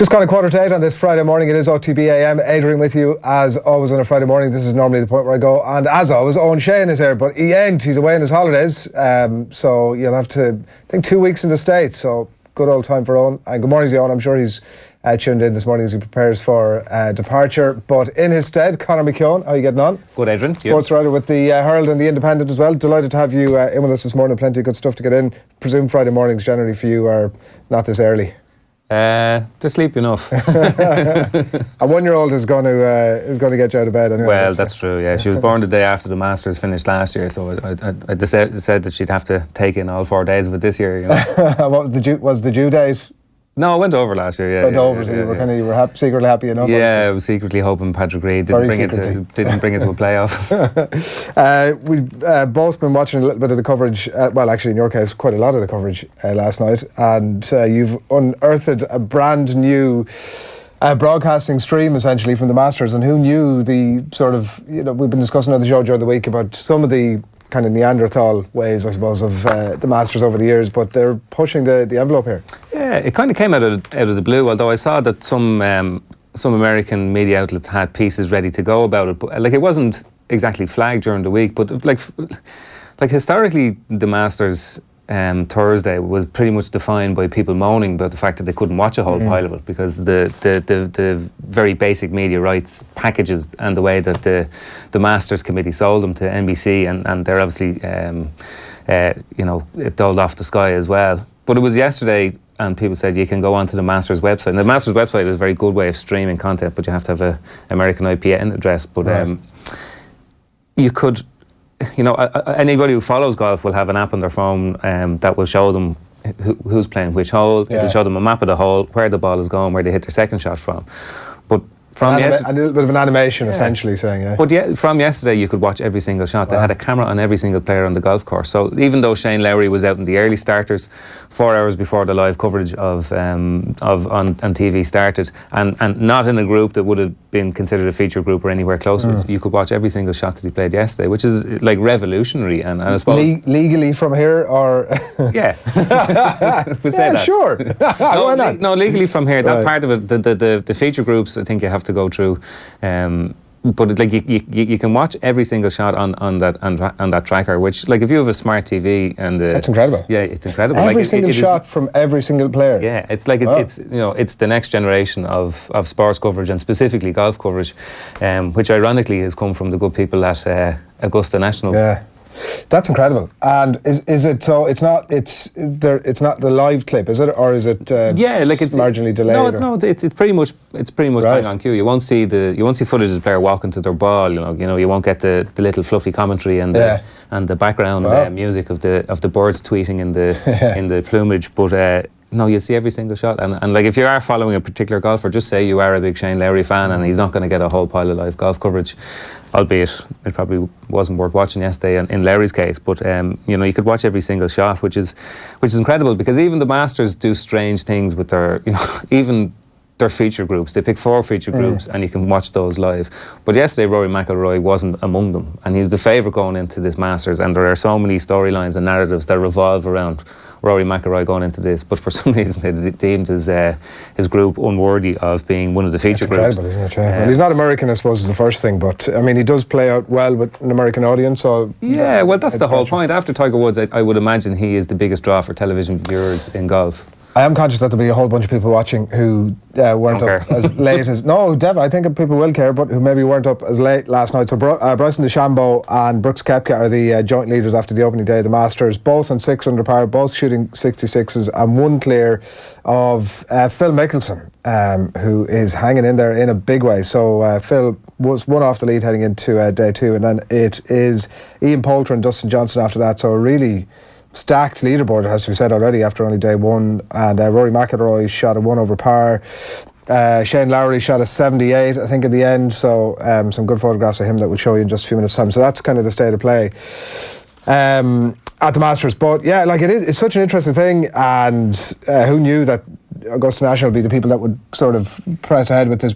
Just gone 7:45 on this Friday morning. It is OTB AM. Adrian with you as always on a Friday morning. This is normally the point where I go. And as always, Owen Shane is here, but he ain't. He's away on his holidays. So you'll have to, I think, 2 weeks in the States. So good old time for Owen. And good morning to you, Owen. I'm sure he's tuned in this morning as he prepares for departure. But in his stead, Conor McKeon, how are you getting on? Good, Adrian. Sports writer with the Herald and the Independent as well. Delighted to have you in with us this morning. Plenty of good stuff to get in. Presume Friday mornings generally for you are not this early. They're sleepy enough. A 1-year-old is going to get you out of bed anyway. Well, that's true. Yeah, she was born the day after the Masters finished last year, so I said that she'd have to take in all 4 days of it this year. You know? What was the due date? No, I went over last year. Yeah, went over, so you were secretly happy enough. Yeah, obviously. I was secretly hoping Patrick Reed didn't bring it to a playoff. We've both been watching a little bit of the coverage. Well, actually, in your case, quite a lot of the coverage last night, and you've unearthed a brand new broadcasting stream essentially from the Masters. And who knew the sort of, we've been discussing on the show during the week about some of the kind of Neanderthal ways, I suppose, of the Masters over the years, but they're pushing the envelope here. Yeah, it kind of came out of the blue, although I saw that some American media outlets had pieces ready to go about it. But it wasn't exactly flagged during the week, but like historically, the Masters Thursday was pretty much defined by people moaning about the fact that they couldn't watch a whole pile of it because the very basic media rights packages and the way that the Masters Committee sold them to NBC and they're obviously it doled off the sky as well. But it was yesterday and people said you can go onto the Masters website. And the Masters website is a very good way of streaming content, but you have to have an American IPN address. But right. You could, anybody who follows golf will have an app on their phone that will show them who's playing which hole. Yeah. It'll show them a map of the hole, where the ball is going, where they hit their second shot from. But from a little bit of an animation, essentially saying, yeah. But from yesterday, you could watch every single shot. They had a camera on every single player on the golf course. So even though Shane Lowry was out in the early starters, 4 hours before the live coverage on TV started, and not in a group that would have been considered a feature group or anywhere close to it, you could watch every single shot that he played yesterday, which is like revolutionary. And I suppose legally from here, or yeah, we'll say that. Sure. Why not? No, legally from here. That part of it, the feature groups, I think you have to go through. But you can watch every single shot on that tracker. Which, like, if you have a smart TV and that's incredible. Yeah, it's incredible. Every single shot from every single player. Yeah, it's like it's the next generation of sports coverage and specifically golf coverage, which ironically has come from the good people at Augusta National. Yeah. That's incredible. And is it so? It's not the live clip, is it, or is it? It's marginally delayed. No, it's pretty much bang on cue. You won't see footage of the player walking to their ball. You won't get the little fluffy commentary and the background music of the birds tweeting in the plumage. But no, you'll see every single shot. And like, if you are following a particular golfer, just say you are a big Shane Lowry fan and he's not going to get a whole pile of live golf coverage, albeit it probably wasn't worth watching yesterday in Lowry's case. But you could watch every single shot, which is incredible, because even the Masters do strange things with their, even their feature groups. They pick 4 feature groups and you can watch those live. But yesterday Rory McIlroy wasn't among them, and he was the favourite going into this Masters, and there are so many storylines and narratives that revolve around Rory McIlroy going into this, but for some reason they deemed his group unworthy of being one of the feature groups. Incredible, isn't it? Well, he's not American, I suppose, is the first thing, but I mean, he does play out well with an American audience. So yeah, well, that's the whole point. After Tiger Woods, I would imagine he is the biggest draw for television viewers in golf. I am conscious that there'll be a whole bunch of people watching who weren't up as late as... No, I think people will care, but who maybe weren't up as late last night. So Bryson DeChambeau and Brooks Koepka are the joint leaders after the opening day of the Masters, both on 6 under par, both shooting 66s, and one clear of Phil Mickelson, who is hanging in there in a big way. So Phil was one off the lead heading into day 2, and then it is Ian Poulter and Dustin Johnson after that. So a really stacked leaderboard, it has to be said already, after only day 1. And Rory McIlroy shot a 1 over par. Shane Lowry shot a 78, I think, at the end. So some good photographs of him that we'll show you in just a few minutes' time. So that's kind of the state of play at the Masters. But yeah, like, it's such an interesting thing. And who knew that Augusta National would be the people that would sort of press ahead with this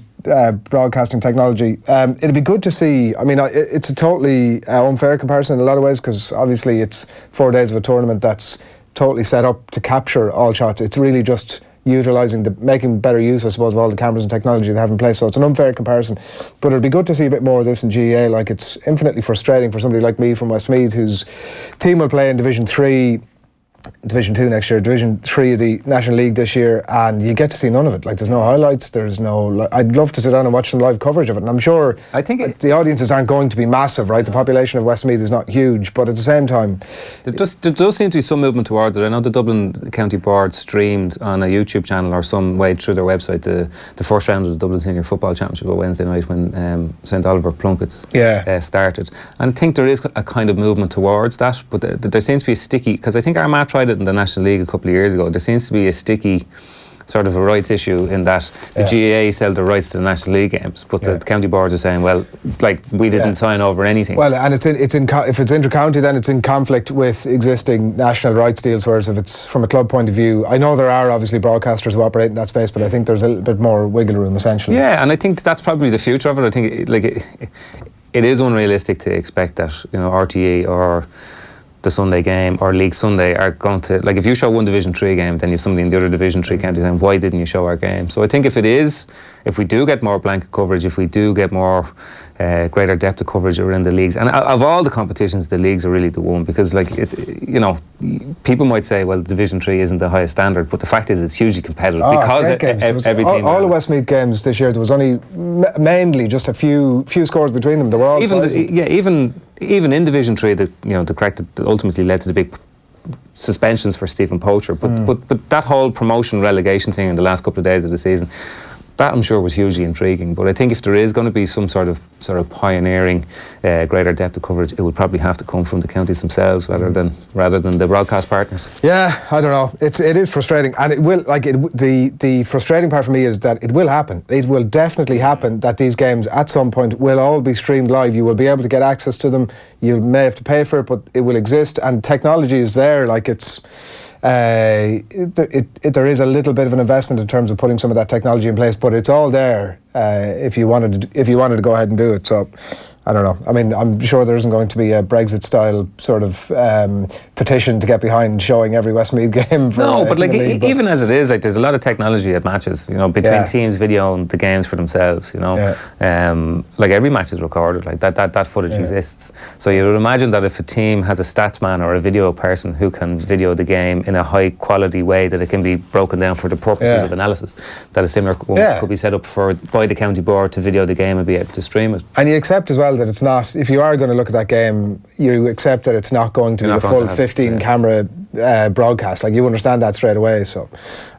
broadcasting technology. It'd be good to see. I mean, it's a totally unfair comparison in a lot of ways, because obviously it's 4 days of a tournament that's totally set up to capture all shots. It's really just making better use, I suppose, of all the cameras and technology they have in place. So it's an unfair comparison. But it'd be good to see a bit more of this in GAA. Like, it's infinitely frustrating for somebody like me from Westmeath, whose team will play in Division 3, Division 2 next year, Division 3 of the National League this year, and you get to see none of it. Like, there's no highlights, there's no... I'd love to sit down and watch some live coverage of it, and I'm sure the audiences aren't going to be massive, right? The population of Westmeath is not huge, but at the same time... There does seem to be some movement towards it. I know the Dublin County Board streamed on a YouTube channel or some way through their website the first round of the Dublin Senior Football Championship on Wednesday night when St Oliver Plunkets started. And I think there is a kind of movement towards that, but there seems to be a sticky... Because I think Armagh tried it in the National League a couple of years ago. There seems to be a sticky sort of a rights issue in that the GAA sell the rights to the National League games, but the county boards are saying, well, like, we didn't sign over anything. Well, and if it's inter-county, then it's in conflict with existing national rights deals, whereas if it's from a club point of view, I know there are obviously broadcasters who operate in that space, but I think there's a little bit more wiggle room, essentially. Yeah, and I think that's probably the future of it. I think it is unrealistic to expect that, you know, RTE or the Sunday game or League Sunday are going to, like, if you show one Division 3 game, then you have somebody in the other Division 3 county saying, why didn't you show our game? So I think if we do get more blanket coverage, if we do get more greater depth of coverage around the leagues, and of all the competitions, the leagues are really the one, because, like, you know, people might say, well, Division 3 isn't the highest standard, but the fact is it's hugely competitive because every team... All the Westmeath games this year, there was only mainly just a few scores between them. They were all even in Division 3, the crack that ultimately led to the big suspensions for Stephen Poacher, but that whole promotion relegation thing in the last couple of days of the season, that I'm sure was hugely intriguing. But I think if there is going to be some sort of pioneering greater depth of coverage, it would probably have to come from the counties themselves rather than the broadcast partners. Yeah, I don't know. It is frustrating, and it will. The frustrating part for me is that it will happen. It will definitely happen that these games at some point will all be streamed live. You will be able to get access to them. You may have to pay for it, but it will exist, and technology is there. Like, it's. There is a little bit of an investment in terms of putting some of that technology in place, but it's all there if you wanted to go ahead and do it. So I don't know. I mean, I'm sure there isn't going to be a Brexit-style sort of petition to get behind showing every Westmeath game. But even as it is, like, there's a lot of technology at matches. You know, between teams videoing the games for themselves. You know, like, every match is recorded. Like that footage exists. So you would imagine that if a team has a stats man or a video person who can video the game in a high quality way, that it can be broken down for the purposes of analysis, that a similar one could be set up by the county board to video the game and be able to stream it. And you accept as well that it's not, if you are going to look at that game, you accept that it's not going to be the full 15 camera broadcast. Like, you understand that straight away. So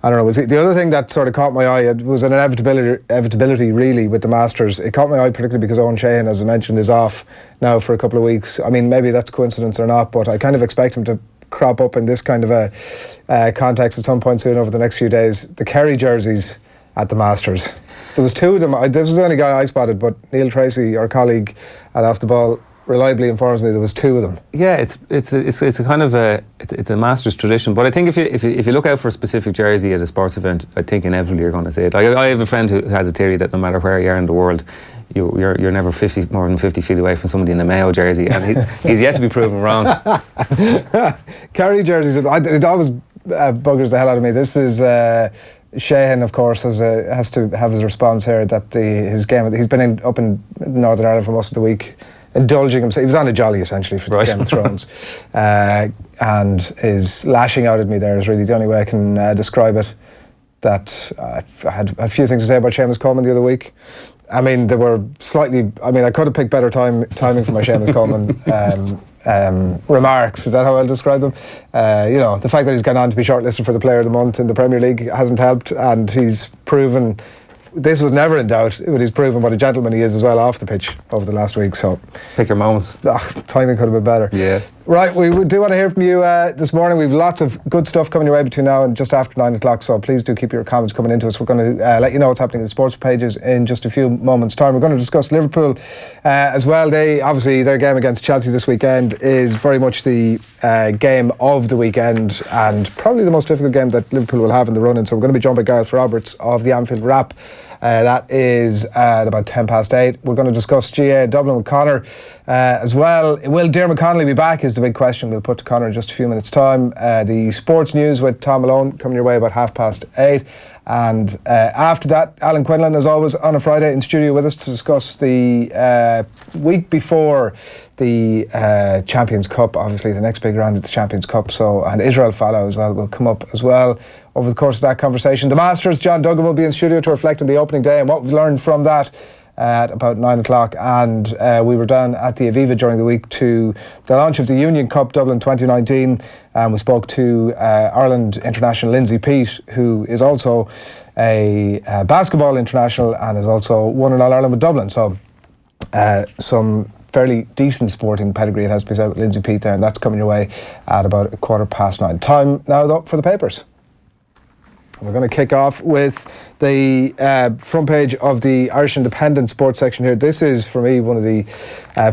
I don't know. The other thing that sort of caught my eye, it was an inevitability really with the Masters. It caught my eye particularly because Owen Sheahan, as I mentioned, is off now for a couple of weeks. I mean, maybe that's coincidence or not, but I kind of expect him to crop up in this kind of a context at some point soon over the next few days. The Kerry jerseys at the Masters. There was two of them. This was the only guy I spotted, but Neil Tracy, our colleague at Off the Ball, reliably informs me there was two of them. Yeah, it's a kind of it's a Masters tradition. But I think if you look out for a specific jersey at a sports event, I think inevitably you're going to see it. Like, I have a friend who has a theory that no matter where you are in the world, you're never more than 50 feet away from somebody in a Mayo jersey, and he's yet to be proven wrong. Kerry jerseys, it always buggers the hell out of me. This is. Sheahan, of course, has to have his response here that his game. He's been up in Northern Ireland for most of the week, indulging himself. He was on a jolly essentially for Game of Thrones, and is lashing out at me. There is really the only way I can describe it. That I had a few things to say about Seamus Coleman the other week. I mean, they were slightly. I mean, I could have picked better timing for my Seamus Coleman. Remarks, is that how I'll describe them? You know, the fact that he's gone on to be shortlisted for the Player of the Month in the Premier League hasn't helped, and he's proven, this was never in doubt, but he's proven what a gentleman he is as well off the pitch over the last week. So pick your moments. Timing could have been better. Yeah. Right, we do want to hear from you this morning. We've lots of good stuff coming your way between now and just after 9 o'clock, so please do keep your comments coming into us. We're going to let you know what's happening in the sports pages in just a few moments' time. We're going to discuss Liverpool as well. Obviously, their game against Chelsea this weekend is very much the game of the weekend, and probably the most difficult game that Liverpool will have in the run-in. So we're going to be joined by Gareth Roberts of the Anfield Wrap That is at about 8:10. We're going to discuss GAA Dublin with Conor as well. Will Diarmuid Connolly be back is the big question we'll put to Conor in just a few minutes' time. The sports news with Thom Malone coming your way about 8:30. And after that, Alan Quinlan, as always, on a Friday in studio with us to discuss the week before the Champions Cup, obviously the next big round of the Champions Cup. So, and Israel Folau as well will come up as well over the course of that conversation. The Masters, John Duggan will be in studio to reflect on the opening day and what we've learned from that at about 9 o'clock. And we were down at the Aviva during the week to the launch of the Union Cup Dublin 2019, and we spoke to Ireland international Lindsay Peat, who is also a basketball international and has also won an All-Ireland with Dublin. So some fairly decent sporting pedigree, it has to be said, with Lindsay Peat there, and that's coming your way at about 9:15. Time now though for the papers. We're going to kick off with the front page of the Irish Independent sports section here. This is, for me, one of the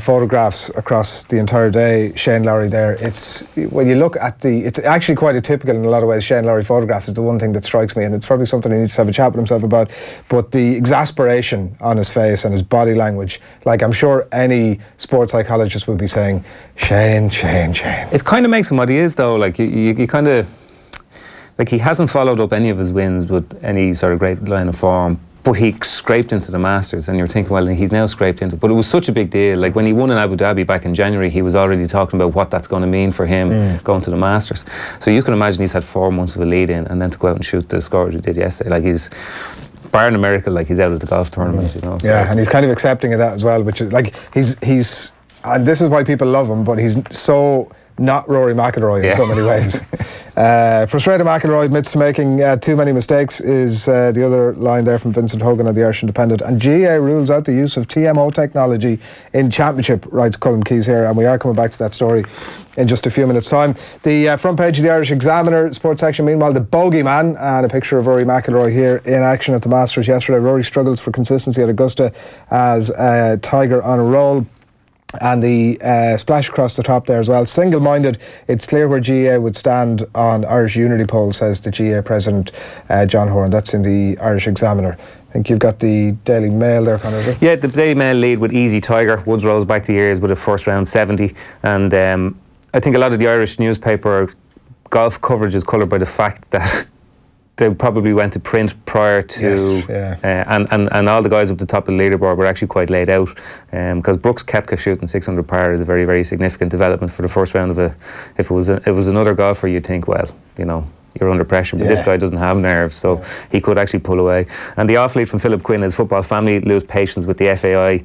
photographs across the entire day. Shane Lowry there. It's, when you look at it's actually quite atypical in a lot of ways. Shane Lowry photograph is the one thing that strikes me, and it's probably something he needs to have a chat with himself about. But the exasperation on his face and his body language, like I'm sure any sports psychologist would be saying, Shane. It kind of makes him what he is, though. Like you kind of. Like, he hasn't followed up any of his wins with any sort of great line of form, but he scraped into the Masters, and you're thinking, well, he's now scraped into. But it was such a big deal. Like, when he won in Abu Dhabi back in January, he was already talking about what that's going to mean for him going to the Masters. So you can imagine he's had 4 months of a lead in, and then to go out and shoot the score he did yesterday. Like, he's, barring a miracle, like, he's out of the golf tournament, you know. So. Yeah, and he's kind of accepting of that as well, which is, like, he's and this is why people love him, but he's so not Rory McIlroy in so many ways. Frustrated McIlroy admits to making too many mistakes is the other line there from Vincent Hogan of the Irish Independent. And GAA rules out the use of TMO technology in Championship, writes Colm Keys here, and we are coming back to that story in just a few minutes' time. The front page of the Irish Examiner sports section, meanwhile, the bogey man, and a picture of Rory McIlroy here in action at the Masters yesterday. Rory struggles for consistency at Augusta as Tiger on a roll. And the splash across the top there as well. Single-minded, it's clear where GAA would stand on Irish Unity poll, says the GAA president, John Horan. That's in the Irish Examiner. I think you've got the Daily Mail there, Conor, is it? Yeah, the Daily Mail lead with easy Tiger. Woods rolls back the years with a first round 70. And I think a lot of the Irish newspaper golf coverage is coloured by the fact that they probably went to print prior to, and all the guys up the top of the leaderboard were actually quite laid out, because Brooks Koepka shooting 600 par is a very, very significant development for the first round of a. If it was another golfer, you'd think, well, you know, you're under pressure, but this guy doesn't have nerves, so he could actually pull away. And the off lead from Philip Quinn is football family lose patience with the FAI.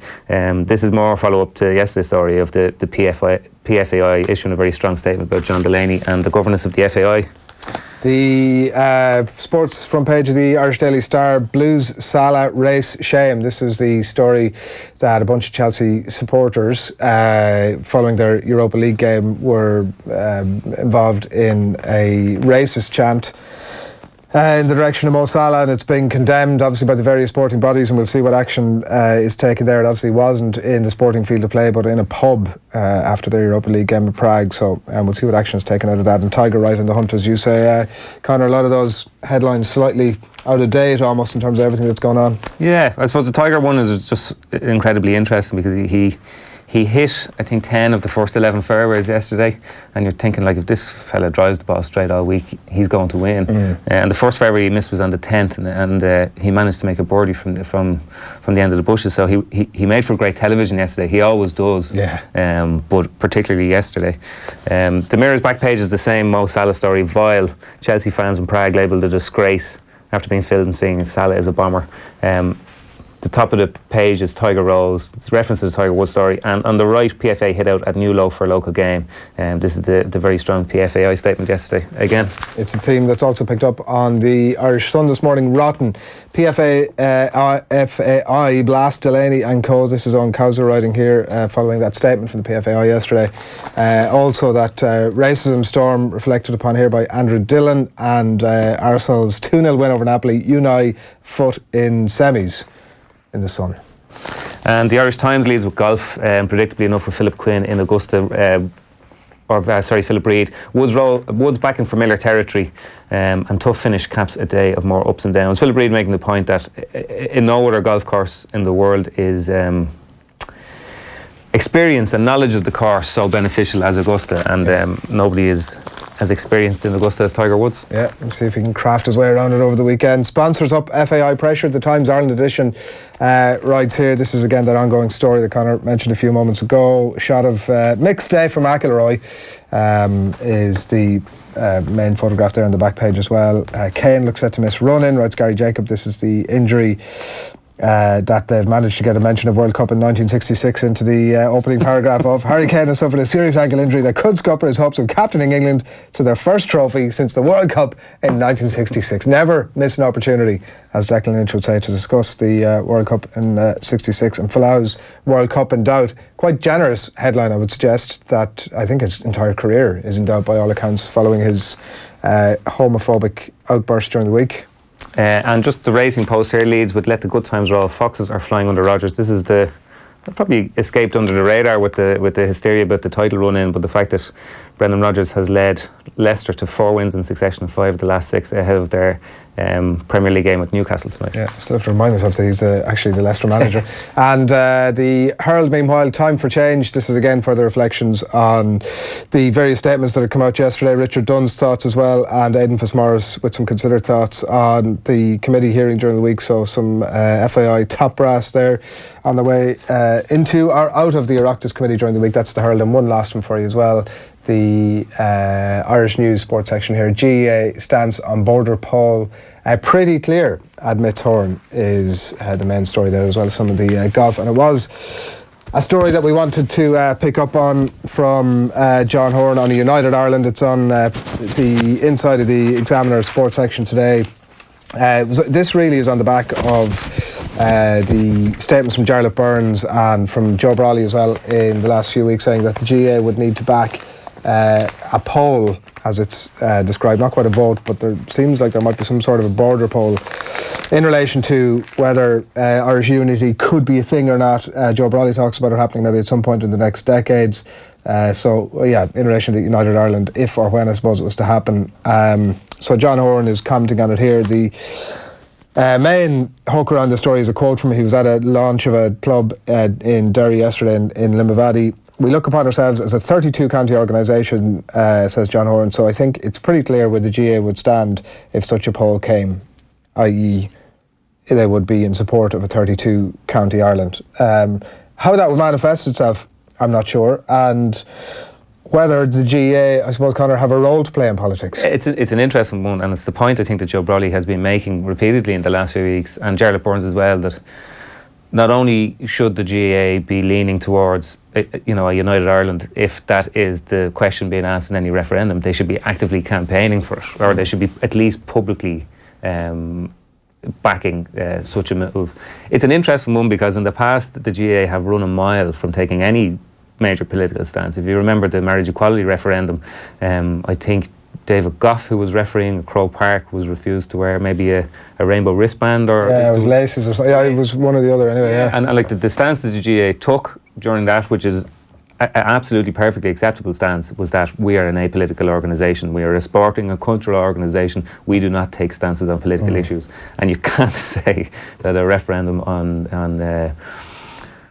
This is more follow up to yesterday's story of the PFAI issuing a very strong statement about John Delaney and the governance of the FAI. The sports front page of the Irish Daily Star, Blues Salah race shame. This is the story that a bunch of Chelsea supporters, following their Europa League game, were involved in a racist chant in the direction of Mo Salah, and it's been condemned obviously by the various sporting bodies, and we'll see what action is taken there. It obviously wasn't in the sporting field of play, but in a pub after their Europa League game in Prague, so we'll see what action is taken out of that. And Tiger right in the hunt, as you say, Conor. A lot of those headlines slightly out of date almost in terms of everything that's going on. Yeah, I suppose the Tiger one is just incredibly interesting because he hit, I think, 10 of the first 11 fairways yesterday, and you're thinking, like, if this fella drives the ball straight all week, he's going to win. And the first fairway he missed was on the 10th, and he managed to make a birdie from the end of the bushes. So he made for great television yesterday. He always does, but particularly yesterday. The Mirror's back page is the same Mo Salah story. Vile. Chelsea fans in Prague labelled a disgrace after being filmed saying Salah is a bomber. The top of the page is Tiger Rolls. It's reference to the Tiger Woods story. And on the right, PFA hit out at New Low for a local game. This is the very strong PFAI statement yesterday. Again, it's a theme that's also picked up on the Irish Sun this morning. Rotten. FAI blast Delaney and co. This is on Cowser writing here following that statement from the PFAI yesterday. Also that racism storm reflected upon here by Andrew Dillon, and Arseneal's 2-0 win over Napoli. Unai foot in semis in the Sun. And the Irish Times leads with golf, predictably enough, with Philip Quinn in Augusta. Philip Reid. Woods back in familiar territory, and tough finish caps a day of more ups and downs. Philip Reid making the point that in no other golf course in the world is experience and knowledge of the course so beneficial as Augusta, and nobody is as experienced in Augusta as Tiger Woods. Yeah, we'll see if he can craft his way around it over the weekend. Sponsors up, FAI Pressure, the Times Ireland edition rides here. This is again that ongoing story that Conor mentioned a few moments ago. Shot of mixed day for McIlroy is the main photograph there on the back page as well. Kane looks set to miss run-in, writes Gary Jacob. This is the injury that they've managed to get a mention of World Cup in 1966 into the opening paragraph of. Harry Kane has suffered a serious ankle injury that could scupper his hopes of captaining England to their first trophy since the World Cup in 1966. Never miss an opportunity, as Declan Lynch would say, to discuss the World Cup in 66 and Folau's World Cup in doubt. Quite generous headline, I would suggest, that I think his entire career is in doubt by all accounts following his homophobic outburst during the week. And just the Racing Post here leads with "Let the good times roll. Foxes are flying under Rodgers." This is that probably escaped under the radar with the hysteria about the title run in, but the fact that Brendan Rodgers has led Leicester to 4 wins in succession of 5 of the last 6 ahead of their Premier League game with Newcastle tonight. Yeah, still have to remind myself that he's actually the Leicester manager. And the Herald, meanwhile, time for change. This is again further reflections on the various statements that had come out yesterday. Richard Dunn's thoughts as well, and Aidan Fitzmaurice with some considered thoughts on the committee hearing during the week. So some FAI top brass there on the way into or out of the Oireachtas committee during the week. That's the Herald, and one last one for you as well. The Irish News sports section here. GAA stance on border poll pretty clear, admits Horn, is the main story there, as well as some of the golf. And it was a story that we wanted to pick up on from John Horn on a United Ireland. It's on the inside of the Examiner sports section today. This really is on the back of the statements from Jarlath Burns and from Joe Brawley as well in the last few weeks, saying that the GAA would need to back a poll, as it's described, not quite a vote, but there seems like there might be some sort of a border poll in relation to whether Irish unity could be a thing or not. Joe Brawley talks about it happening maybe at some point in the next decade. In relation to United Ireland, if or when I suppose it was to happen. So John Horn is commenting on it here. The main hook around the story is a quote from him. He was at a launch of a club in Derry yesterday in Limavady. "We look upon ourselves as a 32-county organisation," says John Horn, "so I think it's pretty clear where the GAA would stand if such a poll came, i.e. they would be in support of a 32-county Ireland." How that would manifest itself, I'm not sure, and whether the GAA, I suppose, Conor, have a role to play in politics. It's an interesting one, and it's the point I think that Joe Brawley has been making repeatedly in the last few weeks, and Jarlath Burns as well, that not only should the GAA be leaning towards a United Ireland, if that is the question being asked in any referendum, they should be actively campaigning for it, or they should be at least publicly backing such a move. It's an interesting one because in the past the GAA have run a mile from taking any major political stance. If you remember the marriage equality referendum, I think David Goff, who was refereeing at Croke Park, was refused to wear maybe a rainbow wristband, or it was laces or something. Yeah, it was one or the other anyway. Yeah, and like the stance that the GAA took during that, which is an absolutely perfectly acceptable stance, was that we are an apolitical organisation. We are a sporting and cultural organisation. We do not take stances on political issues, and you can't say that a referendum on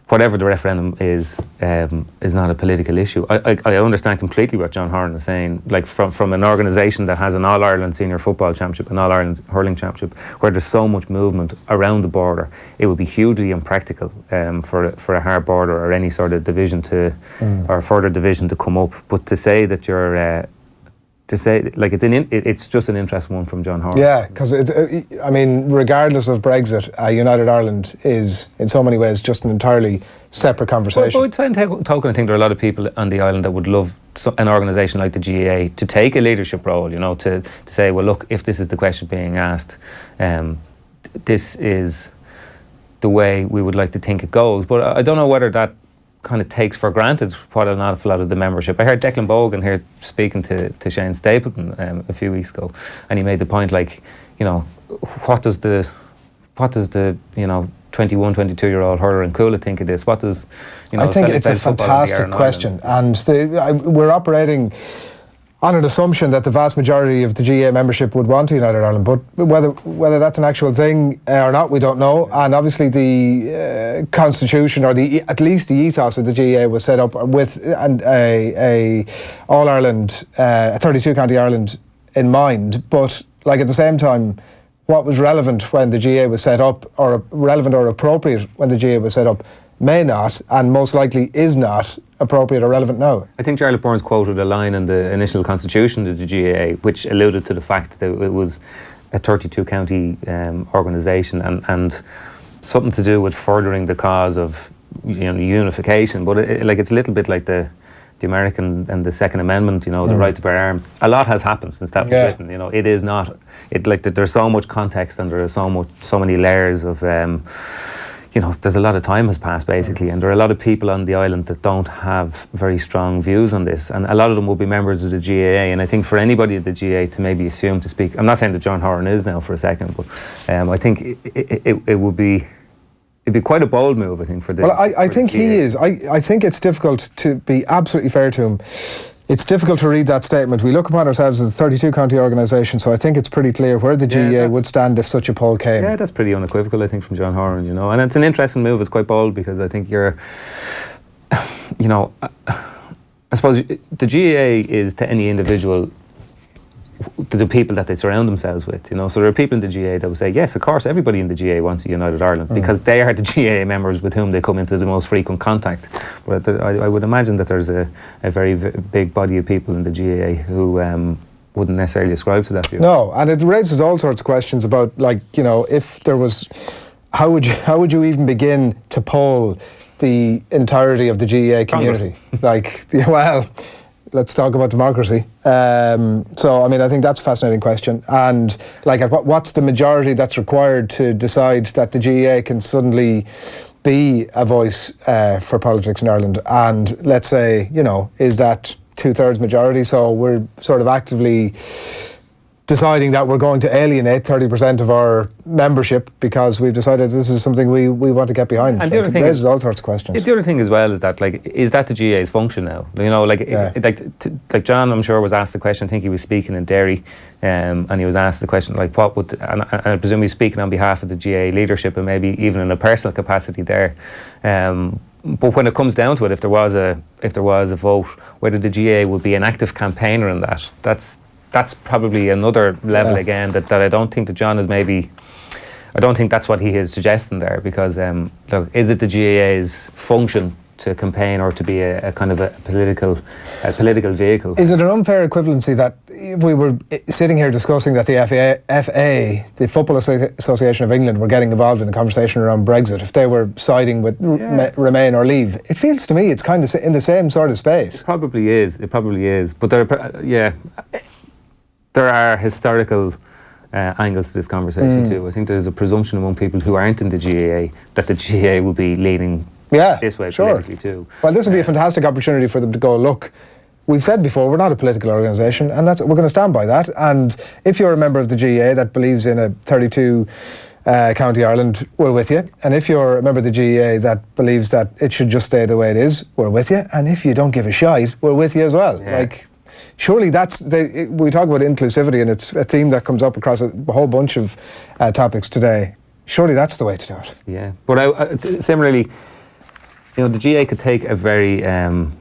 whatever the referendum is not a political issue. I understand completely what John Horn is saying. Like from an organisation that has an All-Ireland Senior Football Championship, an All-Ireland Hurling Championship, where there's so much movement around the border, it would be hugely impractical for a hard border or any sort of division or further division to come up. But to say that you're it's just an interesting one from John Horn. Yeah, because regardless of Brexit, United Ireland is in so many ways just an entirely separate conversation. But I think there are a lot of people on the island that would love an organisation like the GAA to take a leadership role. To say, well, look, if this is the question being asked, this is the way we would like to think it goes. But I don't know whether that kind of takes for granted what an awful lot of the membership. I heard Declan Bogan here speaking to Shane Stapleton a few weeks ago, and he made the point, what does the 21, 22-year-old hurler in Cooley think of this? What does, I think it's a fantastic question, and we're operating on an assumption that the vast majority of the GAA membership would want United Ireland, but whether that's an actual thing or not, we don't know. And obviously the constitution, or at least the ethos of the GAA, was set up with a All-Ireland, a 32 county Ireland in mind. But like at the same time, what was relevant when the GAA was set up, or relevant or appropriate when the GAA was set up, may not, and most likely is not, appropriate or relevant now. I think Charlotte Burns quoted a line in the initial constitution of the GAA which alluded to the fact that it was a 32 county organisation and something to do with furthering the cause of unification. But it's a little bit like the American and the Second Amendment, the right to bear arms. A lot has happened since that was written. It is not there's so much context and there are so many layers of there's a lot of time has passed basically, and there are a lot of people on the island that don't have very strong views on this, and a lot of them will be members of the GAA. And I think for anybody at the GAA to maybe assume to speak, I'm not saying that John Horan is now for a second, but I think it'd be quite a bold move, I think, for the. Well, I think he is. I think it's difficult, to be absolutely fair to him. It's difficult to read that statement. We look upon ourselves as a 32 county organisation, so I think it's pretty clear where the GAA would stand if such a poll came. Yeah, that's pretty unequivocal, I think, from John Horan, and it's an interesting move. It's quite bold because I think you're, I suppose the GAA is to any individual to the people that they surround themselves with, So there are people in the GAA that will say, yes, of course, everybody in the GAA wants a United Ireland because they are the GAA members with whom they come into the most frequent contact. But I would imagine that there's a very big body of people in the GAA who wouldn't necessarily ascribe to that view. No, and it raises all sorts of questions about, if there was, how would you even begin to poll the entirety of the GAA community? Let's talk about democracy. I think that's a fascinating question. And what's the majority that's required to decide that the GAA can suddenly be a voice for politics in Ireland? And let's say, is that 2/3 majority? So we're sort of actively deciding that we're going to alienate 30% of our membership because we've decided this is something we want to get behind. And the other thing raises all sorts of questions. The other thing as well is that, is that the GAA's function now? Like John, I'm sure, was asked the question. I think he was speaking in Derry, and he was asked the question, what would, and I presume he's speaking on behalf of the GAA leadership and maybe even in a personal capacity there. But when it comes down to it, if there was a vote, whether the GAA would be an active campaigner in that, that's probably another level again that I don't think that John is maybe. I don't think that's what he is suggesting there, because is it the GAA's function to campaign or to be a kind of a political vehicle? Is it an unfair equivalency that if we were sitting here discussing that the FA, the Football Association of England, were getting involved in the conversation around Brexit, if they were siding with Remain or Leave, it feels to me it's kind of in the same sort of space. It probably is. But there are historical angles to this conversation too. I think there's a presumption among people who aren't in the GAA that the GAA will be leaning this way politically too. Well, this would be a fantastic opportunity for them to go, look, we've said before, we're not a political organisation, and we're going to stand by that. And if you're a member of the GAA that believes in a 32 county Ireland, we're with you. And if you're a member of the GAA that believes that it should just stay the way it is, we're with you. And if you don't give a shite, we're with you as well. Surely we talk about inclusivity, and it's a theme that comes up across a whole bunch of topics today. Surely that's the way to do it. Yeah, but similarly, the GAA could take a very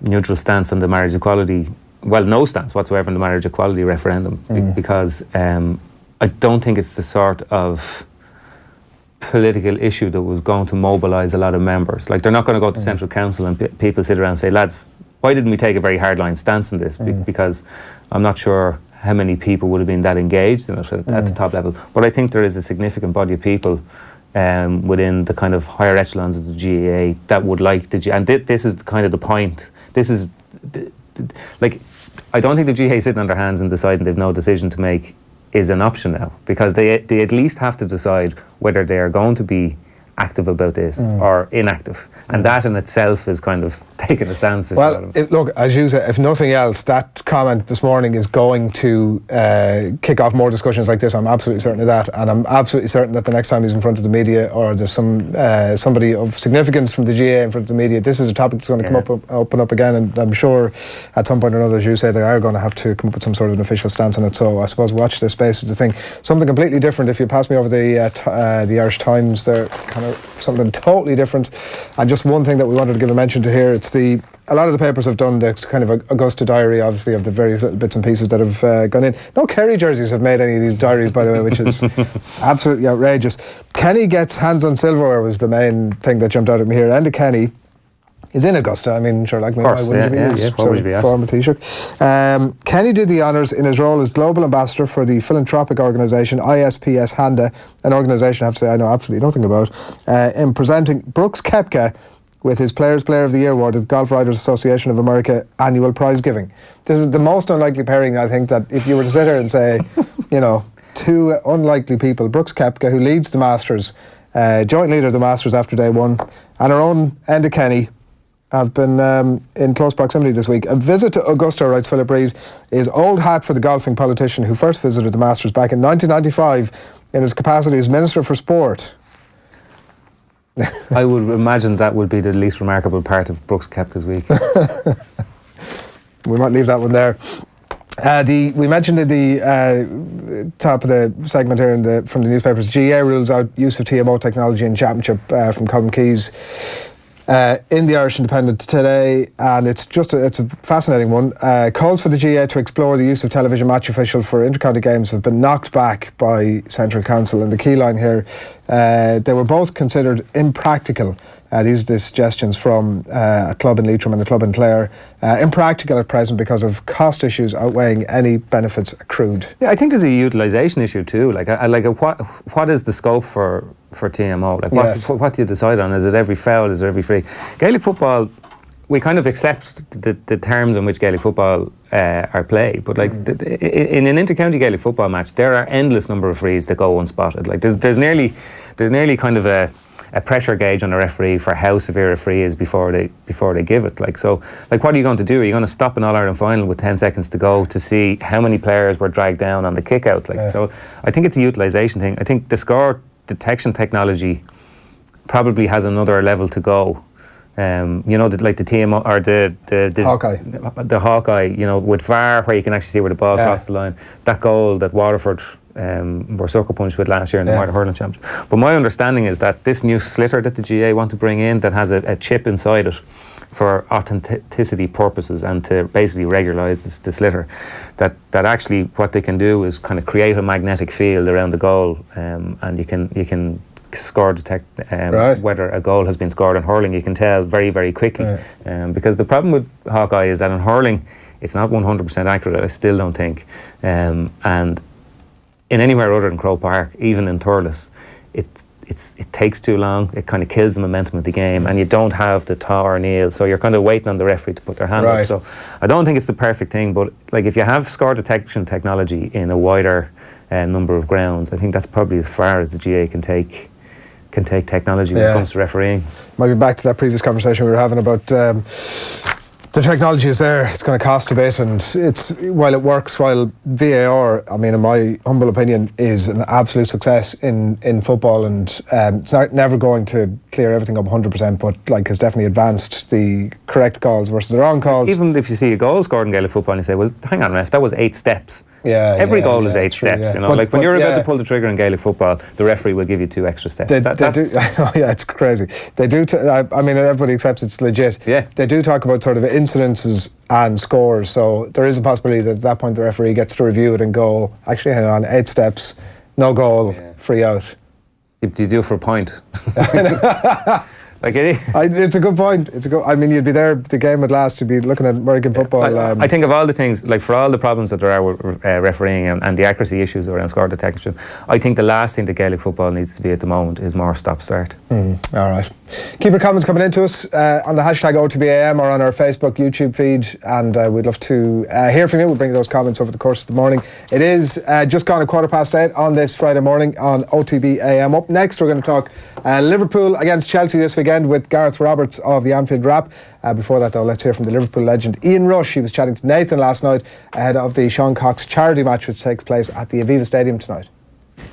neutral stance on the marriage equality, no stance whatsoever on the marriage equality referendum, because I don't think it's the sort of political issue that was going to mobilise a lot of members. They're not going to go to Central Council and people sit around and say, lads, why didn't we take a very hardline stance in this? Because I'm not sure how many people would have been that engaged in it at the top level. But I think there is a significant body of people within the kind of higher echelons of the GAA that would like the GAA. And this is kind of the point. This is, I don't think the GAA sitting on their hands and deciding they've no decision to make is an option now, because they at least have to decide whether they are going to be active about this or inactive. And that in itself is kind of taking a stance. Well, look, as you say, if nothing else, that comment this morning is going to kick off more discussions like this. I'm absolutely certain of that. And I'm absolutely certain that the next time he's in front of the media, or there's somebody of significance from the GAA in front of the media, this is a topic that's going to open up again. And I'm sure at some point or another, as you say, they are going to have to come up with some sort of an official stance on it. So I suppose watch this space is the thing. Something completely different. If you pass me over the Irish Times, they're kind of something totally different. And just one thing that we wanted to give a mention to here, it's a lot of the papers have done this kind of Augusta diary, obviously, of the various little bits and pieces that have gone in. No Kerry jerseys have made any of these diaries, by the way, which is absolutely outrageous. Kenny gets hands on silverware was the main thing that jumped out at me here. Enda Kenny is in Augusta. I mean, sure, like me, why wouldn't you be? Formal Taoiseach. Kenny did the honours in his role as Global Ambassador for the philanthropic organisation ISPS Handa, an organisation I have to say I know absolutely nothing about, in presenting Brooks Koepka with his Players Player of the Year award at the Golf Writers Association of America annual prize giving. This is the most unlikely pairing, I think, that if you were to sit here and say, you know, two unlikely people, Brooks Koepka, who leads the Masters, joint leader of the Masters after day one, and our own Enda Kenny, have been in close proximity this week. A visit to Augusta, writes Philip Reid, is old hat for the golfing politician who first visited the Masters back in 1995 in his capacity as Minister for Sport. I would imagine that would be the least remarkable part of Brooks Koepka's week. We might leave that one there. We mentioned at the top of the segment here from the newspapers, GAA rules out use of TMO technology in championship from Colm Keys in the Irish Independent today, and it's a fascinating one. Calls for the GAA to explore the use of television match official for inter-county games have been knocked back by Central Council, and the key line here, they were both considered impractical. These are the suggestions from a club in Leitrim and a club in Clare. Impractical at present because of cost issues outweighing any benefits accrued. Yeah, I think there's a utilisation issue too. What is the scope for TMO? What do you decide on? Is it every foul? Is it every free? Gaelic football, we kind of accept the terms in which Gaelic football are played, but in an inter-county Gaelic football match, there are endless number of frees that go unspotted. There's nearly kind of a pressure gauge on a referee for how severe a free is before they give it. What are you going to do? Are you going to stop an All-Ireland final with 10 seconds to go to see how many players were dragged down on the kick out? So I think it's a utilisation thing. I think the score detection technology probably has another level to go. The TMO or the Hawkeye. The Hawkeye, with VAR, where you can actually see where the ball crossed the line. That goal that Waterford were sucker punched with last year in the Minor Hurling Championship. But my understanding is that this new slitter that the GAA want to bring in, that has a chip inside it for authenticity purposes and to basically regularise the slitter, that actually what they can do is kind of create a magnetic field around the goal, and you can score detect whether a goal has been scored in hurling. You can tell very, very quickly, because the problem with Hawkeye is that in hurling it's not 100% accurate, I still don't think, and in anywhere other than Croke Park, even in Thurles, it takes too long. It kind of kills the momentum of the game, and you don't have the taw or kneel, so you're kind of waiting on the referee to put their hand up. So I don't think it's the perfect thing, but if you have score detection technology in a wider number of grounds, I think that's probably as far as the GAA can take technology when it comes to refereeing. Might be back to that previous conversation we were having about the technology is there, it's going to cost a bit, and while it works, while VAR, I mean, in my humble opinion, is an absolute success in football, and it's never going to clear everything up 100%, but has definitely advanced the correct calls versus the wrong calls. Even if you see a goal scored in Gaelic football and you say, well, hang on, ref, that was 8 steps. Every goal is 8 steps, but when you're about to pull the trigger in Gaelic football, the referee will give you 2 extra steps. They do, it's crazy. They do, I mean, everybody accepts it's legit. They do talk about sort of incidences and scores, so there is a possibility that at that point the referee gets to review it and go, actually, hang on, 8 steps, no goal, free out. Do you do it for a point? It's a good point. I mean, you'd be there, the game would last, you'd be looking at American football. I think of all the things, for all the problems that there are with refereeing and the accuracy issues around score detection, I think the last thing that Gaelic football needs to be at the moment is more stop-start. All right. Keep your comments coming into us on the hashtag OTBAM or on our Facebook, YouTube feed, and we'd love to hear from you. We'll bring those comments over the course of the morning. It is just gone 8:15 on this Friday morning on OTB AM. Up next, we're going to talk Liverpool against Chelsea this weekend with Gareth Roberts of the Anfield Wrap. Before that, though, let's hear from the Liverpool legend Ian Rush. He was chatting to Nathan last night ahead of the Sean Cox charity match, which takes place at the Aviva Stadium tonight.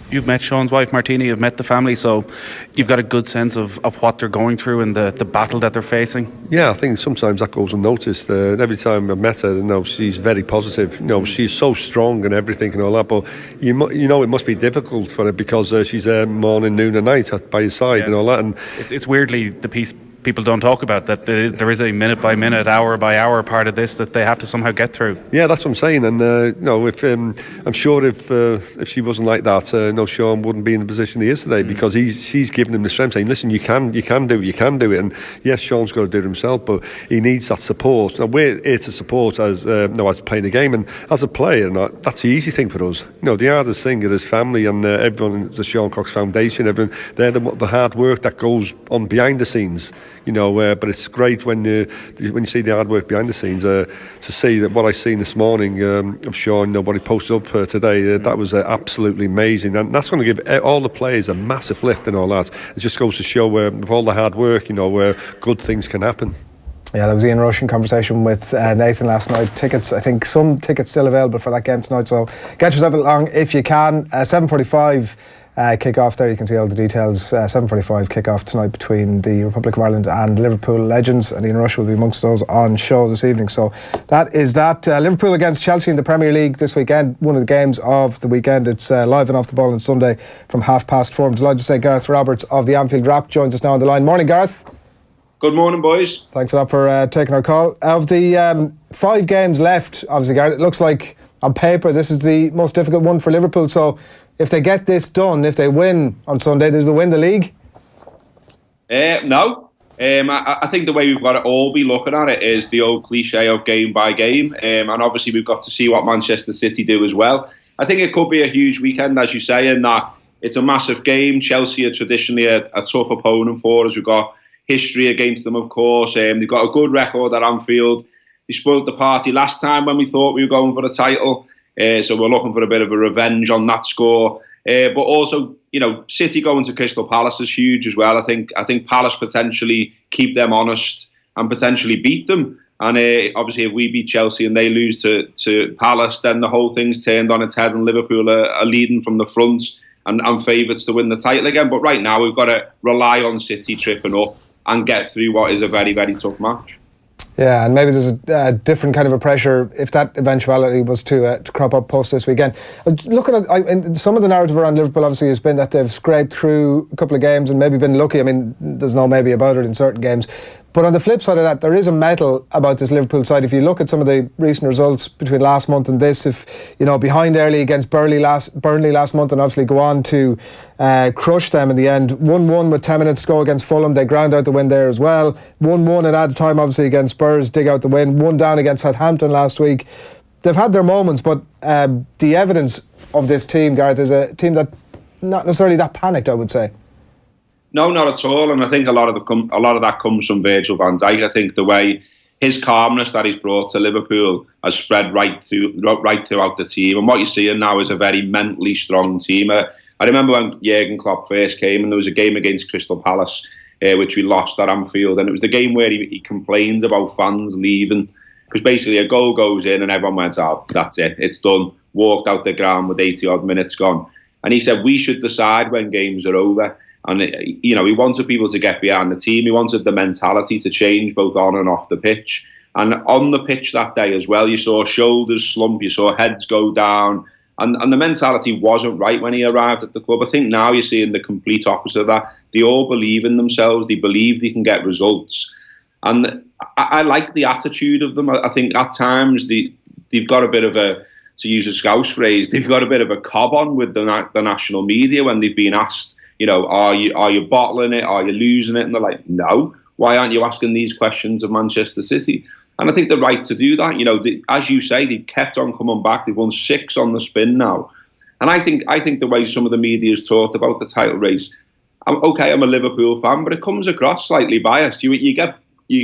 You've met Sean's wife Martina, you've met the family, so you've got a good sense of what they're going through and the battle that they're facing. Yeah, I think sometimes that goes unnoticed. Every time I've met her, she's very positive. She's so strong and everything and all that, but you know it must be difficult for her because she's there morning, noon and night by your side and all that. And it's weirdly the piece people don't talk about, that there is a minute by minute, hour by hour part of this that they have to somehow get through. Yeah, that's what I'm saying. And if I'm sure if she wasn't like that, Sean wouldn't be in the position he is today, because she's giving him the strength, saying, listen, you can do it. And yes, Sean's got to do it himself, but he needs that support. Now, we're here to support as playing the game, and as a player, that's the easy thing for us. The hardest thing is his family and everyone in the Sean Cox Foundation. Everyone, they're the hard work that goes on behind the scenes. But it's great when you see the hard work behind the scenes, to see that what I seen this morning of Sean, what he posted up today, that was absolutely amazing, and that's going to give all the players a massive lift and all that. It just goes to show with all the hard work, good things can happen. Yeah, that was Ian Rush in conversation with Nathan last night. Tickets, I think some tickets still available for that game tonight, so get yourself along if you can. 7:45 kick-off there, you can see all the details. 7:45 kick-off tonight between the Republic of Ireland and Liverpool legends, and Ian Rush will be amongst those on show this evening. So that is that. Liverpool against Chelsea in the Premier League this weekend, one of the games of the weekend. It's live and off the ball on Sunday from 4:30. I'm delighted to say Gareth Roberts of the Anfield Wrap joins us now on the line. Morning, Gareth. Good morning, boys. Thanks a lot for taking our call. Of the 5 games left, obviously, Gareth, it looks like on paper this is the most difficult one for Liverpool, so if they get this done, if they win on Sunday, does they win the league? No. I think the way we've got to all be looking at it is the old cliche of game by game. And obviously we've got to see what Manchester City do as well. I think it could be a huge weekend, as you say, in that it's a massive game. Chelsea are traditionally a tough opponent for us. We've got history against them, of course. They've got a good record at Anfield. They spoiled the party last time when we thought we were going for the title. So we're looking for a bit of a revenge on that score. But also, City going to Crystal Palace is huge as well. I think Palace potentially keep them honest and potentially beat them. And obviously, if we beat Chelsea and they lose to Palace, then the whole thing's turned on its head, and Liverpool are leading from the front and favourites to win the title again. But right now, we've got to rely on City tripping up and get through what is a very, very tough match. Yeah, and maybe there's a different kind of a pressure if that eventuality was to crop up post this weekend. Looking at some of the narrative around Liverpool, obviously, has been that they've scraped through a couple of games and maybe been lucky. I mean, there's no maybe about it in certain games. But on the flip side of that, there is a mettle about this Liverpool side. If you look at some of the recent results between last month and this, if behind early against Burnley last month, and obviously go on to crush them in the end. 1-1 with 10 minutes to go against Fulham. They ground out the win there as well. 1-1 at added time, obviously, against Spurs, dig out the win. 1 down against Southampton last week. They've had their moments, but the evidence of this team, Gareth, is a team that not necessarily that panicked, I would say. No, not at all. And I think a lot of that comes from Virgil van Dijk. I think the way his calmness that he's brought to Liverpool has spread right throughout the team. And what you're seeing now is a very mentally strong team. I remember when Jurgen Klopp first came, and there was a game against Crystal Palace, which we lost at Anfield. And it was the game where he complains about fans leaving, because basically a goal goes in and everyone went, oh, that's it, it's done. Walked out the ground with 80 odd minutes gone. And he said, we should decide when games are over. And, he wanted people to get behind the team. He wanted the mentality to change both on and off the pitch. And on the pitch that day as well, you saw shoulders slump, you saw heads go down. And the mentality wasn't right when he arrived at the club. I think now you're seeing the complete opposite of that. They all believe in themselves. They believe they can get results. And I like the attitude of them. I think at times they've got a bit of a, to use a Scouse phrase, they've got a bit of a cob on with the national media when they've been asked, are you bottling it? Are you losing it? And they're like, no. Why aren't you asking these questions of Manchester City? And I think they're right to do that. As you say, they've kept on coming back. They've won 6 on the spin now. And I think the way some of the media has talked about the title race, I'm a Liverpool fan, but it comes across slightly biased. You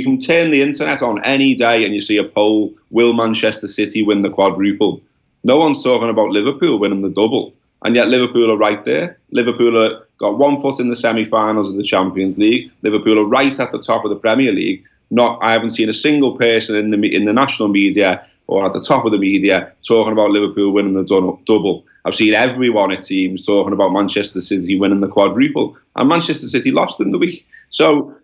can turn the internet on any day and you see a poll: will Manchester City win the quadruple? No one's talking about Liverpool winning the double, and yet Liverpool are right there. Liverpool are got one foot in the semi-finals of the Champions League. Liverpool are right at the top of the Premier League. I haven't seen a single person in the national media or at the top of the media talking about Liverpool winning the double. I've seen everyone, it seems, talking about Manchester City winning the quadruple, and Manchester City lost in the week. So,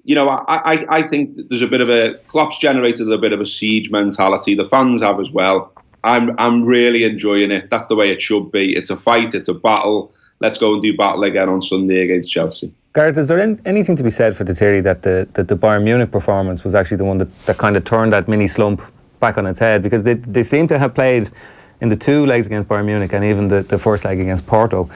I think that there's a bit of Klopp's generated a bit of a siege mentality. The fans have as well. I'm really enjoying it. That's the way it should be. It's a fight. It's a battle. Let's go and do battle again on Sunday against Chelsea. Gareth, is there anything to be said for the theory that the Bayern Munich performance was actually the one that kind of turned that mini slump back on its head? Because they seem to have played in the 2 legs against Bayern Munich and even the first leg against Porto.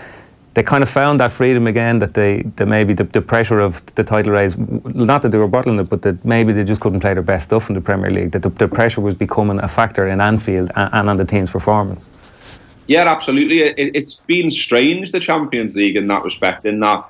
They kind of found that freedom again, that maybe the pressure of the title race, not that they were bottling it, but that maybe they just couldn't play their best stuff in the Premier League, that the pressure was becoming a factor in Anfield and on the team's performance. Yeah, absolutely. It's been strange, the Champions League, in that respect, in that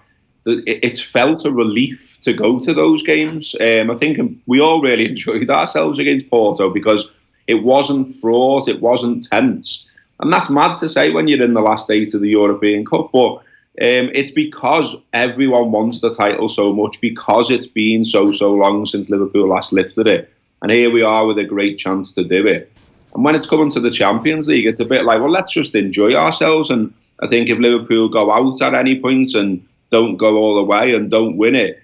it's felt a relief to go to those games. I think we all really enjoyed ourselves against Porto because it wasn't fraught, it wasn't tense. And that's mad to say when you're in the last 8 of the European Cup, but it's because everyone wants the title so much, because it's been so long since Liverpool last lifted it. And here we are with a great chance to do it. And when it's coming to the Champions League, it's a bit like, well, let's just enjoy ourselves. And I think if Liverpool go out at any point and don't go all the way and don't win it,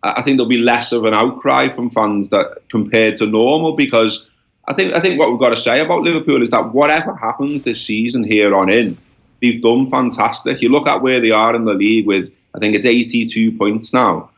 I think there'll be less of an outcry from fans that compared to normal, because I think what we've got to say about Liverpool is that whatever happens this season here on in, they've done fantastic. You look at where they are in the league with, I think it's 82 points now.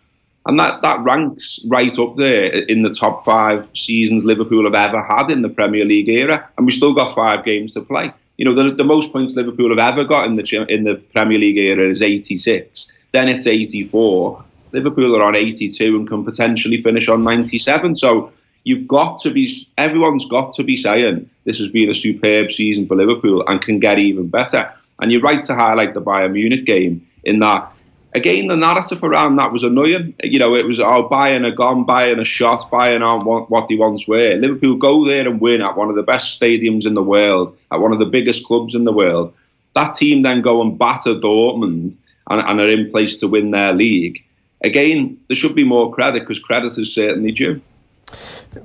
And that ranks right up there in the top 5 seasons Liverpool have ever had in the Premier League era. And we've still got 5 games to play. The most points Liverpool have ever got in the Premier League era is 86. Then it's 84. Liverpool are on 82 and can potentially finish on 97. So everyone's got to be saying this has been a superb season for Liverpool and can get even better. And you're right to highlight the Bayern Munich game in that, again, the narrative around that was annoying. It was, Bayern are gone, Bayern are shot, Bayern aren't what they once were. Liverpool go there and win at one of the best stadiums in the world, at one of the biggest clubs in the world. That team then go and batter Dortmund and are in place to win their league. Again, there should be more credit, because credit is certainly due.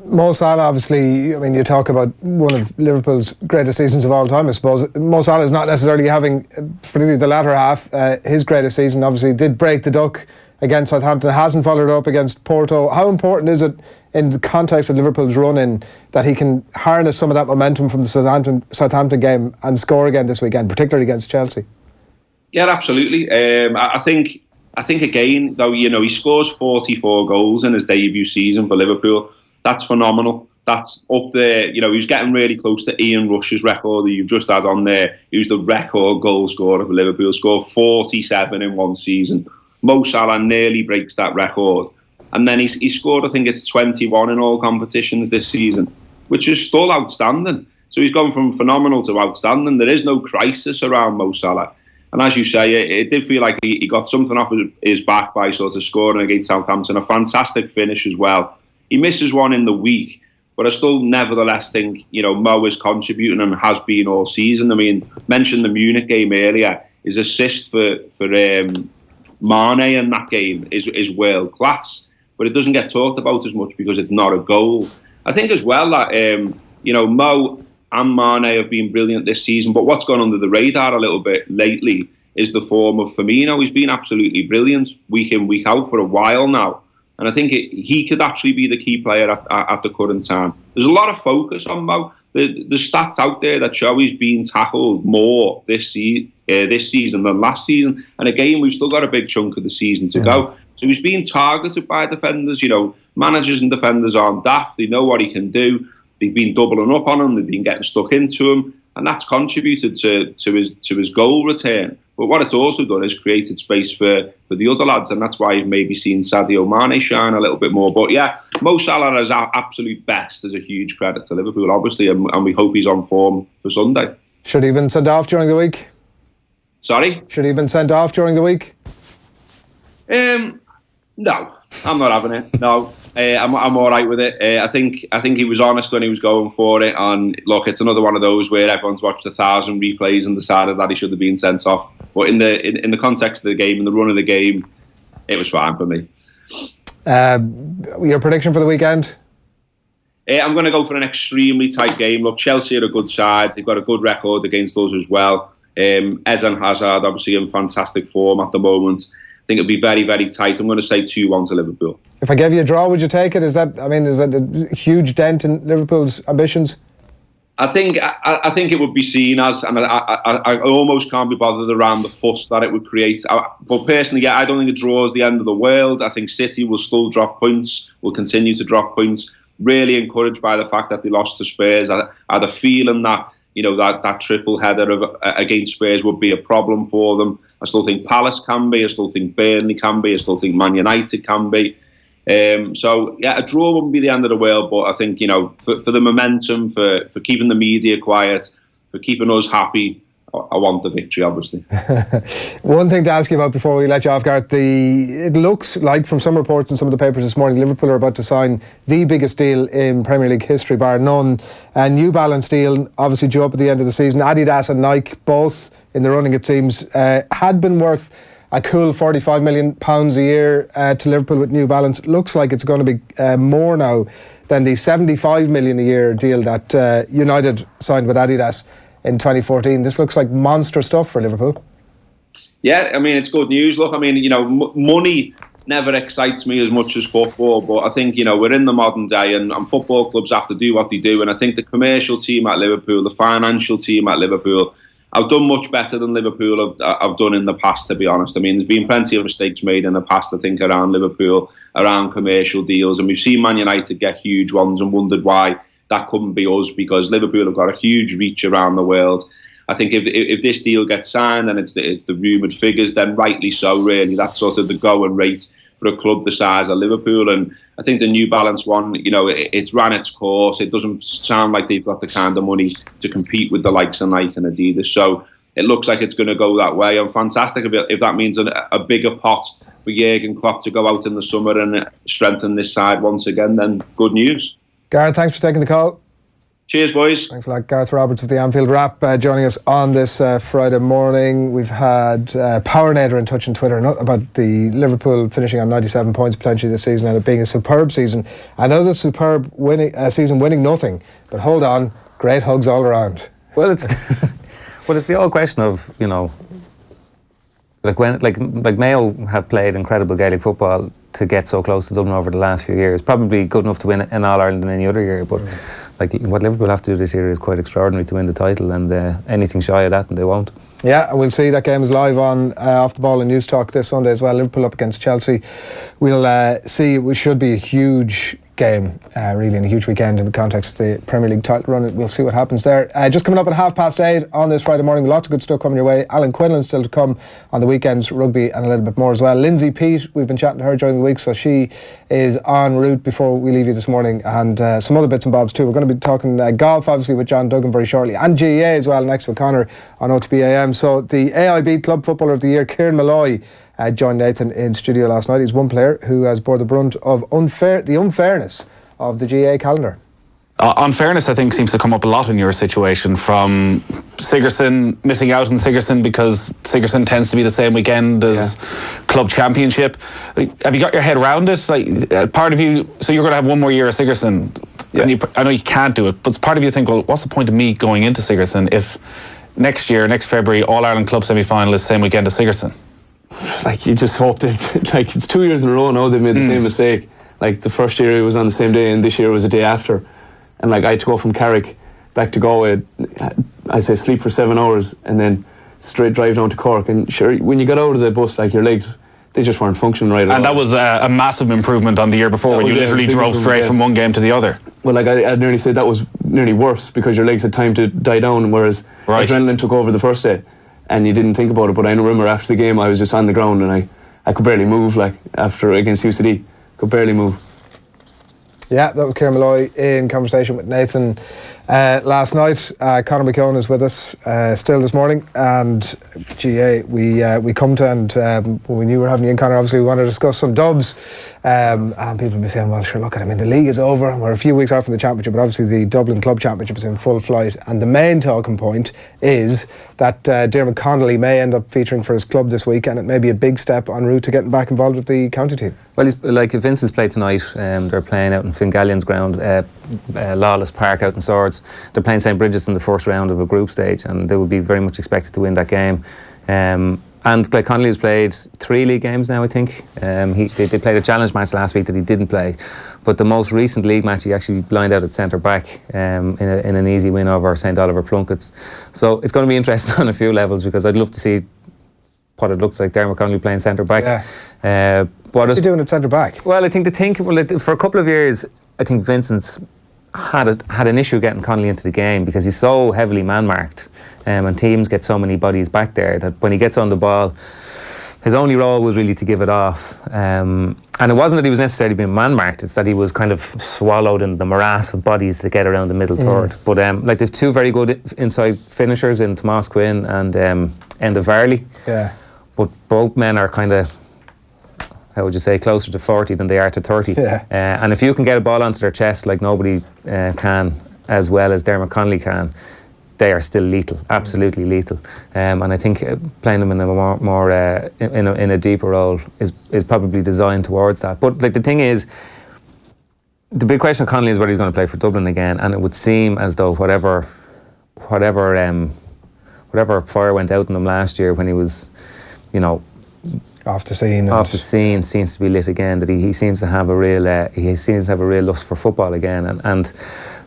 Mo Salah, obviously, I mean, you talk about one of Liverpool's greatest seasons of all time, I suppose. Mo Salah is not necessarily having, particularly the latter half, his greatest season. Obviously, did break the duck against Southampton, hasn't followed up against Porto. How important is it in the context of Liverpool's run-in that he can harness some of that momentum from the Southampton game and score again this weekend, particularly against Chelsea? Yeah, absolutely. I think again, though, he scores 44 goals in his debut season for Liverpool. That's phenomenal. That's up there. He was getting really close to Ian Rush's record that you've just had on there. He was the record goal scorer for Liverpool, scored 47 in one season. Mo Salah nearly breaks that record. And then he scored, I think it's 21 in all competitions this season, which is still outstanding. So he's gone from phenomenal to outstanding. There is no crisis around Mo Salah. And as you say, it did feel like he got something off his back by sort of scoring against Southampton. A fantastic finish as well. He misses one in the week, but I still nevertheless think, Mo is contributing and has been all season. I mean, mentioned the Munich game earlier. His assist for Mane in that game is world class, but it doesn't get talked about as much because it's not a goal. I think as well that, Mo and Mane have been brilliant this season, but what's gone under the radar a little bit lately is the form of Firmino. He's been absolutely brilliant week in, week out for a while now. And I think he could actually be the key player at the current time. There's a lot of focus on Mo. The stats out there that show he's been tackled more this season than last season. And again, we've still got a big chunk of the season to go. So he's being targeted by defenders. Managers and defenders aren't daft. They know what he can do. They've been doubling up on him. They've been getting stuck into him. And that's contributed to his goal return. But what it's also done is created space for the other lads, and that's why you've maybe seen Sadio Mane shine a little bit more. But yeah, Mo Salah is our absolute best is a huge credit to Liverpool, obviously, and we hope he's on form for Sunday. Should he have been sent off during the week? Sorry? Should he have been sent off during the week? No, I'm not having it. No, I'm all right with it. I think he was honest when he was going for it. And look, it's another one of those where everyone's watched 1,000 replays and decided that he should have been sent off. But in the context of the game, in the run of the game, it was fine for me. Your prediction for the weekend? I'm going to go for an extremely tight game. Look, Chelsea are a good side. They've got a good record against us as well. Eden Hazard, obviously in fantastic form at the moment. I think it'll be very, very tight. I'm going to say 2-1 to Liverpool. If I gave you a draw, would you take it? Is that a huge dent in Liverpool's ambitions? I think it would be seen as, and I almost can't be bothered around the fuss that it would create. But personally, I don't think a draw is the end of the world. I think City will still drop points, will continue to drop points. Really encouraged by the fact that they lost to Spurs. I had a feeling that that triple header against Spurs would be a problem for them. I still think Palace can be. I still think Burnley can be. I still think Man United can be. So yeah, a draw wouldn't be the end of the world. But I think for the momentum, for keeping the media quiet, for keeping us happy, I want the victory, obviously. One thing to ask you about before we let you off, Gareth, it looks like from some reports in some of the papers this morning, Liverpool are about to sign the biggest deal in Premier League history, bar none. A New Balance deal, obviously due up at the end of the season. Adidas and Nike, both in the running, it seems, had been worth a cool £45 million a year to Liverpool with New Balance. Looks like it's going to be more now than the £75 million a year deal that United signed with Adidas in 2014. This looks like monster stuff for Liverpool. Yeah, I mean, it's good news. Look, I mean, money never excites me as much as football, but I think, we're in the modern day and football clubs have to do what they do. And I think the commercial team at Liverpool, the financial team at Liverpool, I've done much better than Liverpool I've done in the past, to be honest. I mean, there's been plenty of mistakes made in the past, I think, around Liverpool, around commercial deals. And we've seen Man United get huge ones and wondered why that couldn't be us, because Liverpool have got a huge reach around the world. I think if this deal gets signed and it's the rumoured figures, then rightly so, really. That's sort of the going rate for a club the size of Liverpool. And I think the New Balance one, it's ran its course. It doesn't sound like they've got the kind of money to compete with the likes of Nike and Adidas. So it looks like it's going to go that way. And fantastic if that means a bigger pot for Jurgen Klopp to go out in the summer and strengthen this side once again, then good news. Gareth, thanks for taking the call. Cheers, boys. Thanks a lot. Gareth Roberts of the Anfield Wrap joining us on this Friday morning. We've had Powernader in touch on Twitter about the Liverpool finishing on 97 points potentially this season and it being a superb season. Another superb season winning nothing. But hold on, great hugs all around. Well, it's the old question of, like Mayo have played incredible Gaelic football to get so close to Dublin over the last few years. Probably good enough to win an All-Ireland in any other year, but like what Liverpool have to do this year is quite extraordinary to win the title, and anything shy of that and they won't. Yeah, and we'll see that game is live on Off the Ball and News Talk this Sunday as well. Liverpool up against Chelsea. We'll see. It should be a huge game, really, and a huge weekend in the context of the Premier League title run. We'll see what happens there. Just coming up at 8:30 on this Friday morning, lots of good stuff coming your way. Alan Quinlan still to come on the weekends, rugby and a little bit more as well. Lindsay Peat, we've been chatting to her during the week, so she is en route before we leave you this morning, and some other bits and bobs too. We're going to be talking golf obviously with John Duggan very shortly, and GAA as well next with Conor on OTB AM. So the AIB Club Footballer of the Year, Kieran Malloy, joined Nathan in studio last night. He's one player who has bore the brunt of the unfairness of the GAA calendar. Unfairness, I think, seems to come up a lot in your situation, from Sigerson, missing out on Sigerson because Sigerson tends to be the same weekend as club championship. Have you got your head around it? Like, part of you, so you're going to have one more year of Sigerson. Yeah. And I know you can't do it, but part of you think, well, what's the point of me going into Sigerson if next year, next February, All-Ireland Club semi-final is same weekend as Sigerson? Like, you just hope that, like, it's 2 years in a row now they've made the same mistake. Like, the first year it was on the same day and this year was a day after. And like, I had to go from Carrick back to Galway, I'd say sleep for 7 hours and then straight drive down to Cork. And sure, when you got out of the bus, like, your legs, they just weren't functioning right at all. And that was a massive improvement on the year before, when you literally drove straight from one game to the other. Well, like, I'd nearly say that was nearly worse because your legs had time to die down, whereas adrenaline took over the first day and you didn't think about it. But I remember after the game I was just on the ground and I could barely move, like, after against UCD. Could barely move. Yeah, that was Ciarán Malloy in conversation with Nathan last night. Conor McKeon is with us still this morning, and GAA we come to, and when we knew we were having you in, Conor, obviously we want to discuss some dubs, and people will be saying, well, sure, look at it, I mean, the league is over and we're a few weeks out from the championship, but obviously the Dublin Club Championship is in full flight, and the main talking point is that Diarmuid Connolly may end up featuring for his club this week, and it may be a big step en route to getting back involved with the county team. Well, like if Vincent's played tonight, they're playing out in Fingallion's ground, Lawless Park out in Swords. They're playing St. Bridget's in the first round of a group stage, and they would be very much expected to win that game. And like Connolly has played 3 league games now, I think. They played a challenge match last week that he didn't play, but the most recent league match he actually lined out at centre back in an easy win over St. Oliver Plunkett's. So it's going to be interesting on a few levels, because I'd love to see what it looks like Diarmuid Connolly playing centre back. Yeah. What's he doing at centre back? Well, I think for a couple of years, I think Vincent's had an issue getting Connolly into the game, because he's so heavily man-marked, and teams get so many bodies back there that when he gets on the ball, his only role was really to give it off. And it wasn't that he was necessarily being man-marked, it's that he was kind of swallowed in the morass of bodies that get around the middle third. But like there's 2 very good inside finishers in Tomás Quinn and Enda Varley. Yeah. But both men are kind of, how would you say, closer to 40 than they are to 30. Yeah. And if you can get a ball onto their chest like nobody can, as well as Diarmuid Connolly can, they are still lethal, absolutely lethal. And I think playing them in a more in a deeper role is probably designed towards that. But like the thing is, the big question of Connolly is whether he's going to play for Dublin again, and it would seem as though whatever fire went out in him last year when he was, off the scene seems to be lit again. That he seems to have a real lust for football again. And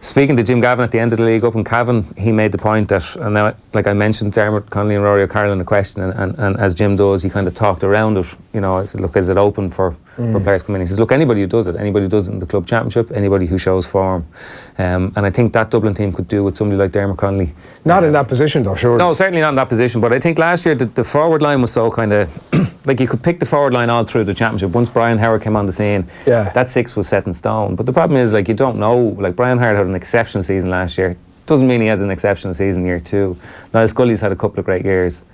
speaking to Jim Gavin at the end of the league up in Cavan, he made the point that, and now, like I mentioned, Diarmuid Connolly and Rory O'Carroll in the question, and as Jim does, he kind of talked around it. I said, look, is it open for players coming in? He says, look, anybody who does it in the club championship, anybody who shows form, and I think that Dublin team could do with somebody like Diarmuid Connolly. Not in that position though, sure. No, certainly not in that position, but I think last year the forward line was so kind of like you could pick the forward line all through the championship. Once Brian Howard came on the scene, that 6 was set in stone. But the problem is, like, you don't know. Like, Brian Howard had an exceptional season last year. Doesn't mean he has an exceptional season year 2. Now Scully's had a couple of great years.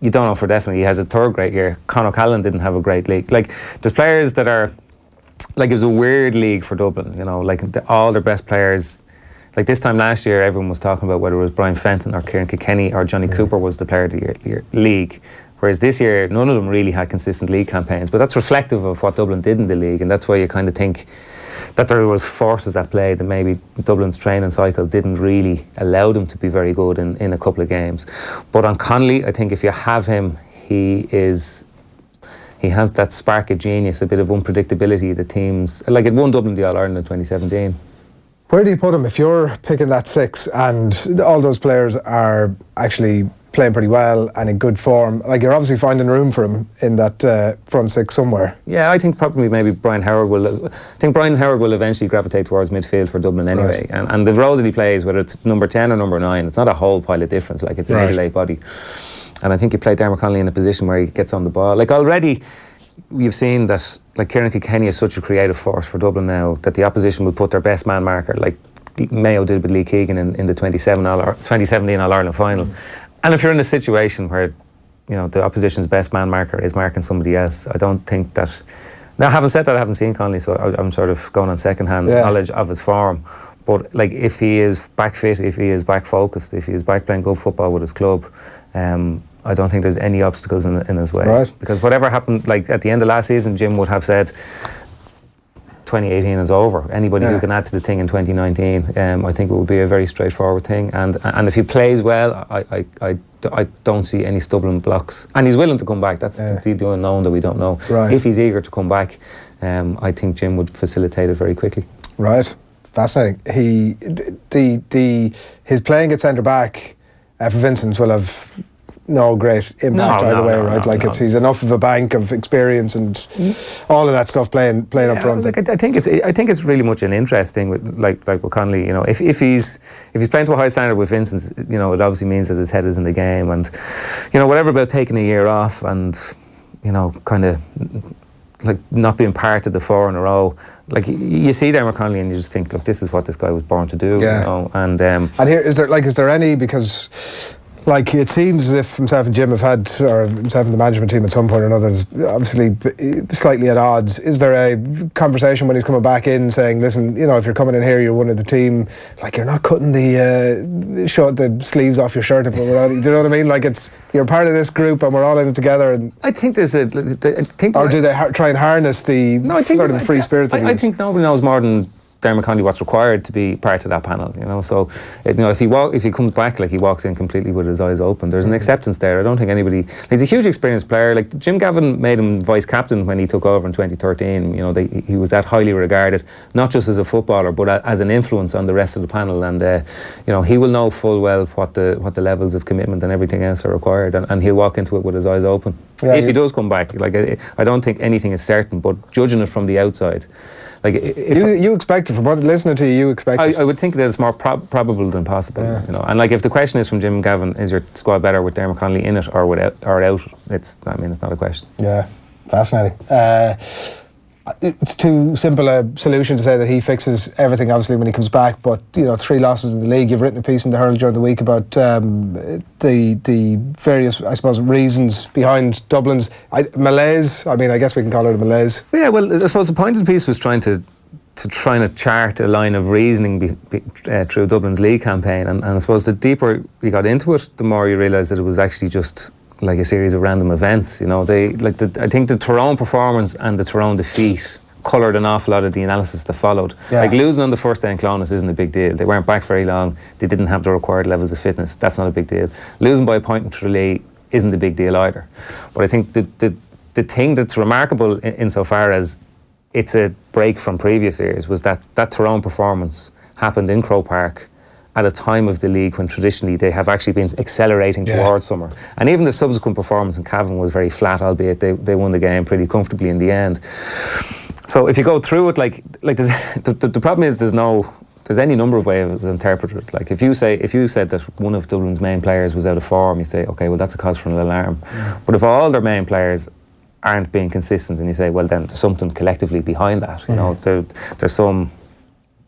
You don't know for definite he has a 3rd great year. Conor Callan didn't have a great league. Like, there's players that are, like, it was a weird league for Dublin, like all their best players. Like this time last year, everyone was talking about whether it was Brian Fenton or Kieran Kilkenny or Johnny Cooper was the player of the year league. Whereas this year, none of them really had consistent league campaigns. But that's reflective of what Dublin did in the league, and that's why you kind of think that there was forces at play that maybe Dublin's training cycle didn't really allow them to be very good in a couple of games. But on Connolly, I think if you have him, he has that spark of genius, a bit of unpredictability that teams, like it won Dublin the All-Ireland in 2017. Where do you put him if you're picking that 6 and all those players are actually playing pretty well and in good form? Like, you're obviously finding room for him in that front 6 somewhere. Yeah, I think probably maybe Brian Howard will. I think Brian Howard will eventually gravitate towards midfield for Dublin anyway. Right. And the role that he plays, whether it's number 10 or number 9, it's not a whole pile of difference. Like, it's an 8 body. And I think you play Diarmuid Connolly in a position where he gets on the ball. Like, already you've seen that, like, Kieran Kilkenny is such a creative force for Dublin now that the opposition will put their best man marker, like Mayo did with Lee Keegan in the 2017 All-Ireland final. And if you're in a situation where, the opposition's best man marker is marking somebody else, I don't think that. Now, having said that, I haven't seen Connolly, so I'm sort of going on second-hand knowledge of his form. But, like, if he is back fit, if he is back focused, if he is back playing good football with his club, I don't think there's any obstacles in his way. Right. Because whatever happened, like at the end of last season, Jim would have said 2018 is over. Anybody who can add to the thing in 2019, I think it would be a very straightforward thing. And if he plays well, I don't see any stumbling blocks. And he's willing to come back. That's the unknown that we don't know. Right. If he's eager to come back, I think Jim would facilitate it very quickly. Right. Fascinating. His playing at centre back for Vincent will have no great impact either way, right? He's enough of a bank of experience and all of that stuff playing up front. Like, I think it's really much an interesting with like with Connolly. If he's playing to a high standard with Vincent, it obviously means that his head is in the game, and whatever about taking a year off and kind of like not being part of the 4 in a row. Like you see Dermot Connolly and you just think, look, this is what this guy was born to do. Yeah. You know? And here is there any, because like it seems as if himself and Jim have had, or himself and the management team at some point or another, is obviously slightly at odds. Is there a conversation when he's coming back in saying, listen, you know, if you're coming in here, you're one of the team, like you're not cutting the sleeves off your shirt, do you know what I mean? Like you're part of this group and we're all in it together. And I think there's or do they try and harness the sort of the free spirit? I think nobody knows more than Dermot Connolly what's required to be part of that panel, you know. So, you know, if he comes back, like he walks in completely with his eyes open, there's an acceptance there. I don't think anybody. He's a huge experienced player. Like Jim Gavin made him vice captain when he took over in 2013. You know, he was that highly regarded, not just as a footballer, but as an influence on the rest of the panel. And you know, he will know full well what the levels of commitment and everything else are required, and he'll walk into it with his eyes open. Yeah, if he does come back, like I don't think anything is certain, but judging it from the outside. Like you expect it, from what listening to you expect it. I would think that it's more probable than possible, you know. And like if the question is from Jim Gavin, is your squad better with Dermot Connolly in it or out? It's not a question. Yeah, fascinating. It's too simple a solution to say that he fixes everything, obviously, when he comes back. But you know, 3 losses in the league. You've written a piece in the Herald during the week about the various, I suppose, reasons behind Dublin's malaise. I mean, I guess we can call it a malaise. Yeah, well, I suppose the point of the piece was trying to chart a line of reasoning through Dublin's league campaign, and I suppose the deeper you got into it, the more you realised that it was actually just like a series of random events. You know, I think the Tyrone performance and the Tyrone defeat coloured an awful lot of the analysis that followed. Yeah. Like losing on the first day in Clones isn't a big deal. They weren't back very long. They didn't have the required levels of fitness. That's not a big deal. Losing by a point in Tralee isn't a big deal either. But I think the thing that's remarkable insofar as it's a break from previous years was that Tyrone performance happened in Croke Park at a time of the league when traditionally they have actually been accelerating towards summer. And even the subsequent performance in Cavan was very flat, albeit they won the game pretty comfortably in the end. So if you go through it, like the problem is there's any number of ways to interpret it. Like if you said that one of Dublin's main players was out of form, you say, okay, well that's a cause for an alarm. But if all their main players aren't being consistent, and you say, well then there's something collectively behind that. You know, there's some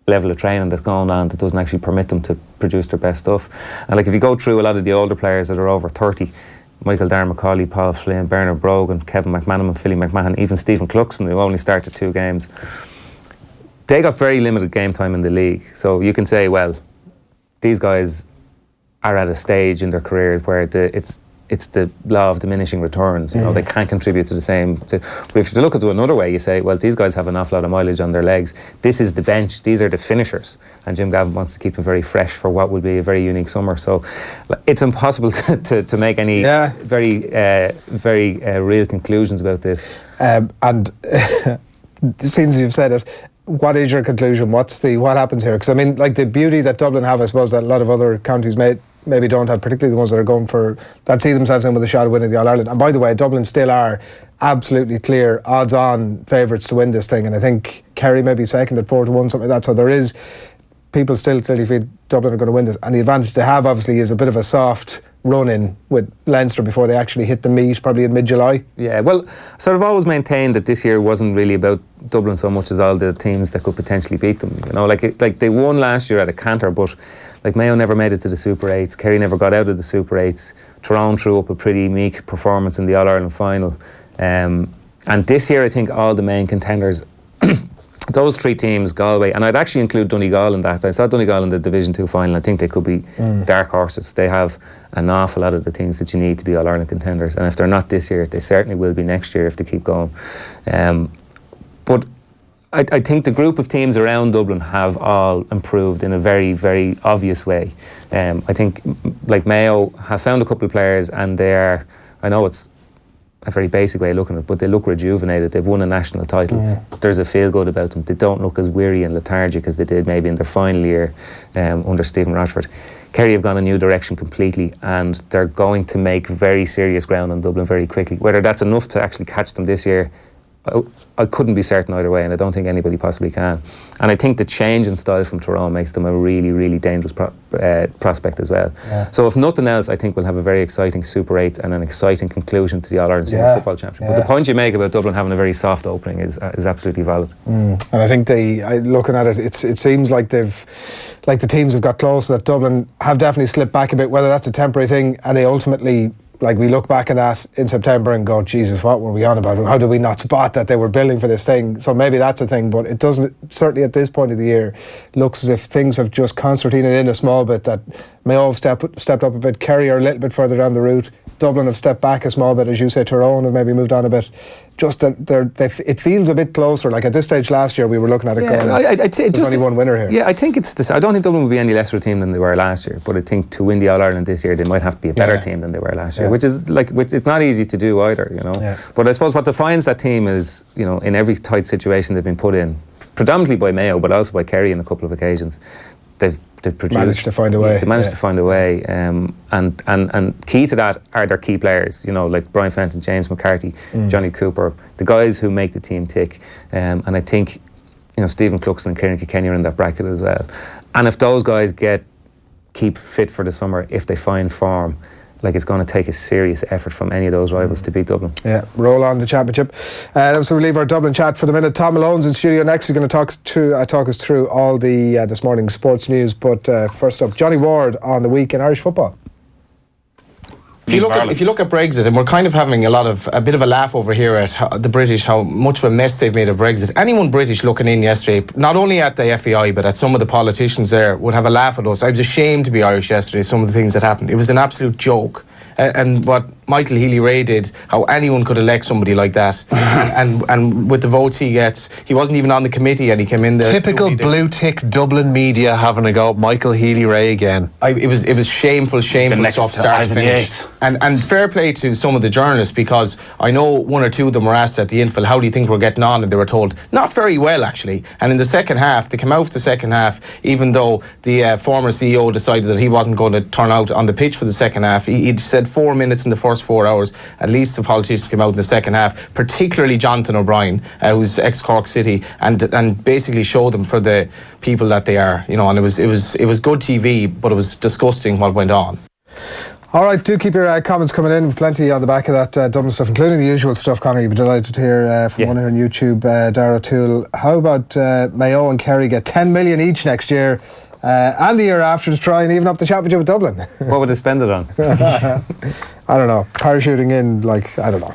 level of training that's going on that doesn't actually permit them to produce their best stuff. And like if you go through a lot of the older players that are over 30, Michael Darmacaulay, Paul Flynn, Bernard Brogan, Kevin McManaman, Philly McMahon, even Stephen Cluxon, who only started 2 games, they got very limited game time in the league. So you can say, well, these guys are at a stage in their career where it's the law of diminishing returns. You know, they can't contribute to the same. But if you look at it another way, you say, well, these guys have an awful lot of mileage on their legs. This is the bench. These are the finishers. And Jim Gavin wants to keep them very fresh for what will be a very unique summer. So it's impossible to make any very real conclusions about this. And since you've said it, what is your conclusion? What happens here? Because I mean, like the beauty that Dublin have, I suppose that a lot of other counties maybe don't have, particularly the ones that are going for, that see themselves in with a shot of winning the All-Ireland. And by the way, Dublin still are absolutely clear odds-on favourites to win this thing, and I think Kerry may be second at 4-1, something like that. So there is, people still clearly feel Dublin are going to win this, and the advantage they have obviously is a bit of a soft run-in with Leinster before they actually hit the meet, probably in mid-July. Yeah, well, sort of always maintained that this year wasn't really about Dublin so much as all the teams that could potentially beat them. You know, like they won last year at a canter, but like Mayo never made it to the Super 8s, Kerry never got out of the Super 8s, Tyrone threw up a pretty meek performance in the All-Ireland final. And this year I think all the main contenders, those 3 teams, Galway, and I'd actually include Donegal in that. I saw Donegal in the Division 2 final. I think they could be dark horses. They have an awful lot of the things that you need to be All-Ireland contenders, and if they're not this year, they certainly will be next year if they keep going. But I think the group of teams around Dublin have all improved in a very, very obvious way. I think like Mayo have found a couple of players, and they are, I know it's a very basic way of looking at it, but they look rejuvenated. They've won a national title. There's a feel good about them. They don't look as weary and lethargic as they did maybe in their final year under Stephen Rochford. Kerry have gone a new direction completely, and they're going to make very serious ground on Dublin very quickly. Whether that's enough to actually catch them this year, I couldn't be certain either way, and I don't think anybody possibly can. And I think the change in style from Tyrone makes them a really, really dangerous prospect as well. Yeah. So if nothing else, I think we'll have a very exciting Super 8 and an exciting conclusion to the All-Ireland Senior Football Championship. But the point you make about Dublin having a very soft opening is absolutely valid. And I think looking at it, it seems like the teams have got close, that Dublin have definitely slipped back a bit, whether that's a temporary thing, and they ultimately, like, we look back at that in September and go, Jesus, what were we on about? How did we not spot that they were building for this thing? So maybe that's a thing, but it doesn't, certainly at this point of the year, looks as if things have just concertinaed in a small bit, that Mayo have stepped up a bit, Kerry are a little bit further down the route, Dublin have stepped back a small bit, as you say, Tyrone have maybe moved on a bit. Just that it feels a bit closer. Like at this stage last year, we were looking at it going, there's only one winner here. Yeah, I think it's this. I don't think Dublin will be any lesser a team than they were last year, but I think to win the All-Ireland this year, they might have to be a better team than they were last year, which is it's not easy to do either, you know. Yeah. But I suppose what defines that team is, you know, in every tight situation they've been put in, predominantly by Mayo, but also by Kerry on a couple of occasions, they've managed to find a way. They managed to find a way, and key to that are their key players. You know, like Brian Fenton, James McCarthy, Johnny Cooper, the guys who make the team tick. And I think, you know, Stephen Cluxton and Kieran Kilkenny are in that bracket as well. And if those guys keep fit for the summer, if they find form, like, it's going to take a serious effort from any of those rivals to beat Dublin. Yeah, roll on the championship. So we leave our Dublin chat for the minute. Thom Malone's in studio next. He's going to talk us through all the this morning's sports news. But first up, Johnny Ward on the week in Irish football. If you look at Brexit, and we're kind of having a bit of a laugh over here at the British, how much of a mess they've made of Brexit. Anyone British looking in yesterday, not only at the FAI but at some of the politicians there, would have a laugh at us. I was ashamed to be Irish yesterday, some of the things that happened. It was an absolute joke. And what Michael Healy-Rae did, how anyone could elect somebody like that, and with the votes he gets, he wasn't even on the committee and he came in there. Typical blue tick Dublin media having a go at Michael Healy-Rae again. It was shameful stuff, start to finish. And fair play to some of the journalists, because I know one or two of them were asked at the infill, how do you think we're getting on? And they were told, not very well actually. And in the second half, they came out for the second half, even though the former CEO decided that he wasn't going to turn out on the pitch for the second half. He said 4 minutes in the first 4 hours. At least the politicians came out in the second half, particularly Jonathan O'Brien, who's ex-Cork City, and basically showed them for the people that they are, you know. And it was good TV, but it was disgusting what went on. All right, do keep your comments coming in. Plenty on the back of that Dublin stuff, including the usual stuff, Conor. You'd be delighted to hear from one here on YouTube, Dara O'Toole. How about Mayo and Kerry get 10 million each next year? And the year after, to try and even up the championship with Dublin. What would they spend it on? I don't know. Parachuting in, like, I don't know.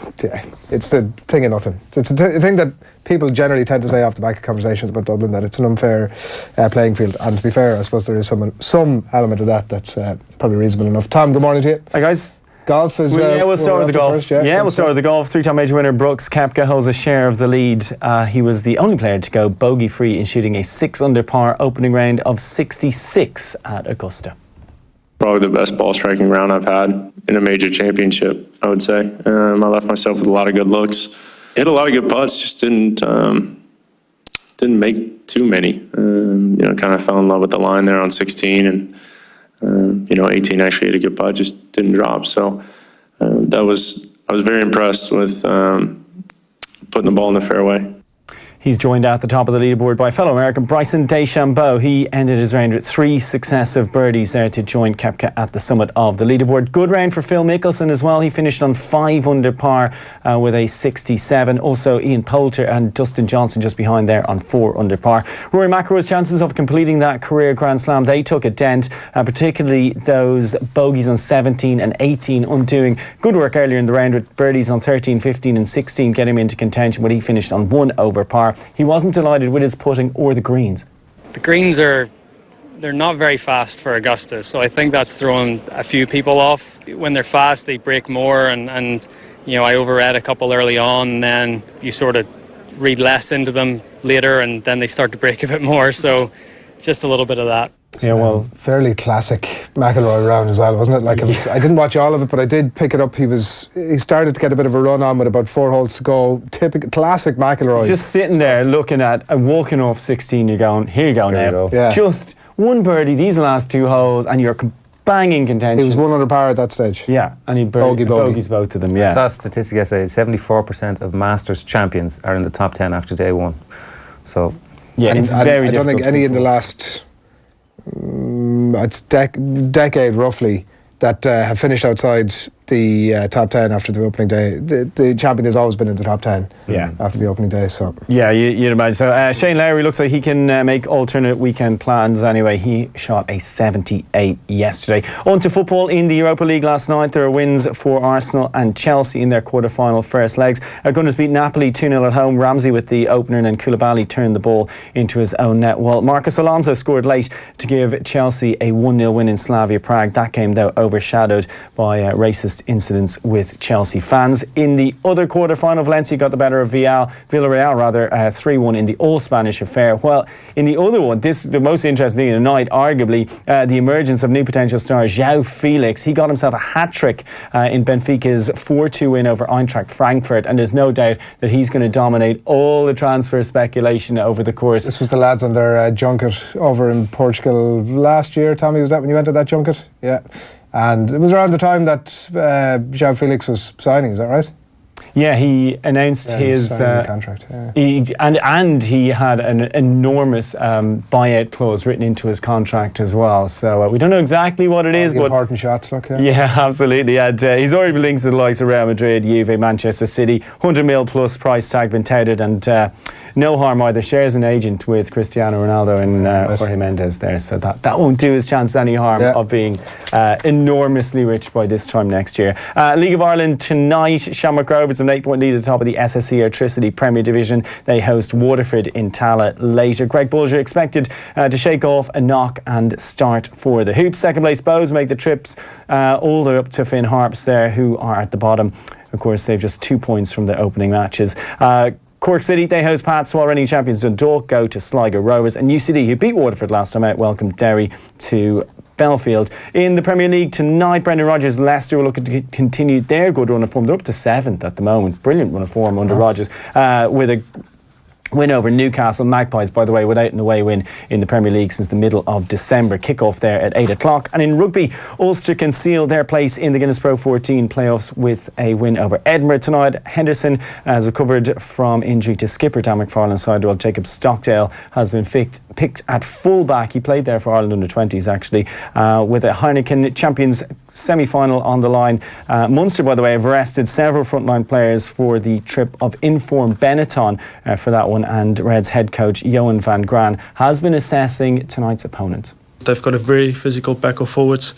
It's the thing of nothing. It's a thing that people generally tend to say off the back of conversations about Dublin, that it's an unfair playing field. And to be fair, I suppose there is some element of that's probably reasonable enough. Thom, good morning to you. Hi guys. Golf is... we'll start with the golf. First, we'll start with the golf. Three-time major winner Brooks Koepka holds a share of the lead. He was the only player to go bogey-free in shooting a 6-under par opening round of 66 at Augusta. Probably the best ball striking round I've had in a major championship, I would say. I left myself with a lot of good looks. Hit a lot of good putts, just didn't make too many. Kind of fell in love with the line there on 16, and 18 actually hit a good putt, just didn't drop. So I was very impressed with putting the ball in the fairway. He's joined at the top of the leaderboard by fellow American Bryson DeChambeau. He ended his round with 3 successive birdies there to join Koepka at the summit of the leaderboard. Good round for Phil Mickelson as well. He finished on 5 under par with a 67. Also Ian Poulter and Dustin Johnson just behind there on 4 under par. Rory McIlroy's chances of completing that career Grand Slam, they took a dent, particularly those bogeys on 17 and 18 undoing. Good work earlier in the round with birdies on 13, 15 and 16 getting him into contention, but he finished on 1 over par. He wasn't delighted with his putting or the greens. The greens they're not very fast for Augusta, so I think that's throwing a few people off. When they're fast, they break more, and I overread a couple early on, and then you sort of read less into them later, and then they start to break a bit more, so just a little bit of that. Yeah, well, fairly classic McIlroy round as well, wasn't it? Like, I didn't watch all of it, but I did pick it up. He started to get a bit of a run on with about 4 holes to go. Typical classic McIlroy. Just sitting there looking at walking off 16, you're going, here you go now. Yeah. Just one birdie these last 2 holes, and you're banging contention. He was 1 under par at that stage. Yeah, and he bogeys both of them. Yeah, I saw a statistic yesterday: 74% of Masters champions are in the top 10 after day one. So yeah, it's very. I don't think any in the last decade roughly that have finished outside the top 10 after the opening day. The champion has always been in the top 10 after the opening day. So yeah, you'd imagine. So Shane Lowry looks like he can make alternate weekend plans anyway. He shot a 78 yesterday. On to football in the Europa League last night. There are wins for Arsenal and Chelsea in their quarter-final first legs. Gunners beat Napoli 2-0 at home. Ramsey with the opener, and then Koulibaly turned the ball into his own net. Well, Marcus Alonso scored late to give Chelsea a 1-0 win in Slavia Prague. That game, though, overshadowed by racist incidents with Chelsea fans. In the other quarter-final, Valencia got the better of Villarreal 3-1 in the all-Spanish affair. Well, in the other one, the most interesting thing of the night, arguably, the emergence of new potential star João Felix. He got himself a hat-trick in Benfica's 4-2 win over Eintracht Frankfurt, and there's no doubt that he's going to dominate all the transfer speculation over the course. This was the lads on their junket over in Portugal last year. Tommy, was that when you went to that junket? Yeah. And it was around the time that João Felix was signing, is that right? Yeah, he announced his contract. And he had an enormous buyout clause written into his contract as well. So we don't know exactly what it is, but important shots, look. Yeah, absolutely. And he's already been linked to the likes of Real Madrid, Juve, Manchester City. 100 mil plus price tag been touted, and no harm either. Shares an agent with Cristiano Ronaldo and Jorge Mendes there, so that won't do his chance any harm of being enormously rich by this time next year. League of Ireland tonight. Shamrock Rovers an 8-point lead at the top of the SSE Electricity Premier Division. They host Waterford in Tala later. Greg Bulger expected to shake off a knock and start for the Hoops. Second place Bows make the trips all the way up to Finn Harps there, who are at the bottom. Of course, they've just 2 points from the opening matches. Cork City, they host Pats, while reigning champions Dundalk go to Sligo Rovers, and UCD, who beat Waterford last time out, welcomed Derry to Belfield. In the Premier League tonight, Brendan Rodgers' Leicester will look to continue their good run of form. They're up to 7th at the moment. Brilliant run of form under Rodgers, with a win over Newcastle. Magpies, by the way, without an away win in the Premier League since the middle of December. Kick-off there at 8 o'clock. And in rugby, Ulster can seal their place in the Guinness Pro 14 playoffs with a win over Edinburgh tonight. Henderson has recovered from injury to skipper Dan McFarlane's side, while Jacob Stockdale has been picked at full-back. He played there for Ireland under-20s, actually, with a Heineken Champions semi-final on the line. Munster, by the way, have arrested several frontline players for the trip of Inform Benetton for that one, and Reds head coach Johan van Graan has been assessing tonight's opponents. They've got a very physical pack of forwards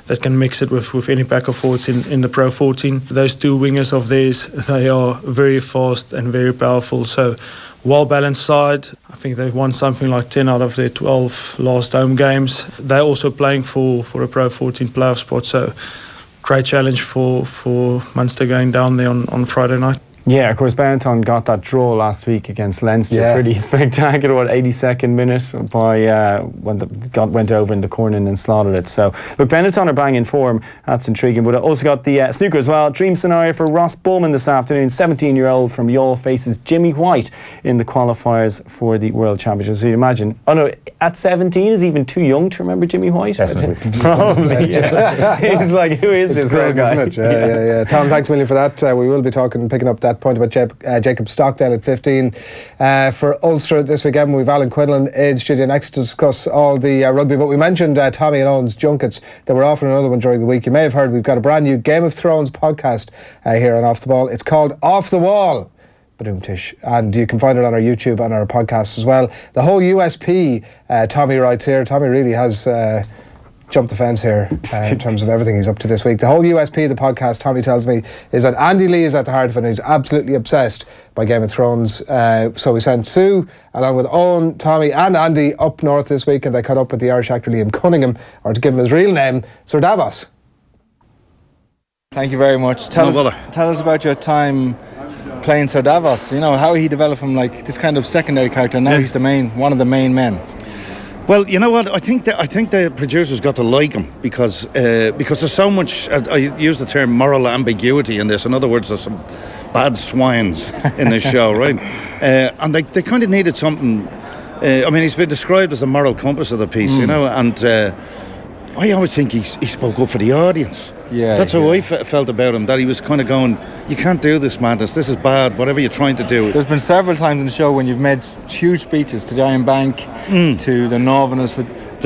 that can mix it with any pack of forwards in the Pro 14. Those two wingers of theirs, they are very fast and very powerful, so well-balanced side. I think they've won something like 10 out of their 12 last home games. They're also playing for a Pro 14 playoff spot, so great challenge for Munster going down there on Friday night. Yeah, of course, Benetton got that draw last week against Leinster. Yeah. Pretty spectacular. 82nd minute by went over in the corner and then slaughtered it. So, look, Benetton are banging form. That's intriguing. But I also got the snooker as well. Dream scenario for Ross Bowman this afternoon. 17-year-old from Youghal faces Jimmy White in the qualifiers for the World Championships. So you imagine, at 17 is even too young to remember Jimmy White. Definitely. Probably, yeah. He's like, who is this great, guy? isn't it? Yeah. Tom, thanks a million for that. We will be picking up that point about Jacob Stockdale at 15 for Ulster this weekend. We've Alan Quinlan in studio next to discuss all the rugby, but we mentioned Tommy and Owen's junkets. They were off on another one during the week. You may have heard we've got a brand new Game of Thrones podcast here on Off the Ball. It's called Off the Wall, Tish, and you can find it on our YouTube and our podcast as well. The whole USP, Tommy writes here, Tommy really has jumped the fence here in terms of everything he's up to this week. The whole USP of the podcast, Tommy tells me, is that Andy Lee is at the heart of it, and he's absolutely obsessed by Game of Thrones. So we sent Sue, along with Owen, Tommy and Andy, up north this week, and they caught up with the Irish actor Liam Cunningham, or to give him his real name, Sir Davos. Thank you very much. Tell us about your time playing Sir Davos. You know, how he developed from like this kind of secondary character. Now he's one of the main men. Well, you know what? I think the producers got to like him because there's so much. I use the term moral ambiguity in this. In other words, there's some bad swines in this show, right? And they kind of needed something. I mean, he's been described as the moral compass of the piece, you know, and I always think he spoke up for the audience. Yeah, that's how I felt about him. That he was kind of going, "You can't do this, man. This is bad. Whatever you're trying to do." There's been several times in the show when you've made huge speeches to the Iron Bank, to the Northerners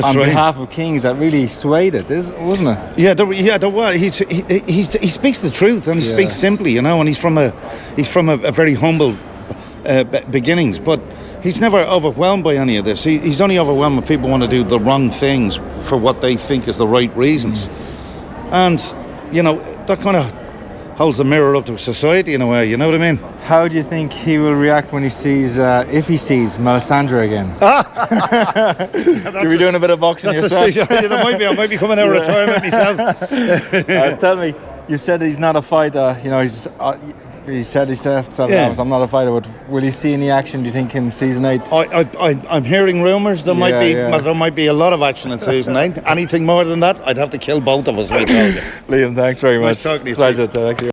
on behalf of Kings that really swayed it, wasn't it? Yeah, there was. He speaks the truth and he speaks simply, you know. And he's from a very humble beginnings, but he's never overwhelmed by any of this. He's only overwhelmed when people want to do the wrong things for what they think is the right reasons. And, you know, that kind of holds the mirror up to society in a way, you know what I mean? How do you think he will react when he sees, if he sees Melisandre again? You'll be doing a bit of boxing yourself. I might be coming out of retirement myself. Tell me, you said he's not a fighter, you know, he said himself, I'm not a fighter, but will he see any action, do you think, in season 8? I'm hearing rumours there might be a lot of action in season 8. Anything more than that, I'd have to kill both of us, I tell you. Liam, thanks very much. Nice talking to you. Pleasure to actually.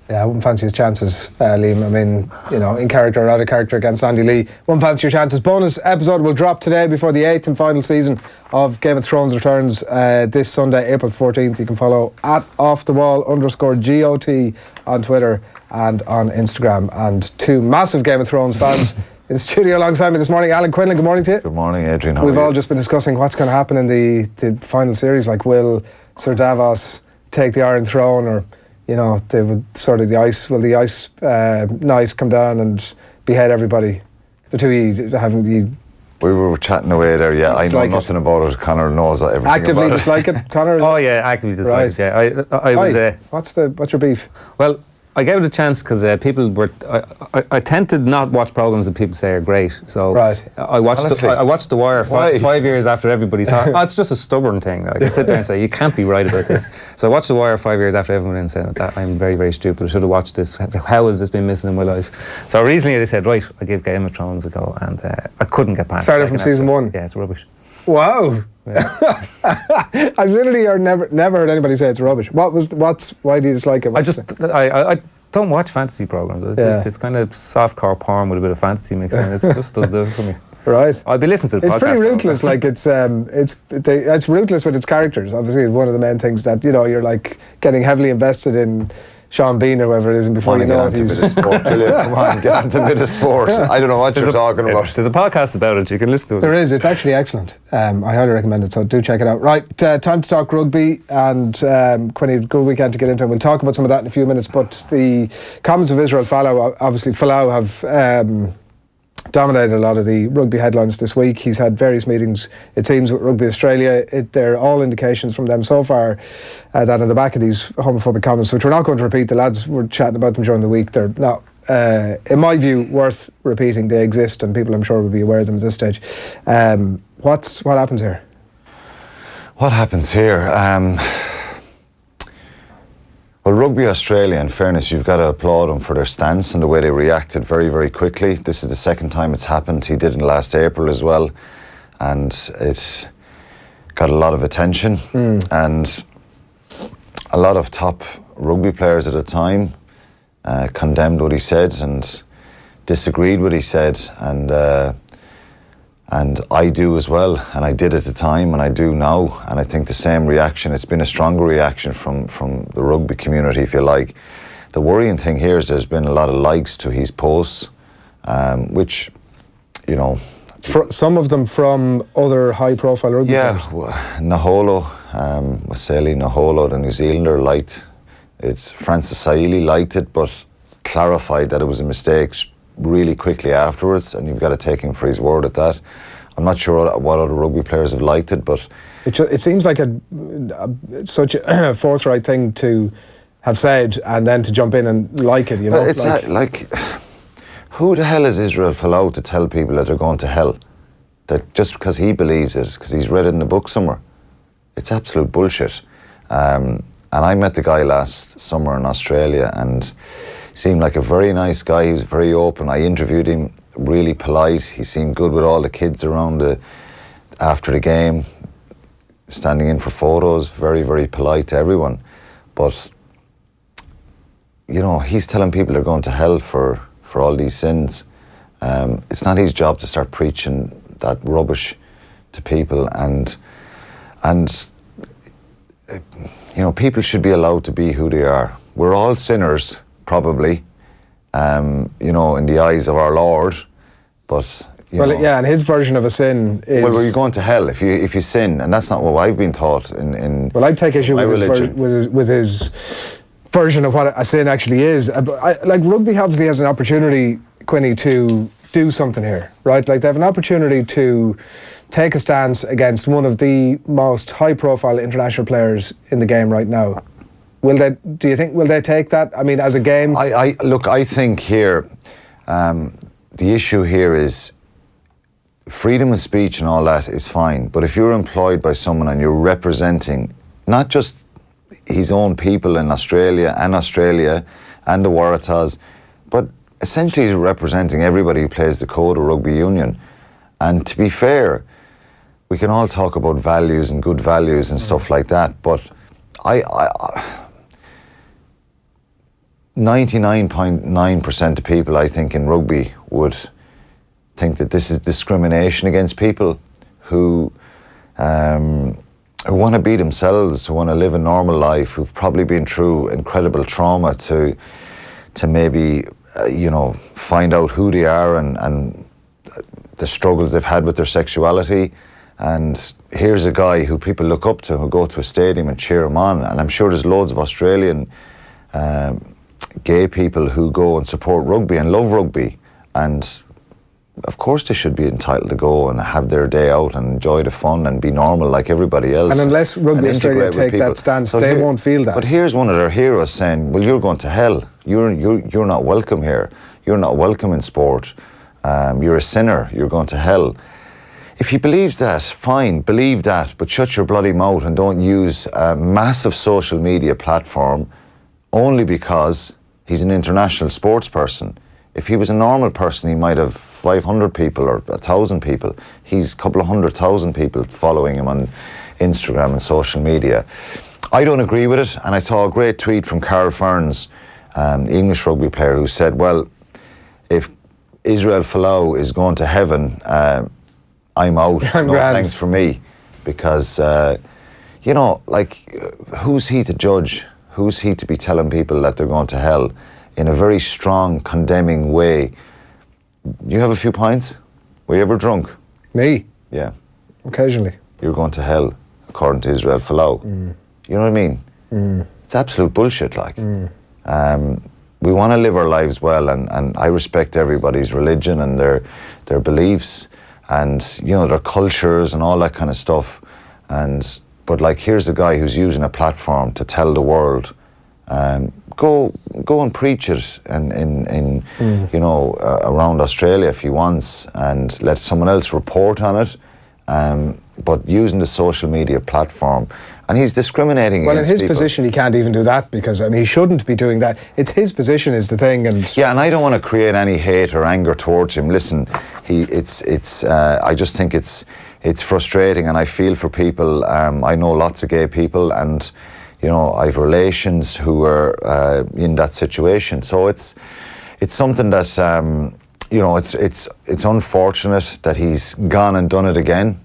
Yeah, I wouldn't fancy his chances, Liam. I mean, you know, in character or out of character against Andy Lee. Wouldn't fancy your chances. Bonus episode will drop today before the 8th and final season of Game of Thrones returns this Sunday, April 14th. You can follow at @offthewall_GOT on Twitter and on Instagram. And 2 massive Game of Thrones fans in the studio alongside me this morning. Alan Quinlan, good morning to you. Good morning, Adrian. We've all just been discussing what's going to happen in the final series. Like, will Sir Davos take the Iron Throne, or, you know, they would sort of the ice knight come down and behead everybody? The two haven't you? We were chatting away there, yeah. I know nothing about it. Conor knows everything actively about dislike it, Conor? Oh yeah, actively dislike it, yeah. I was... what's your beef? Well, I gave it a chance because people were... I tend to not watch programmes that people say are great. So I watched The Wire 5 years after everybody's... it's just a stubborn thing. Like, I sit there and say, you can't be right about this. So I watched The Wire 5 years after everyone and said that I'm very, very stupid. I should have watched this. How has this been missing in my life? So recently I said, right, I gave Game of Thrones a go, and I couldn't get past it. Started from season 1? Yeah, it's rubbish. Wow. Yeah. I've literally never heard anybody say it's rubbish. Why do you dislike it? I don't watch fantasy programs. It's kind of softcore porn with a bit of fantasy mixed in. It just does do it for me. Right. I'll be listening to the podcast. It's pretty ruthless. Like it's ruthless with its characters. Obviously, it's one of the main things that, you know, you're like getting heavily invested in Sean Bean or whoever it is, and before you know it, he's... Come on, get into a bit of sport. I don't know what you're talking about. There's a podcast about it, you can listen to it. There is, it's actually excellent. I highly recommend it, so do check it out. Right, time to talk rugby, and Quinny, it's a good weekend to get into, and we'll talk about some of that in a few minutes, but the comments of Israel Folau have dominated a lot of the rugby headlines this week. He's had various meetings, it seems, with Rugby Australia. They're all indications from them so far that on the back of these homophobic comments, which we're not going to repeat, the lads were chatting about them during the week, they're not, in my view, worth repeating. They exist and people, I'm sure, will be aware of them at this stage. What happens here? What happens here? Well, Rugby Australia, in fairness, you've got to applaud them for their stance and the way they reacted very, very quickly. This is the second time it's happened. He did it last April as well, and it got a lot of attention. And a lot of top rugby players at the time condemned what he said and disagreed with what he said, and I do as well, and I did at the time, and I do now, and I think the same reaction, it's been a stronger reaction from the rugby community, if you like. The worrying thing here is there's been a lot of likes to his posts, which, you know... some of them from other high-profile rugby players? Naholo, Waseli Naholo, the New Zealander, liked it. Francis Saili liked it, but clarified that it was a mistake really quickly afterwards, and you've got to take him for his word at that. I'm not sure what other rugby players have liked it, but it seems like such a forthright thing to have said, and then to jump in and like it. You know, it's like who the hell is Israel Folau to tell people that they're going to hell? That just because he believes it, because he's read it in a book somewhere. It's absolute bullshit. And I met the guy last summer in Australia, and seemed like a very nice guy. He was very open. I interviewed him, really polite. He seemed good with all the kids around after the game, standing in for photos, very, very polite to everyone. But, you know, he's telling people they're going to hell for all these sins. It's not his job to start preaching that rubbish to people, and you know, people should be allowed to be who they are. We're all sinners, probably, you know, in the eyes of our Lord, but you know, yeah, and his version of a sin is... Well, you're going to hell if you sin, and that's not what I've been taught in Well, I take issue my with religion. with his version of what a sin actually is. Like, rugby obviously has an opportunity, Quinny, to do something here, right? Like, they have an opportunity to take a stance against one of the most high-profile international players in the game right now. Do you think, will they take that? I mean, as a game? Look, I think here, the issue here is freedom of speech and all that is fine, but if you're employed by someone and you're representing not just his own people in Australia and the Waratahs, but essentially he's representing everybody who plays the code of rugby union. And to be fair, we can all talk about values and good values and stuff like that, but 99.9% of people, I think, in rugby would think that this is discrimination against people who want to be themselves, who want to live a normal life, who've probably been through incredible trauma to maybe you know, find out who they are and the struggles they've had with their sexuality. And here's a guy who people look up to, who go to a stadium and cheer him on. And I'm sure there's loads of Australian gay people who go and support rugby and love rugby, and of course they should be entitled to go and have their day out and enjoy the fun and be normal like everybody else. And unless Rugby Australia take that stance, they won't feel that. But here's one of their heroes saying, well, you're going to hell. You're not welcome here. You're not welcome in sport. You're a sinner. You're going to hell. If he believes that, fine, believe that, but shut your bloody mouth and don't use a massive social media platform only because he's an international sports person. If he was a normal person, he might have 500 people or 1,000 people. He's a couple of 100,000 people following him on Instagram and social media. I don't agree with it, and I saw a great tweet from Carl Ferns, the English rugby player, who said, well, if Israel Folau is going to heaven, I'm out. No thanks for me. Because, you know, like, who's he to judge? Who's he to be telling people that they're going to hell in a very strong, condemning way? You have a few pints? Were you ever drunk? Me? Yeah. Occasionally. You're going to hell, according to Israel Folau. You know what I mean? It's absolute bullshit, like. We want to live our lives well, and I respect everybody's religion and their beliefs and, you know, their cultures and all that kind of stuff. But like, here's a guy who's using a platform to tell the world, go and preach it in you know, around Australia if he wants, and let someone else report on it. But using the social media platform, and he's discriminating well, against in his people. position, he can't even do that, because I mean, he shouldn't be doing that. It's his position is the thing, and yeah, and I don't want to create any hate or anger towards him. Listen, I just think it's frustrating, and I feel for people. I know lots of gay people, and you know, I've relations who are in that situation. So it's something that you know, it's unfortunate that he's gone and done it again.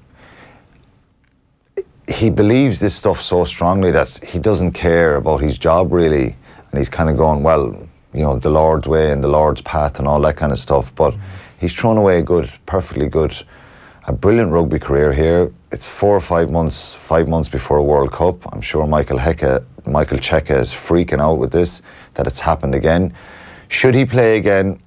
He believes this stuff so strongly that he doesn't care about his job really, and he's kind of going, well, you know, the Lord's way and the Lord's path and all that kind of stuff. But he's thrown away perfectly good, a brilliant rugby career here. It's 4 or 5 months, 5 months before a World Cup. I'm sure Michael Cheika is freaking out with this, that it's happened again. Should he play again?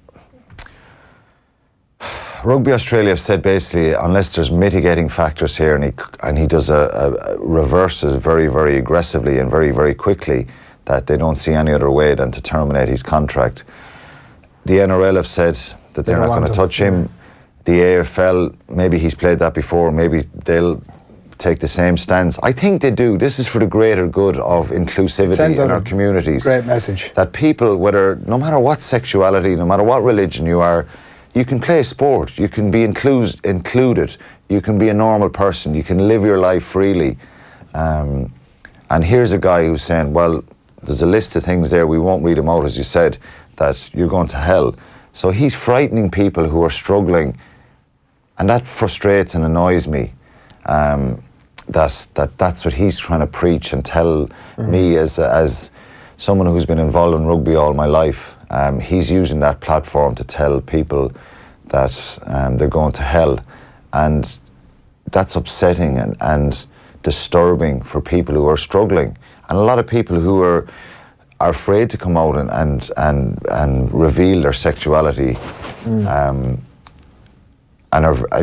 Rugby Australia have said basically, unless there's mitigating factors here, and he does a reverses very, very aggressively and very, very quickly, that they don't see any other way than to terminate his contract. The NRL have said that they're not going to touch him. The AFL, maybe he's played that before, maybe they'll take the same stance. I think they do. This is for the greater good of inclusivity in our communities. Great message. That people, no matter what sexuality, no matter what religion you are, you can play sport, you can be included, you can be a normal person, you can live your life freely. And here's a guy who's saying, well, there's a list of things there, we won't read them out, as you said, that you're going to hell. So he's frightening people who are struggling, and that frustrates and annoys me. That's what he's trying to preach and tell me as someone who's been involved in rugby all my life. He's using that platform to tell people that they're going to hell, and that's upsetting and disturbing for people who are struggling, and a lot of people who are afraid to come out and reveal their sexuality. And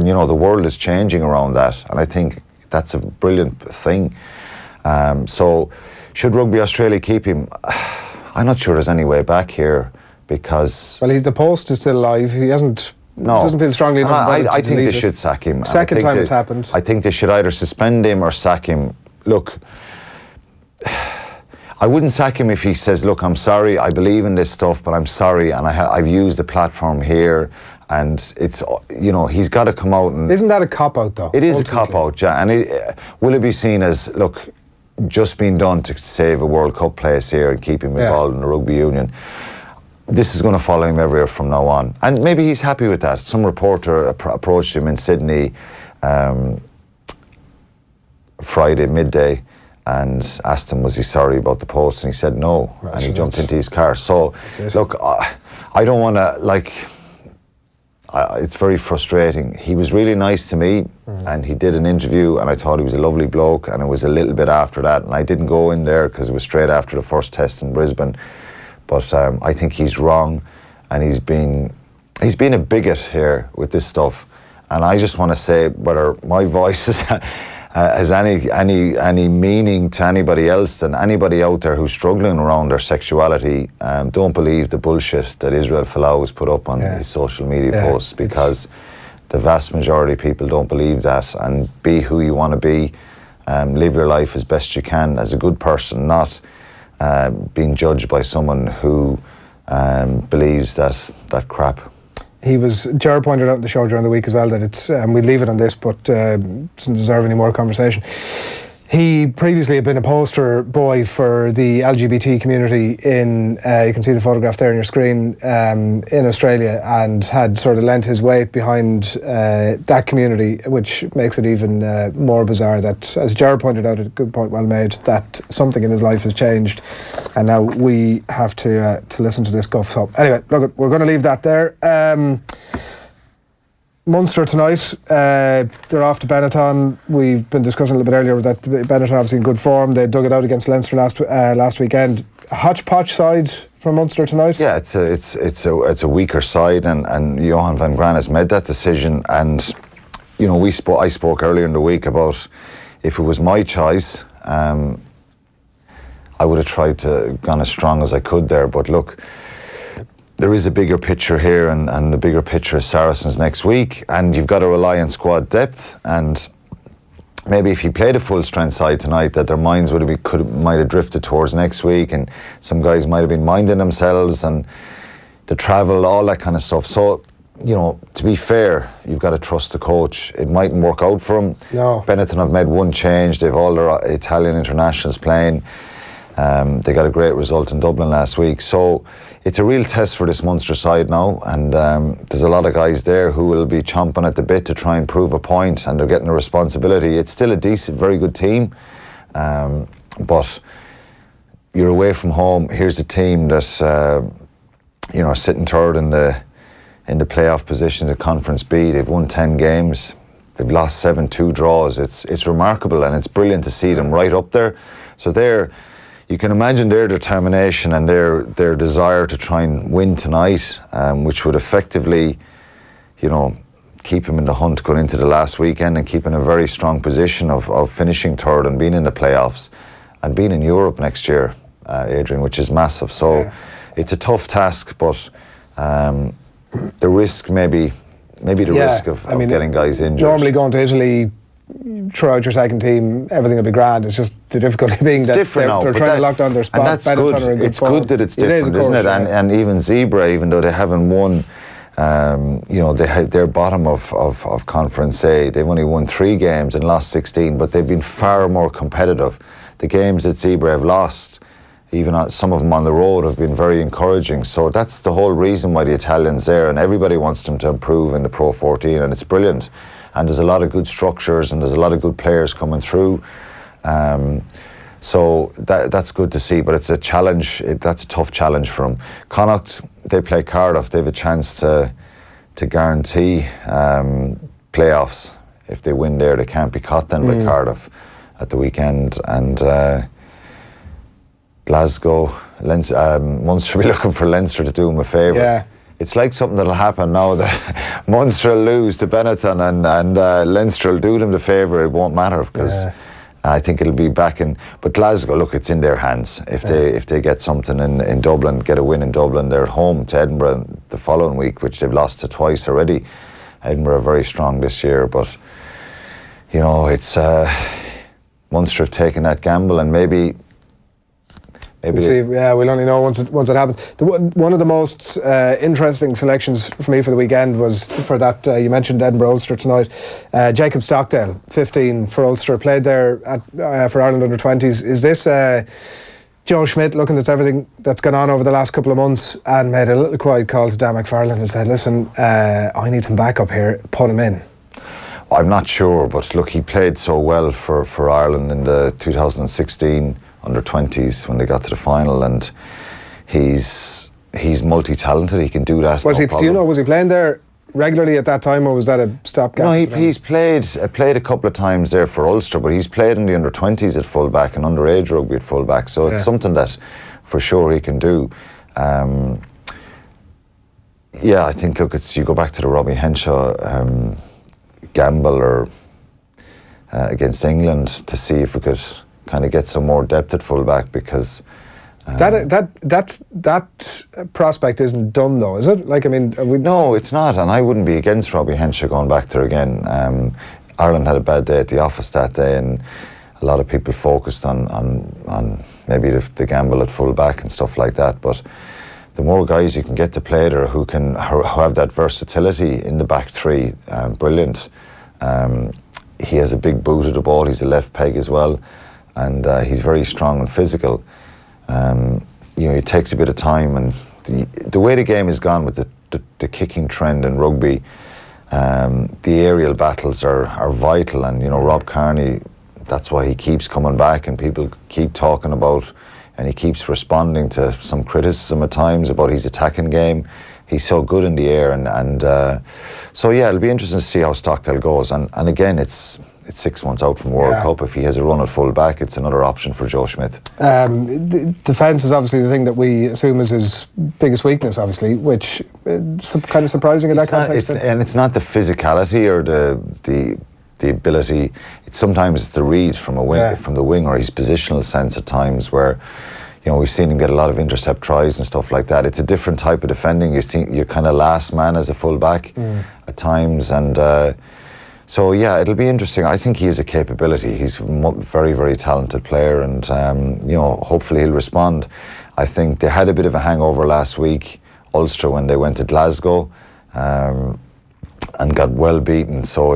you know, the world is changing around that, and I think that's a brilliant thing. So should Rugby Australia keep him? I'm not sure there's any way back here, because... Well, the post is still alive. He hasn't... No. Doesn't feel strongly enough about it to I think they delete it. should sack him. Second time it's happened. I think they should either suspend him or sack him. Look, I wouldn't sack him if he says, look, I'm sorry, I believe in this stuff, but I'm sorry, and I've used the platform here, and it's, you know, he's got to come out and... Isn't that a cop-out, though? It is ultimately a cop-out, yeah, and will it be seen as, look, just being done to save a World Cup place here and keep him involved in the rugby union? This is going to follow him everywhere from now on. And maybe he's happy with that. Some reporter approached him in Sydney Friday midday and asked him, was he sorry about the post? And he said no, and he jumped into his car. So, look, I don't want to, like, it's very frustrating. He was really nice to me, and he did an interview, and I thought he was a lovely bloke, and it was a little bit after that, and I didn't go in there because it was straight after the first test in Brisbane. But I think he's wrong, and he's been a bigot here with this stuff. And I just want to say, whether my voice has any meaning to anybody else, than anybody out there who's struggling around their sexuality, don't believe the bullshit that Israel Folau has put up on his social media posts, because the vast majority of people don't believe that. And be who you want to be, live your life as best you can as a good person, not being judged by someone who believes that crap. Ger pointed out in the show during the week as well that it's, and we'd leave it on this, but doesn't deserve any more conversation. He previously had been a poster boy for the LGBT community in, you can see the photograph there on your screen, in Australia, and had sort of lent his weight behind that community, which makes it even more bizarre that, as Ger pointed out, a good point well made, that something in his life has changed, and now we have to listen to this guff. So anyway, look, we're going to leave that there. Munster tonight, they're off to Benetton. We've been discussing a little bit earlier that Benetton obviously in good form. They dug it out against Leinster last weekend. A hodgepodge side from Munster tonight? Yeah, it's a weaker side, and Johan van Graan has made that decision. And you know, I spoke earlier in the week about, if it was my choice, I would have tried to gone as strong as I could there. But look, there is a bigger picture here, and the bigger picture is Saracens next week, and you've got to rely on squad depth. And maybe if you played a full strength side tonight, that their minds might have drifted towards next week, and some guys might have been minding themselves, and the travel, all that kind of stuff. So, you know, to be fair, you've got to trust the coach. It mightn't work out for him. No. Benetton have made one change. They've all their Italian internationals playing. They got a great result in Dublin last week. So it's a real test for this Munster side now, and there's a lot of guys there who will be chomping at the bit to try and prove a point, and they're getting a responsibility. It's still a decent, very good team, but you're away from home. Here's a team that's you know, sitting third in the playoff positions of Conference B. They've won 10 games. They've lost 7, 2 draws. It's remarkable, and it's brilliant to see them right up there. So you can imagine their determination and their desire to try and win tonight, which would effectively, you know, keep him in the hunt going into the last weekend, and keep in a very strong position of finishing third and being in the playoffs and being in Europe next year, Adrian, which is massive. So it's a tough task, but the risk maybe the risk of getting guys injured. Normally going to Italy, throw out your second team, everything will be grand. It's just the difficulty being that they're trying to lock down their spot. And that's good. It's good that it's different, isn't it? And even Zebra, even though they haven't won, you know, they're bottom of Conference A. They've only won 3 games and lost 16, but they've been far more competitive. The games that Zebra have lost, Even some of them on the road have been very encouraging. So that's the whole reason why the Italian's there, and everybody wants them to improve in the Pro 14, and it's brilliant. And there's a lot of good structures, and there's a lot of good players coming through. So that's good to see, but it's a challenge. That's a tough challenge for them. Connacht, they play Cardiff. They have a chance to guarantee playoffs. If they win there, they can't be caught then by Cardiff at the weekend. And Glasgow, Munster will be looking for Leinster to do them a favour. Yeah. It's like something that'll happen now that Munster will lose to Benetton and Leinster will do them the favour. It won't matter because I think it'll be back in. But Glasgow, look, it's in their hands. If they get something in Dublin, get a win in Dublin, they're home to Edinburgh the following week, which they've lost to twice already. Edinburgh are very strong this year, but you know, it's Munster have taken that gamble, and maybe we'll see. Yeah, we'll only know once it happens. One of the most interesting selections for me for the weekend was for that you mentioned Edinburgh Ulster tonight. Jacob Stockdale, 15 for Ulster, played there for Ireland under 20s. Is this Joe Schmidt looking at everything that's gone on over the last couple of months and made a little quiet call to Dan McFarland and said, "Listen, I need some backup here. Put him in." I'm not sure, but look, he played so well for Ireland in the 2016 under 20s when they got to the final, and he's multi-talented. He can do that. Was he? Do you know? Was he playing there regularly at that time, or was that a stopgap? No, he's played a couple of times there for Ulster, but he's played in the under 20s at fullback and underage rugby at fullback. So it's something that for sure he can do. Yeah, I think look, you go back to the Robbie Henshaw gamble or against England to see if we could kind of get some more depth at fullback, because that prospect isn't done though, is it? Like, I mean, no, it's not, and I wouldn't be against Robbie Henshaw going back there again. Ireland had a bad day at the office that day, and a lot of people focused on maybe the gamble at fullback and stuff like that. But the more guys you can get to play there who have that versatility in the back three, brilliant. He has a big boot of the ball. He's a left peg as well, and he's very strong and physical. You know, it takes a bit of time, and the way the game has gone with the kicking trend in rugby, the aerial battles are vital. And you know, Rob Kearney, that's why he keeps coming back, and people keep talking about, and he keeps responding to some criticism at times about his attacking game. He's so good in the air, and so yeah, it'll be interesting to see how Stockdale goes. And again, it's 6 months out from World Cup. If he has a run at full back, it's another option for Joe Schmidt. Defence is obviously the thing that we assume is his biggest weakness, obviously, which is kind of surprising in that context. And it's not the physicality or the ability. Sometimes it's the read from the wing, or his positional sense at times where, you know, we've seen him get a lot of intercept tries and stuff like that. It's a different type of defending. You're kind of last man as a full back at times, and so yeah, it'll be interesting. I think he has a capability. He's a very, very talented player, and you know, hopefully he'll respond. I think they had a bit of a hangover last week, Ulster, when they went to Glasgow and got well beaten. So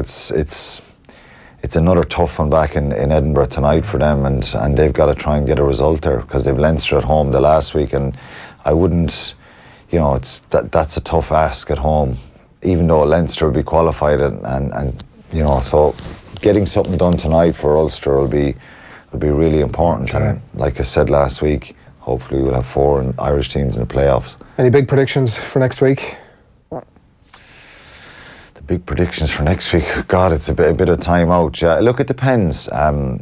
it's another tough one back in Edinburgh tonight for them, and they've got to try and get a result there, because they've Leinster at home the last week, and I wouldn't, you know, that's a tough ask at home, even though Leinster will be qualified, and you know, so getting something done tonight for Ulster will be really important. And like I said last week, hopefully we'll have 4 Irish teams in the playoffs. Any big predictions for next week? Big predictions for next week. God, it's a bit of time out. Yeah, look, it depends. You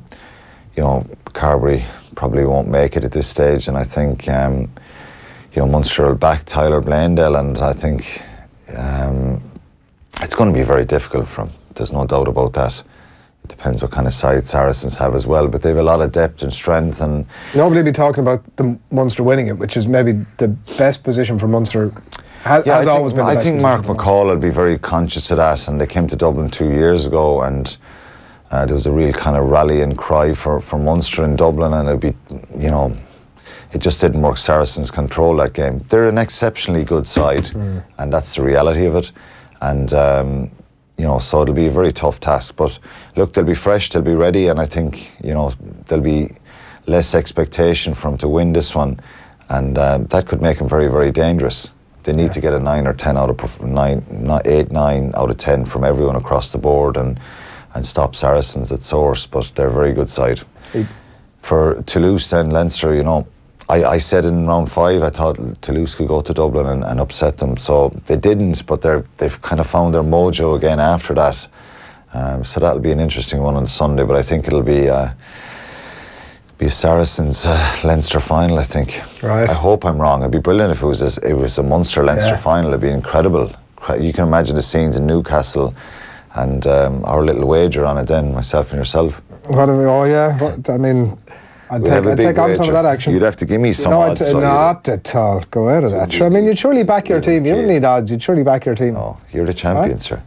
know, Carberry probably won't make it at this stage, and I think you know, Munster will back Tyler Blandale, and I think it's going to be very difficult for him. There's no doubt about that. It depends what kind of side Saracens have as well, but they have a lot of depth and strength, and nobody will be talking about the Munster winning it, which is maybe the best position for Munster. Has always been the best. I think Mark McCall will be very conscious of that, and they came to Dublin 2 years ago, and there was a real kind of rallying cry for Munster in Dublin, and it'd be, you know, it just didn't work. Saracens control that game. They're an exceptionally good side, and that's the reality of it. And you know, so it'll be a very tough task. But look, they'll be fresh, they'll be ready, and I think, you know, they'll be less expectation from to win this one, and that could make them very, very dangerous. They need to get a 9 or 10 out of 9 out of 10 from everyone across the board, and stop Saracens at source. But they're a very good side. For Toulouse, then Leinster, you know, I said in round 5 I thought Toulouse could go to Dublin and upset them. So they didn't, but they've kind of found their mojo again after that. So that'll be an interesting one on Sunday. But I think it'll be a Saracens Leinster final, I think. Right. I hope I'm wrong. It'd be brilliant if it was a Munster Leinster final. It'd be incredible. You can imagine the scenes in Newcastle, and our little wager on it then, myself and yourself. I mean, I'd take on some of that action. You'd have to give me some odds. Not at all. Go out of that. Sure, I mean, you'd surely back your team. You don't need odds. You'd surely back your team. Oh, you're the champion, sir.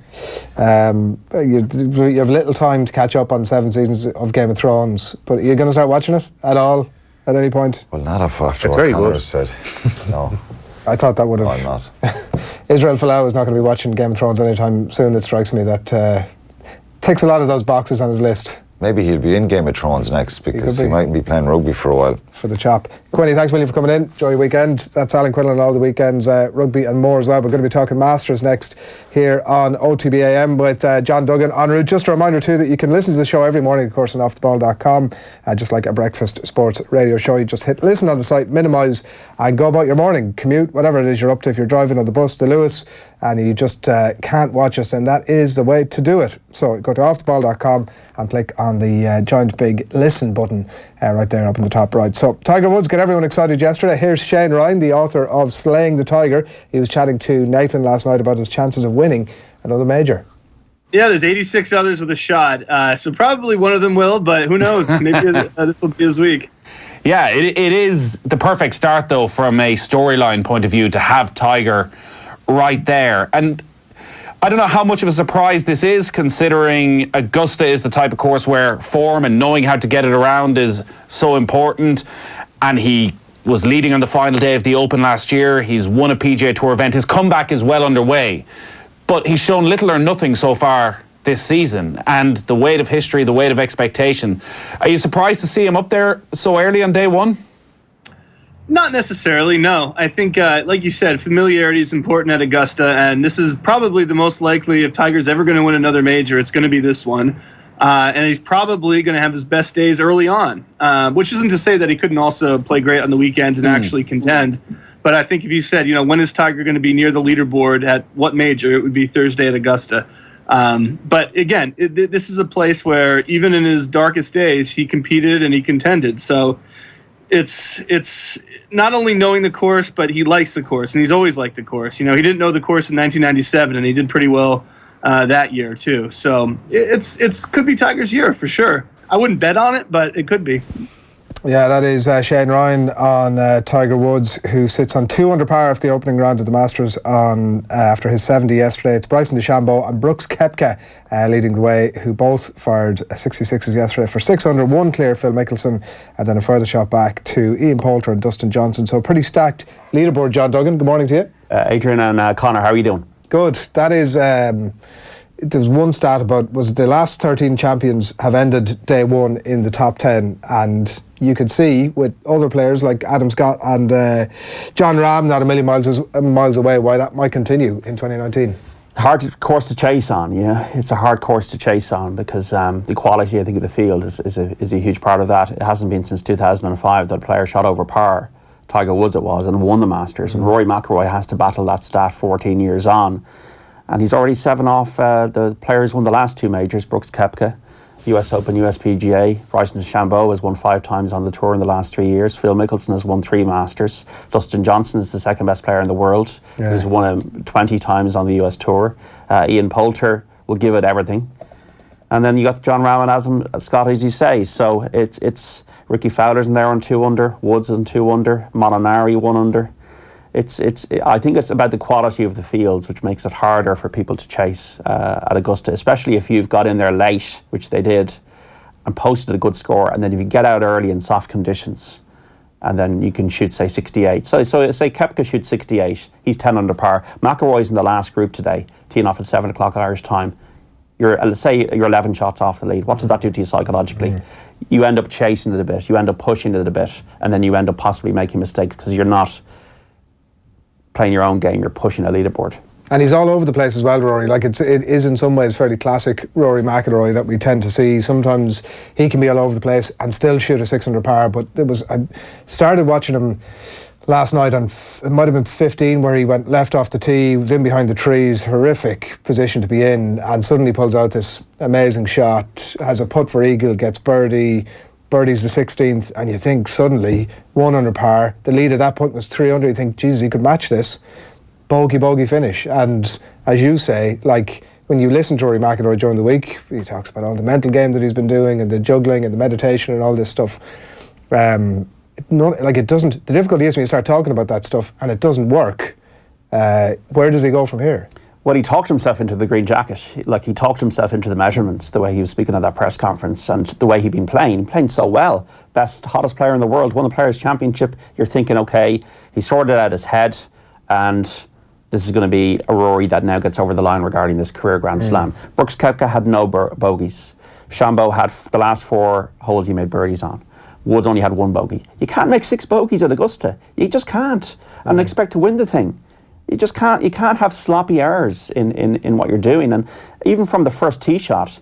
You have little time to catch up on 7 seasons of Game of Thrones, but you're going to start watching it at all at any point? Well, not after it's what very Conor good. said. No. I thought that would have... I'm not. Israel Folau is not going to be watching Game of Thrones anytime soon. It strikes me that ticks a lot of those boxes on his list. Maybe he'll be in Game of Thrones next, because he mightn't be playing rugby for a while. For the chap. Quinny, thanks million for coming in. Enjoy your weekend. That's Alan Quinlan all the weekends, rugby and more as well. We're going to be talking Masters next here on OTB AM with John Duggan en route. Just a reminder too that you can listen to the show every morning, of course, on offtheball.com. Just like a breakfast sports radio show. You just hit listen on the site, minimise, and go about your morning, commute, whatever it is you're up to. If you're driving on the bus to Lewis and you just can't watch us, then that is the way to do it. So go to offtheball.com and click on the giant big listen button right there up in the top right. So Tiger Woods got everyone excited yesterday. Here's Shane Ryan, the author of Slaying the Tiger. He was chatting to Nathan last night about his chances of winning another major. Yeah, there's 86 others with a shot. So probably one of them will, but who knows? Maybe this will be his week. Yeah, it is the perfect start, though, from a storyline point of view, to have Tiger right there. And I don't know how much of a surprise this is, considering Augusta is the type of course where form and knowing how to get it around is so important. And he was leading on the final day of the Open last year. He's won a PGA Tour event. His comeback is well underway. But he's shown little or nothing so far this season. And the weight of history, the weight of expectation. Are you surprised to see him up there so early on day one? Not necessarily, no. I think, like you said, familiarity is important at Augusta, and this is probably the most likely, if Tiger's ever going to win another major, it's going to be this one. And he's probably going to have his best days early on, which isn't to say that he couldn't also play great on the weekend and actually contend. But I think if you said, when is Tiger going to be near the leaderboard at what major, it would be Thursday at Augusta. But again, this is a place where even in his darkest days, he competed and he contended. So it's not only knowing the course, but he likes the course, and he's always liked the course. He didn't know the course in 1997, and he did pretty well that year too. So it's could be Tiger's year for sure. I wouldn't bet on it, but it could be. Yeah, that is Shane Ryan on Tiger Woods, who sits on 2 under par after the opening round of the Masters after his 70 yesterday. It's Bryson DeChambeau and Brooks Koepka leading the way, who both fired 66s yesterday for 6 under, 1 clear Phil Mickelson, and then a further shot back to Ian Poulter and Dustin Johnson. So pretty stacked leaderboard. John Duggan, good morning to you. Adrian and Conor, how are you doing? Good. That is... there's one stat about, was the last 13 champions have ended day one in the top 10, and you could see with other players like Adam Scott and John Rahm not a million miles away why that might continue in 2019. Hard course to chase on, it's a hard course to chase on because the quality, I think, of the field is a huge part of that. It hasn't been since 2005 that a player shot over par, Tiger Woods it was, and won the Masters, and Rory McIlroy has to battle that stat 14 years on. And he's already 7 off the players who won the last 2 majors, Brooks Koepka, US Open, USPGA. Bryson DeChambeau has won 5 times on the tour in the last 3 years. Phil Mickelson has won 3 Masters. Dustin Johnson is the second best player in the world. Yeah. He's won 20 times on the US tour. Ian Poulter will give it everything. And then you got John Rahm and Adam Scott, as you say. So it's Ricky Fowler's in there on 2 under, Woods on 2 under, Molinari 1 under. I think it's about the quality of the fields, which makes it harder for people to chase at Augusta, especially if you've got in there late, which they did, and posted a good score, and then if you get out early in soft conditions, and then you can shoot, say, 68. So say Koepka shoots 68, he's 10 under par. McIlroy's in the last group today, teeing off at 7 o'clock Irish time. let's say you're 11 shots off the lead. What does that do to you psychologically? You end up chasing it a bit, you end up pushing it a bit, and then you end up possibly making mistakes because you're not playing your own game, you're pushing a leaderboard. And he's all over the place as well, Rory. Like it is in some ways fairly classic Rory McIlroy that we tend to see. Sometimes he can be all over the place and still shoot a 600 par. But I started watching him last night on, it might have been 15, where he went left off the tee, was in behind the trees, horrific position to be in, and suddenly pulls out this amazing shot, has a putt for eagle, gets birdie. Birdie's the 16th, and you think suddenly 100 par. The lead at that point was 300. You think, Jesus, he could match this. Bogey finish. And as you say, like when you listen to Rory McIlroy during the week, he talks about all the mental game that he's been doing and the juggling and the meditation and all this stuff. The difficulty is when you start talking about that stuff and it doesn't work. Where does he go from here? Well, he talked himself into the green jacket. He talked himself into the measurements, the way he was speaking at that press conference and the way he'd been playing so well. Best, hottest player in the world, won the Players' Championship. You're thinking, okay, he sorted out his head and this is going to be a Rory that now gets over the line regarding this career Grand Slam. Brooks Koepka had no bogeys. Shambo had the last 4 holes he made birdies on. Woods only had 1 bogey. You can't make 6 bogeys at Augusta. You just can't. And expect to win the thing. You just can't. You can't have sloppy errors in what you're doing. And even from the first tee shot,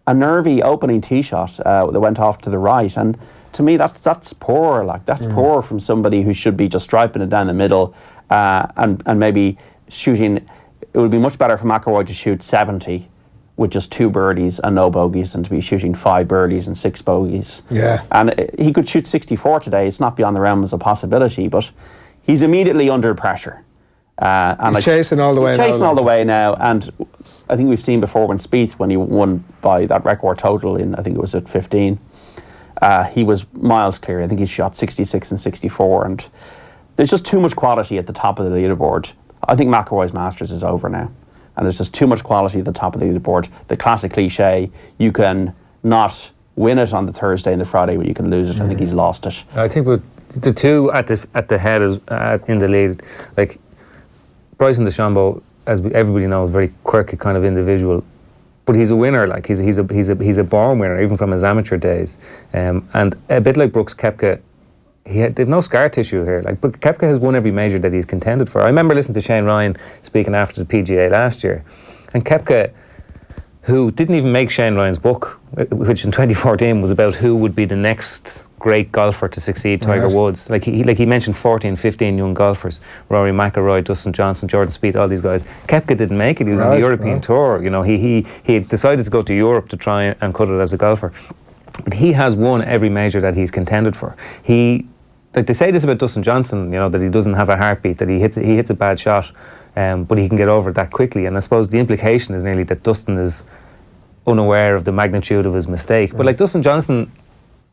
a nervy opening tee shot that went off to the right. And to me, that's poor. That's poor from somebody who should be just striping it down the middle and maybe shooting. It would be much better for McIlroy to shoot 70 with just 2 birdies and no bogeys than to be shooting 5 birdies and 6 bogeys. Yeah. And he could shoot 64 today. It's not beyond the realm as a possibility, but he's immediately under pressure. And he's chasing all the way now. Chasing all the way now, and I think we've seen before when Spieth, when he won by that record total in, I think it was at 15, he was miles clear. I think he shot 66 and 64, and there's just too much quality at the top of the leaderboard. I think McIlroy's Masters is over now, and there's just too much quality at the top of the leaderboard. The classic cliche, you can not win it on the Thursday and the Friday, but you can lose it. I think he's lost it. I think with the two at the head is in the lead, like Bryson DeChambeau, as everybody knows, very quirky kind of individual, but he's a winner. Like he's a born winner, even from his amateur days. And a bit like Brooks Koepka, they've no scar tissue here. Like, but Koepka has won every major that he's contended for. I remember listening to Shane Ryan speaking after the PGA last year, and Koepka, who didn't even make Shane Ryan's book, which in 2014 was about who would be the next great golfer to succeed Tiger Woods. Like he mentioned 14, 15 young golfers: Rory McIlroy, Dustin Johnson, Jordan Spieth, all these guys. Koepka didn't make it. He was on the European tour. You know, he decided to go to Europe to try and cut it as a golfer. But he has won every major that he's contended for. Like they say this about Dustin Johnson, you know, that he doesn't have a heartbeat, that he hits a bad shot, but he can get over it that quickly. And I suppose the implication is nearly that Dustin is unaware of the magnitude of his mistake. But like Dustin Johnson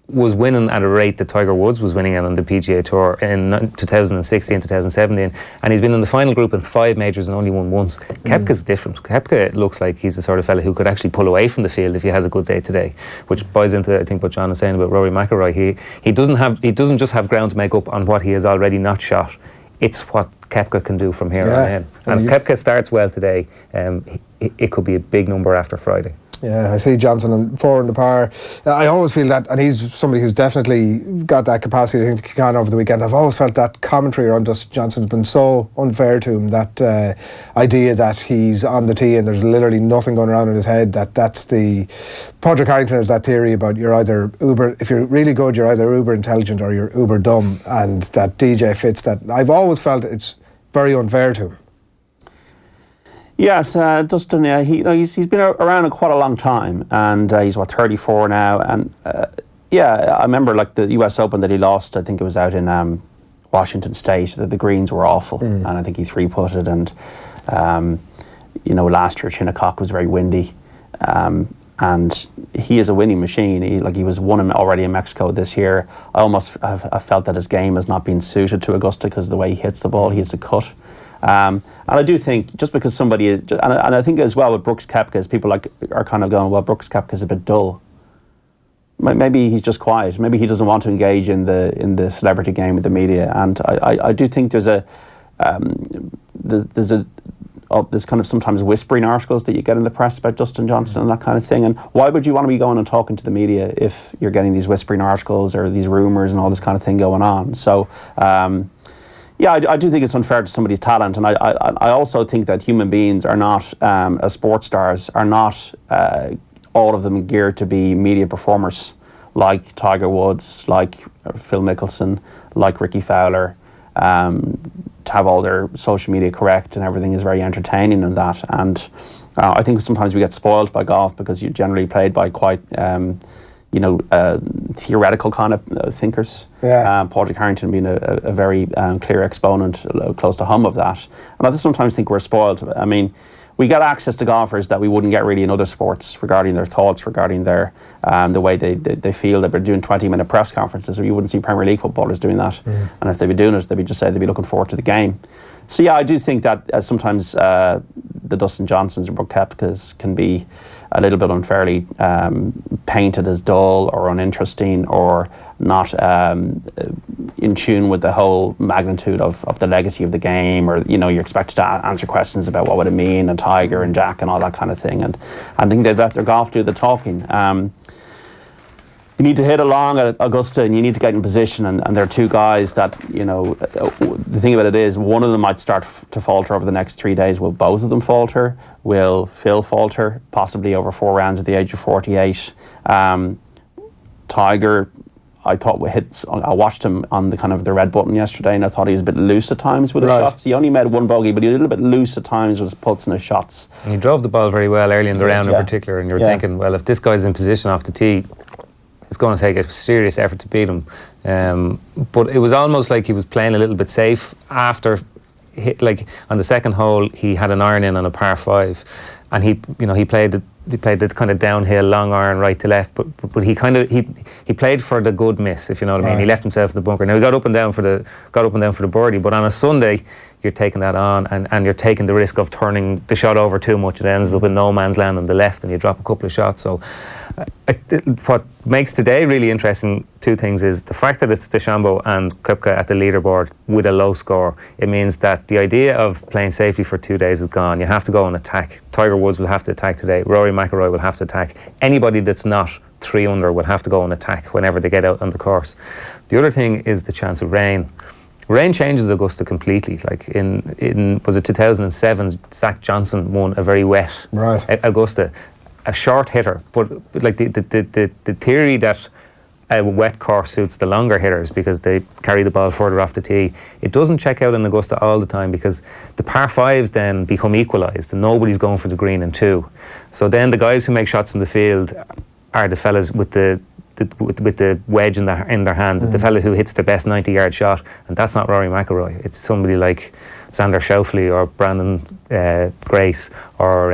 was winning at a rate that Tiger Woods was winning at on the PGA Tour in 2016, 2017, and he's been in the final group in 5 majors and only won once. Koepka's different. Koepka looks like he's the sort of fella who could actually pull away from the field if he has a good day today, which buys into, I think, what John is saying about Rory McIlroy. He doesn't just have ground to make up on what he has already not shot. It's what Koepka can do from here on in. And if Koepka starts well today, it could be a big number after Friday. Yeah, I see Johnson on 4 under par. I always feel that, and he's somebody who's definitely got that capacity, I think, to kick on over the weekend. I've always felt that commentary around Dustin Johnson has been so unfair to him, that idea that he's on the tee and there's literally nothing going around in his head, that's the... Padraig Harrington has that theory about you're either uber... If you're really good, you're either uber intelligent or you're uber dumb, and that DJ fits that. I've always felt it's very unfair to him. Yes, Dustin, he's been around quite a long time, and he's 34 now, and I remember like the US Open that he lost, I think it was out in Washington State, the greens were awful, and I think he 3-putted, and last year Shinnecock was very windy, and he is a winning machine. He was won already in Mexico this year. I almost have felt that his game has not been suited to Augusta because of the way he hits the ball, he hits a cut. And I do think just because somebody is, and I think as well with Brooks Koepka, as people are kind of going, well, Brooks Koepka is a bit dull. Maybe he's just quiet. Maybe he doesn't want to engage in the celebrity game with the media. And I do think there's a there's kind of sometimes whispering articles that you get in the press about Dustin Johnson and that kind of thing. And why would you want to be going and talking to the media if you're getting these whispering articles or these rumours and all this kind of thing going on? So, I do think it's unfair to somebody's talent, and I also think that human beings are not, as sports stars, are not all of them geared to be media performers like Tiger Woods, like Phil Mickelson, like Ricky Fowler, to have all their social media correct and everything is very entertaining and that. And I think sometimes we get spoiled by golf because you're generally played by quite theoretical kind of thinkers. Padraig Harrington being a very clear exponent, close to home of that. And I sometimes think we're spoiled. I mean, we get access to golfers that we wouldn't get really in other sports regarding their thoughts, regarding their the way they feel. They've been doing 20-minute press conferences, or you wouldn't see Premier League footballers doing that. And if they'd be doing it, they'd be looking forward to the game. So I do think that sometimes the Dustin Johnsons and Brooke Koepkas can be a little bit unfairly painted as dull or uninteresting or not in tune with the whole magnitude of the legacy of the game, or you're expected to answer questions about what would it mean and Tiger and Jack and all that kind of thing. And I think they let their golf do the talking. You need to hit along at Augusta and you need to get in position, and there are two guys that, the thing about it is one of them might start to falter over the next 3 days. Will both of them falter? Will Phil falter, possibly over 4 rounds at the age of 48? Tiger, I watched him on the kind of the red button yesterday, and I thought he was a bit loose at times with his shots. He only made one bogey, but he was a little bit loose at times with his putts and his shots. And he drove the ball very well early in the round in particular, and you're thinking, well, if this guy's in position off the tee, it's going to take a serious effort to beat him. But it was almost like he was playing a little bit safe after, on the second hole, he had an iron in on a par 5, and he played the kind of downhill long iron right to left, but he played for the good miss, if you know what I mean. He left himself in the bunker. Now he got up and down for the birdie, but on a Sunday you're taking that on and you're taking the risk of turning the shot over too much. It ends up in no man's land on the left and you drop a couple of shots. So what makes today really interesting, two things, is the fact that it's DeChambeau and Koepka at the leaderboard with a low score. It means that the idea of playing safely for 2 days is gone. You have to go and attack. Tiger Woods will have to attack today. Rory McIlroy will have to attack. Anybody that's not 3 under will have to go and attack whenever they get out on the course. The other thing is the chance of rain. Rain changes Augusta completely. Like in was it 2007, Zach Johnson won a very wet Augusta, a short hitter, but like the theory that a wet course suits the longer hitters because they carry the ball further off the tee, it doesn't check out in Augusta all the time, because the par 5s then become equalised and nobody's going for the green in 2. So then the guys who make shots in the field are the fellas with the wedge in their hand, the fella who hits the best 90-yard shot, and that's not Rory McIlroy. It's somebody like Xander Schauffele or Brandon Grace or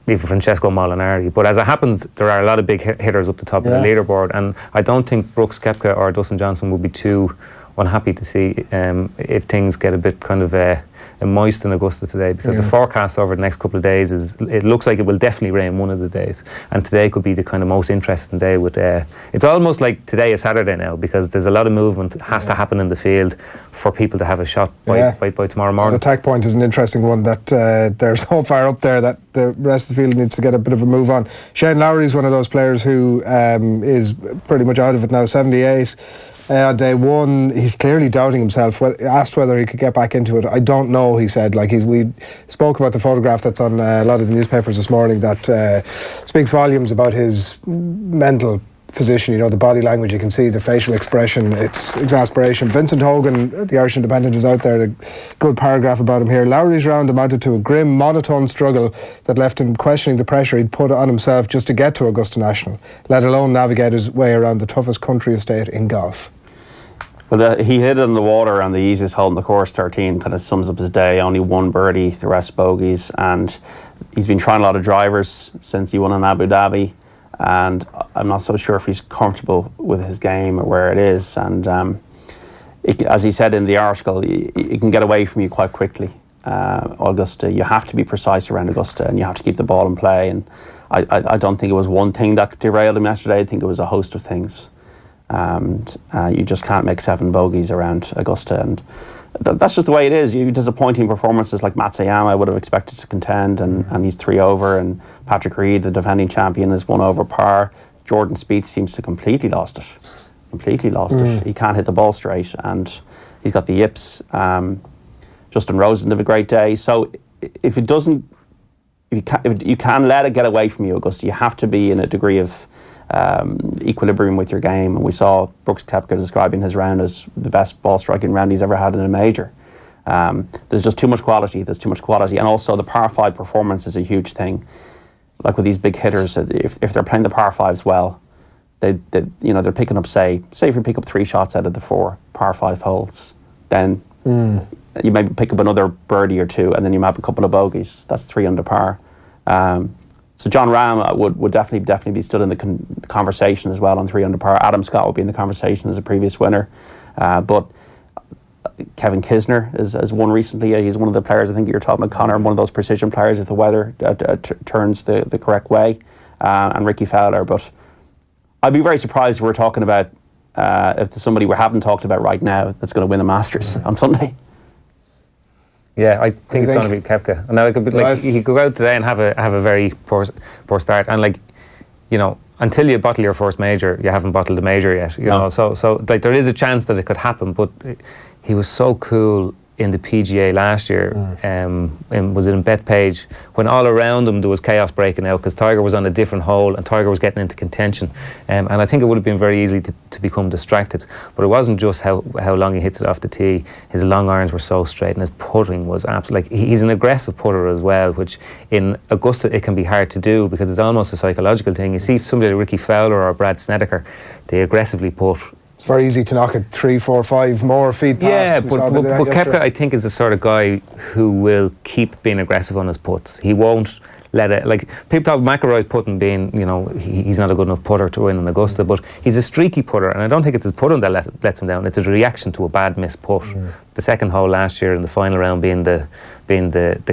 even Francesco Molinari. But as it happens, there are a lot of big hitters up the top of the leaderboard, and I don't think Brooks Koepka or Dustin Johnson would be too unhappy to see if things get a bit kind of moist in Augusta today, because the forecast over the next couple of days it looks like it will definitely rain one of the days, and today could be the kind of most interesting day. With it's almost like today is Saturday now, because there's a lot of movement that has to happen in the field for people to have a shot by tomorrow morning. The attack point is an interesting one, that they're so far up there that the rest of the field needs to get a bit of a move on. Shane Lowry is one of those players who is pretty much out of it now, 78. On day one, he's clearly doubting himself. Asked whether he could get back into it, I don't know, he said. We spoke about the photograph that's on a lot of the newspapers this morning that speaks volumes about his mental position. The body language, you can see the facial expression, it's exasperation. Vincent Hogan, the Irish Independent, is out there, a good paragraph about him here. Lowry's round amounted to a grim, monotone struggle that left him questioning the pressure he'd put on himself just to get to Augusta National, let alone navigate his way around the toughest country estate in golf. Well, he hit it in the water on the easiest hole in the course, 13, kind of sums up his day. Only one birdie, the rest bogeys, and he's been trying a lot of drivers since he won in Abu Dhabi, and I'm not so sure if he's comfortable with his game or where it is. And as he said in the article, it can get away from you quite quickly. Augusta, you have to be precise around Augusta, and you have to keep the ball in play. And I don't think it was one thing that derailed him yesterday. I think it was a host of things. And you just can't make 7 bogeys around Augusta. And that's just the way it is. You disappointing performances like Matsuyama, I would have expected to contend, and he's 3 over, and Patrick Reed, the defending champion, is 1 over par. Jordan Spieth seems to completely lost it. He can't hit the ball straight, and he's got the yips. Justin Rose didn't have a great day. So if you can let it get away from you, Augusta, you have to be in a degree of equilibrium with your game. And we saw Brooks Koepka describing his round as the best ball striking round he's ever had in a major. There's just too much quality. And also the par 5 performance is a huge thing. Like with these big hitters, if they're playing the par 5s well, they're picking up, say if you pick up 3 shots out of the 4 par 5 holes, then you maybe pick up another birdie or 2, and then you might have a couple of bogeys. That's 3 under par. So John Rahm would definitely be still in the conversation as well on 3 under par. Adam Scott would be in the conversation as a previous winner, but Kevin Kisner has won recently. He's one of the players, I think you're talking about, Conor, one of those precision players if the weather turns the correct way, and Ricky Fowler. But I'd be very surprised if we're talking about if there's somebody we haven't talked about right now that's going to win the Masters on Sunday. Yeah, I think it's going to be Koepka. And now it could be like he could go out today and have a very poor start, and until you bottle your first major, you haven't bottled a major yet. You know, so like there is a chance that it could happen, but he was so cool in the PGA last year, and was in Bethpage, when all around him there was chaos breaking out because Tiger was on a different hole and Tiger was getting into contention, and I think it would have been very easy to become distracted. But it wasn't just how long he hits it off the tee. His long irons were so straight, and his putting was absolutely, like, he's an aggressive putter as well, which in Augusta it can be hard to do because it's almost a psychological thing. You see somebody like Ricky Fowler or Brad Snedeker, they aggressively put. It's very easy to knock it 3, 4, 5 more feet past. Yeah, but Koepka, I think, is the sort of guy who will keep being aggressive on his putts. He won't let it, like, people talk about McIlroy's putting being, he's not a good enough putter to win in Augusta, but he's a streaky putter, and I don't think it's his putting that lets him down. It's a reaction to a bad missed putt. The second hole last year in the final round being the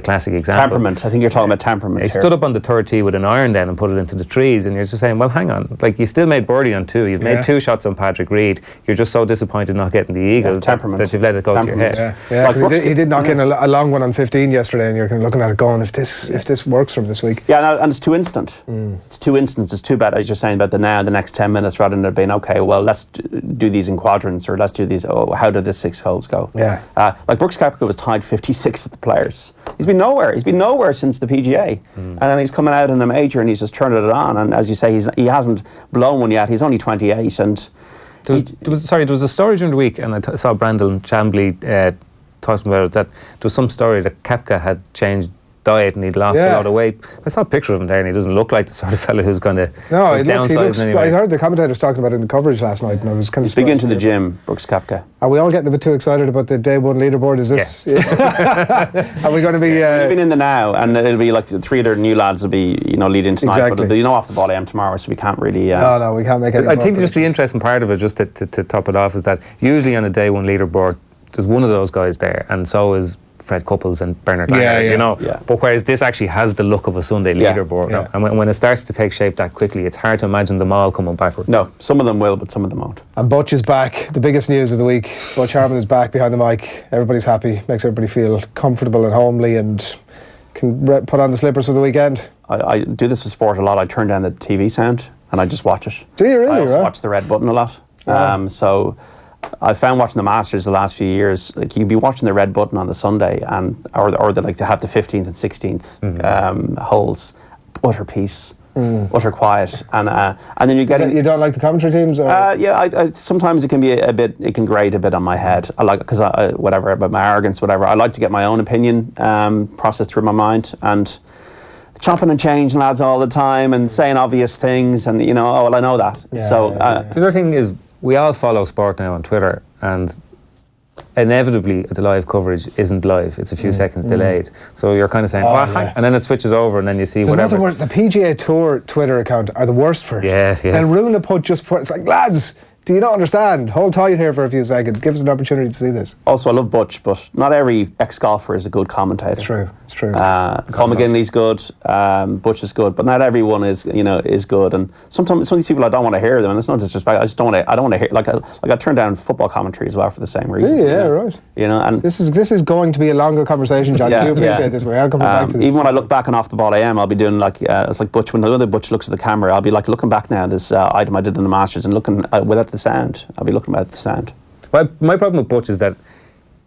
classic example. Temperament. I think you're talking about temperament. He stood up on the third tee with an iron then and put it into the trees, and you're just saying, well, hang on, like, you still made birdie on 2. You've made 2 shots on Patrick Reed. You're just so disappointed not getting the eagle that you've let it go to your head. He did knock in a long one on 15 yesterday, and you're kind of looking at it going, if this works for him this week. Yeah, and it's too instant. It's too instant. It's too bad, as you're saying, about the next 10 minutes, rather than it being, okay, well, let's do these in quadrants, or let's do these, how did the 6 holes go? Yeah. Like Brooks Koepka was tied 56 at the Players. He's been nowhere since the PGA, and then he's coming out in a major and he's just turning it on. And as you say, he hasn't blown one yet. He's only 28, and there was a story during the week, and I saw Brandon Chambly talking about it, that there was some story that Koepka had changed diet and he'd lost a lot of weight. I saw a picture of him there, and he doesn't look like the sort of fellow who's going to downsize in any way. I heard the commentators talking about it in the coverage last night, and I was kind of big into the gym, Brooks Koepka. Are we all getting a bit too excited about the day 1 leaderboard? Is this? Yeah. Are we going to be? We've been in the now, and it'll be like 3 other new lads will be leading tonight. Exactly. But off the ball AM tomorrow, so we can't really. No, we can't make it. I think just the interesting part of it, just to top it off, is that usually on a day 1 leaderboard, there's one of those guys there, and so is Fred Couples and Bernard Langer, But whereas this actually has the look of a Sunday leaderboard, and when it starts to take shape that quickly, it's hard to imagine them all coming backwards. No, some of them will, but some of them won't. And Butch is back. The biggest news of the week. Butch Harmon is back behind the mic. Everybody's happy. Makes everybody feel comfortable and homely, and can put on the slippers for the weekend. I do this for sport a lot. I turn down the TV sound and I just watch it. Do you really? I also watch the red button a lot. So I found watching the Masters the last few years, like, you'd be watching the red button on the Sunday, or they have the 15th and 16th holes, utter peace, utter quiet, and then you get you don't like the commentary teams? Or? I sometimes it can be it can grate a bit on my head. I like, because whatever about my arrogance, whatever. I like to get my own opinion processed through my mind, and chopping and changing lads all the time and saying obvious things, and I know that. The other thing is, we all follow sport now on Twitter, and inevitably the live coverage isn't live. It's a few seconds delayed. So you're kind of saying, and then it switches over, and then you see whatever. The PGA Tour Twitter account are the worst for it. Yeah. They'll ruin a putt just for it's like, lads, Do you not understand? Hold tight here for a few seconds. Give us an opportunity to see this. Also, I love Butch, but not every ex-golfer is a good commentator. It's true. Colm McGinley's good, Butch is good, but not everyone is good. And sometimes some of these people I don't want to hear them, and it's not disrespect. I just don't want to hear. Like I turn down football commentary as well for the same reason. Right. And this is going to be a longer conversation, John. You appreciate this. We are coming back to this. Even when I look back on Off the Ball AM, I'll be doing it's like Butch. When the other Butch looks at the camera, I'll be like looking back now at this item I did in the Masters and looking without the sound. I'll be looking at the sound. Well, my problem with Butch is that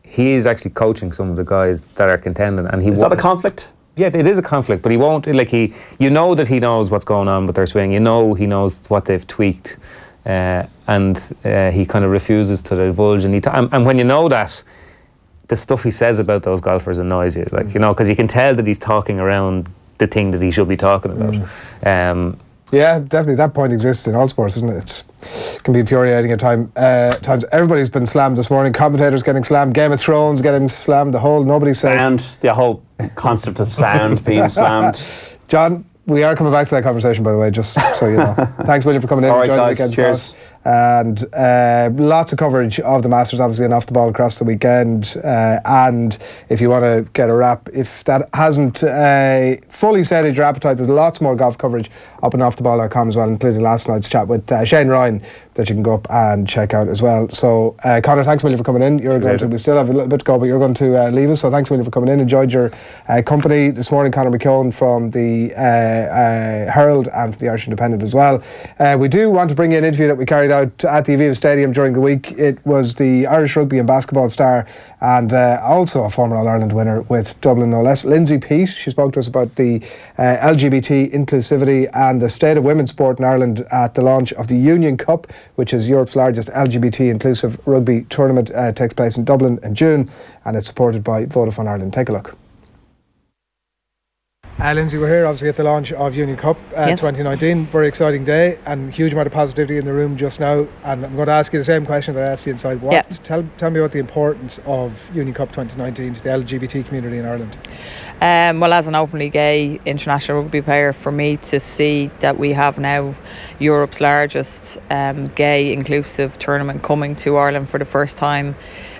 he is actually coaching some of the guys that are contending, and is that a conflict? Yeah, it is a conflict, but he won't. You know that he knows what's going on with their swing. You know he knows what they've tweaked, and he kind of refuses to divulge. And when you know that, the stuff he says about those golfers annoys you, because you can tell that he's talking around the thing that he should be talking about. Yeah, definitely. That point exists in all sports, isn't it? It can be infuriating at times. Everybody's been slammed this morning. Commentators getting slammed. Game of Thrones getting slammed. Nobody's safe. The whole concept of sound being slammed. John, we are coming back to that conversation, by the way, just so you know. Thanks, William, for coming in. All right, guys. Cheers. And lots of coverage of the Masters, obviously, and Off the Ball across the weekend. And if you want to get a wrap, if that hasn't fully sated your appetite, there's lots more golf coverage up on offtheball.com as well, including last night's chat with Shane Ryan that you can go up and check out as well. So, Conor, thanks a million for coming in. We still have a little bit to go, but you're going to leave us. So thanks a million for coming in. Enjoyed your company this morning, Conor McKeon from the Herald and from the Irish Independent as well. We do want to bring you an interview that we carried out at the Aviva Stadium during the week. It was the Irish rugby and basketball star and also a former All-Ireland winner with Dublin, no less, Lindsay Peat. She spoke to us about the LGBT inclusivity and the state of women's sport in Ireland at the launch of the Union Cup, which is Europe's largest LGBT inclusive rugby tournament. Takes place in Dublin in June, and it's supported by Vodafone Ireland. Take a look. Lindsay, we're here obviously at the launch of Union Cup 2019. Very exciting day and huge amount of positivity in the room just now. And I'm going to ask you the same question that I asked you inside. Tell me about the importance of Union Cup 2019 to the LGBT community in Ireland. Well, as an openly gay international rugby player, for me to see that we have now Europe's largest gay inclusive tournament coming to Ireland for the first time.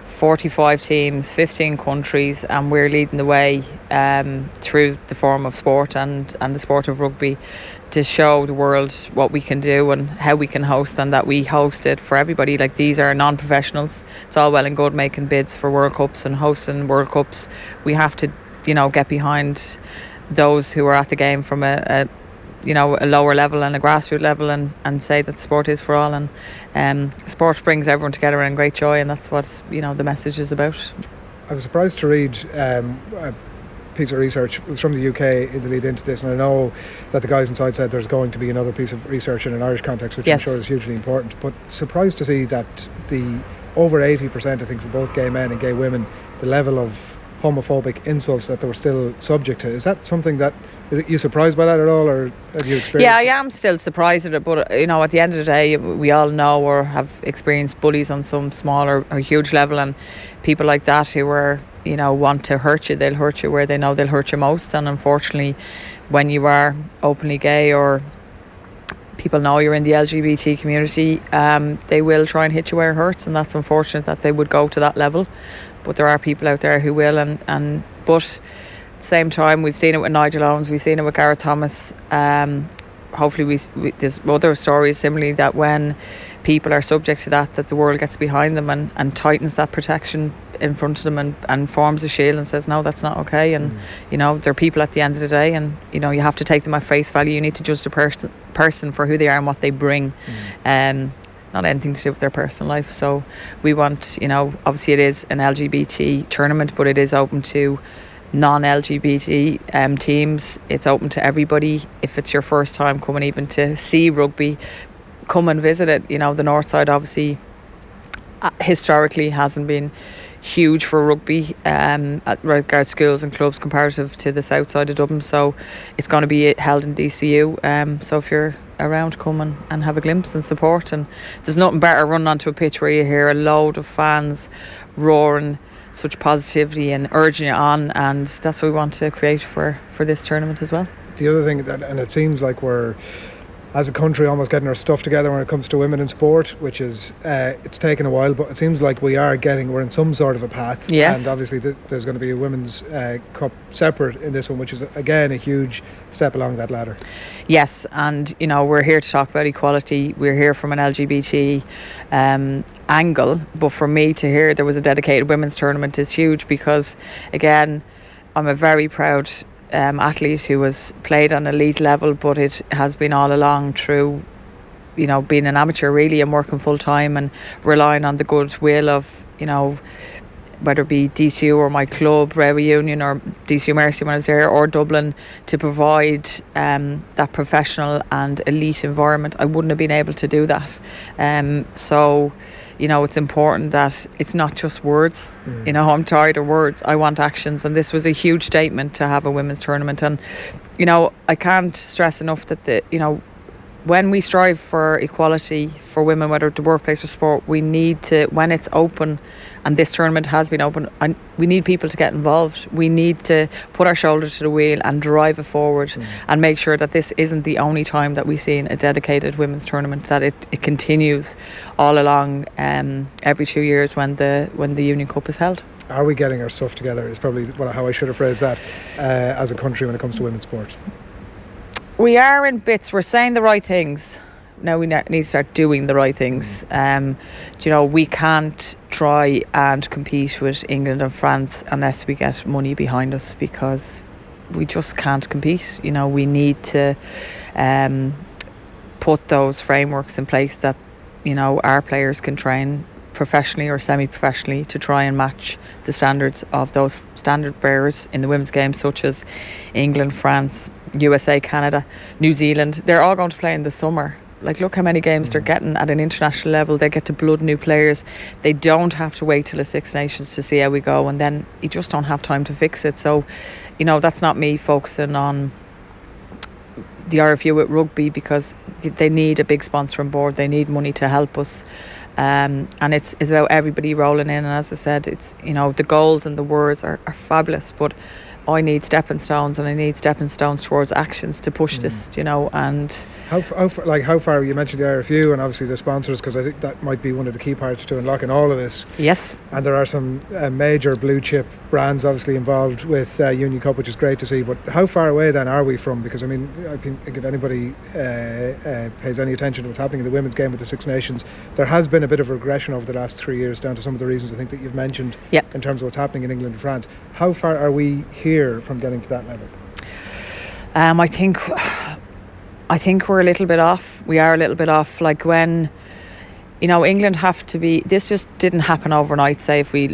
45 teams, 15 countries, and we're leading the way through the form of sport and the sport of rugby to show the world what we can do and how we can host, and that we host it for everybody. Like, these are non-professionals. It's all well and good making bids for World Cups and hosting World Cups. We have to, get behind those who are at the game from a lower level and a grassroots level, and say that sport is for all, and sport brings everyone together in great joy, and that's what the message is about. I was surprised to read a piece of research. It was from the UK in the lead into this, and I know that the guys inside said there's going to be another piece of research in an Irish context, which I'm sure is hugely important, but surprised to see that the over 80%, I think, for both gay men and gay women, the level of homophobic insults that they were still subject to. Is that something that, are you surprised by that at all, or have you experienced? Yeah, I am still surprised at it, but at the end of the day, we all know or have experienced bullies on some small or huge level, and people like that who are want to hurt you, they'll hurt you where they know they'll hurt you most. And unfortunately, when you are openly gay or people know you're in the LGBT community, they will try and hit you where it hurts, and that's unfortunate that they would go to that level. But there are people out there who will, but at the same time, we've seen it with Nigel Owens, we've seen it with Gareth Thomas. Hopefully there's other stories similarly, that when people are subject to that the world gets behind them and tightens that protection in front of them and forms a shield and says, no, that's not okay. And they're people at the end of the day, and you have to take them at face value. You need to judge the person for who they are and what they bring. Not anything to do with their personal life. So we want, obviously it is an LGBT tournament, but it is open to non-LGBT teams. It's open to everybody. If it's your first time coming even to see rugby, come and visit it. The north side obviously historically hasn't been huge for rugby at regard schools and clubs comparative to the south side of Dublin, so it's going to be held in DCU. So if you're around, come and have a glimpse and support. And there's nothing better running onto a pitch where you hear a load of fans roaring such positivity and urging you on, and that's what we want to create for this tournament as well. The other thing, and it seems like we're as a country almost getting our stuff together when it comes to women in sport, which is it's taken a while, but it seems like we're in some sort of a path. Yes. And obviously there's going to be a women's cup separate in this one, which is again a huge step along that ladder. Yes, and we're here to talk about equality. We're here from an LGBT angle, but for me to hear there was a dedicated women's tournament is huge, because again, I'm a very proud athlete who has played on elite level, but it has been all along through being an amateur really and working full time and relying on the goodwill of whether it be DCU or my club, Rugby Union, or DCU Mercy when I was there, or Dublin, to provide that professional and elite environment. I wouldn't have been able to do that. So it's important that it's not just words. I'm tired of words. I want actions, and this was a huge statement to have a women's tournament. And I can't stress enough that when we strive for equality for women, whether at the workplace or sport, we need to, when it's open, and this tournament has been open, and we need people to get involved. We need to put our shoulder to the wheel and drive it forward and make sure that this isn't the only time that we've seen a dedicated women's tournament, that it continues all along every 2 years when the Union Cup is held. Are we getting our stuff together is probably how I should have phrased that as a country when it comes to women's sport. We are in bits. We're saying the right things. Now we need to start doing the right things. We can't try and compete with England and France unless we get money behind us, because we just can't compete. We need to put those frameworks in place that our players can train professionally or semi-professionally to try and match the standards of those standard bearers in the women's game, such as England, France, USA, Canada, New Zealand. They're all going to play in the summer. Look how many games they're getting at an international level. They get to blood new players. They don't have to wait till the Six Nations to see how we go, and then you just don't have time to fix it. So, that's not me focusing on the RFU at rugby, because they need a big sponsor on board. They need money to help us. And it's about everybody rolling in. And as I said, it's the goals and the words are fabulous, but I need stepping stones, and I need stepping stones towards actions to push this, and how far, you mentioned the RFU and obviously the sponsors, because I think that might be one of the key parts to unlocking all of this. Yes. And there are some major blue chip brands obviously involved with Union Cup, which is great to see, but how far away then are we from, because I think if anybody pays any attention to what's happening in the women's game with the Six Nations, there has been a bit of regression over the last 3 years, down to some of the reasons I think that you've mentioned in terms of what's happening in England and France. How far are we here from getting to that level? I think we're a little bit off. We are a little bit off. When England have to be, this just didn't happen overnight. Say if we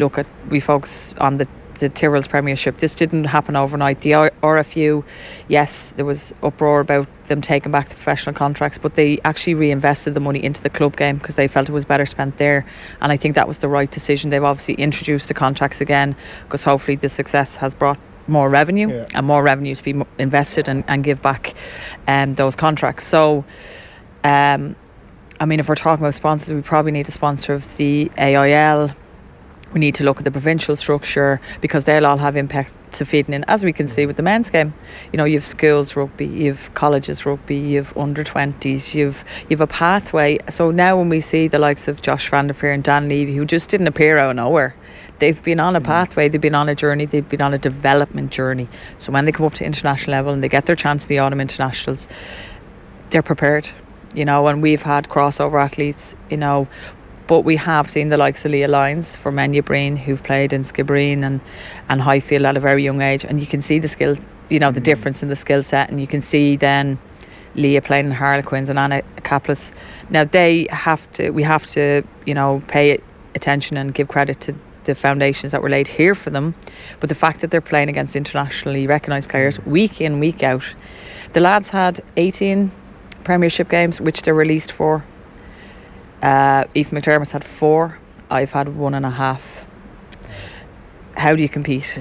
focus on the Tyrrell's Premiership, this didn't happen overnight. The RFU, yes, there was uproar about them taking back the professional contracts, but they actually reinvested the money into the club game because they felt it was better spent there, and I think that was the right decision. They've obviously introduced the contracts again because hopefully the success has brought more revenue and more revenue to be invested and give back those contracts. So if we're talking about sponsors, we probably need a sponsor of the AIL. We need to look at the provincial structure, because they'll all have impact to feeding in, as we can see with the men's game. You have schools rugby, you have colleges rugby, you have under-20s, you have a pathway. So now when we see the likes of Josh Van der Veer and Dan Levy, who just didn't appear out of nowhere, they've been on a pathway, they've been on a journey, they've been on a development journey. So when they come up to international level and they get their chance at the autumn internationals, they're prepared. And we've had crossover athletes, but we have seen the likes of Leah Lyons from Menyabreen, who've played in Skibbereen and Highfield at a very young age, and you can see the skill, the difference in the skill set, and you can see then Leah playing in Harlequins and Anna Kaplis. Now we have to pay attention and give credit to the foundations that were laid here for them, but the fact that they're playing against internationally recognised players week in, week out. The lads had 18 Premiership games, which they're released for. Aoife McDermott's had 4. I've had 1.5. How do you compete?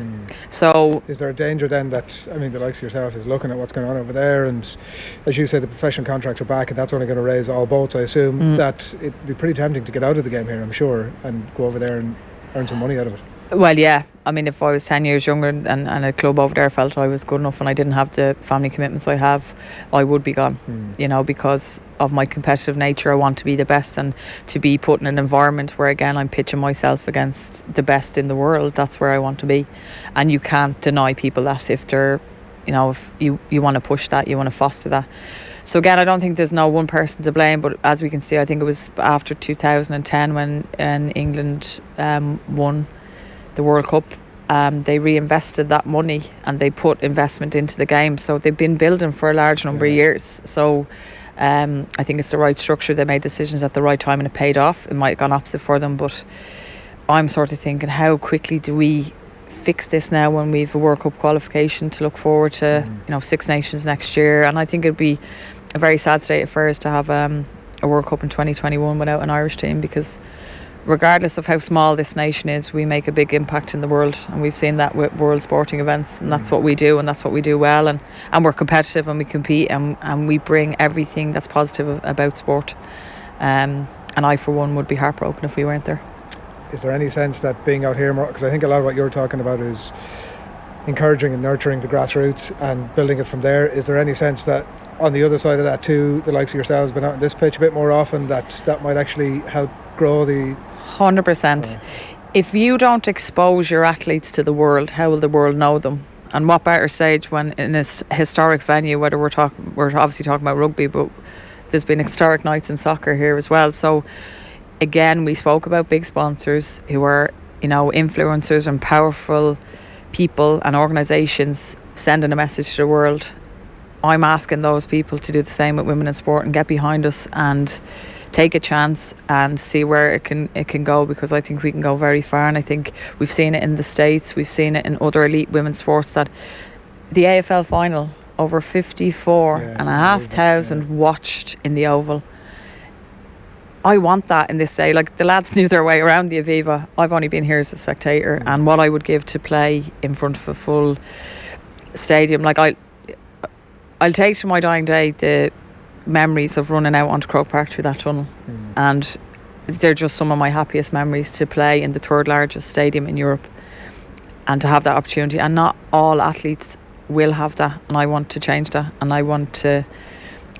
So is there a danger then that, the likes of yourself is looking at what's going on over there, and as you say, the professional contracts are back, and that's only going to raise all boats, I assume, that it'd be pretty tempting to get out of the game here, I'm sure, and go over there and earn some money out of it? Well, yeah. I mean, if I was 10 years younger and a club over there felt I was good enough and I didn't have the family commitments I have, I would be gone. You know, because of my competitive nature, I want to be the best, and to be put in an environment where, again, I'm pitching myself against the best in the world. That's where I want to be. And you can't deny people that if they're, you know, if you want to push that, you want to foster that. So again, I don't think there's no one person to blame, but as we can see, I think it was after 2010 when England won the World Cup, they reinvested that money and they put investment into the game. So they've been building for a large number of years. So I think it's the right structure. They made decisions at the right time and it paid off. It might have gone opposite for them, but I'm sort of thinking, how quickly do we fix this now when we've a World Cup qualification to look forward to, you know, Six Nations next year? And I think it'd be a very sad state of affairs to have a World Cup in 2021 without an Irish team, because regardless of how small this nation is, we make a big impact in the world, and we've seen that with world sporting events, and that's what we do, and that's what we do well, and we're competitive and we compete, and we bring everything that's positive about sport, and I for one would be heartbroken if we weren't there. Is there any sense that being out here more, because I think a lot of what you're talking about is encouraging and nurturing the grassroots and building it from there, is there any sense that on the other side of that too, the likes of yourselves been out on this pitch a bit more often, that might actually help grow the 100%. If you don't expose your athletes to the world, how will the world know them? And what better stage when in a historic venue, whether we're obviously talking about rugby, but there's been historic nights in soccer here as well. So again, we spoke about big sponsors who are, you know, influencers and powerful people and organisations sending a message to the world. I'm asking those people to do the same with women in sport and get behind us and take a chance and see where it can go, because I think we can go very far. And I think we've seen it in the States, we've seen it in other elite women's sports, that the AFL final, over 54,500 watched in the Oval. I want that in this day. Like, the lads knew their way around the Aviva. I've only been here as a spectator, and what I would give to play in front of a full stadium. Like, I'll take to my dying day the memories of running out onto Croke Park through that tunnel, and they're just some of my happiest memories, to play in the third largest stadium in Europe and to have that opportunity. And not all athletes will have that, and I want to change that, and I want to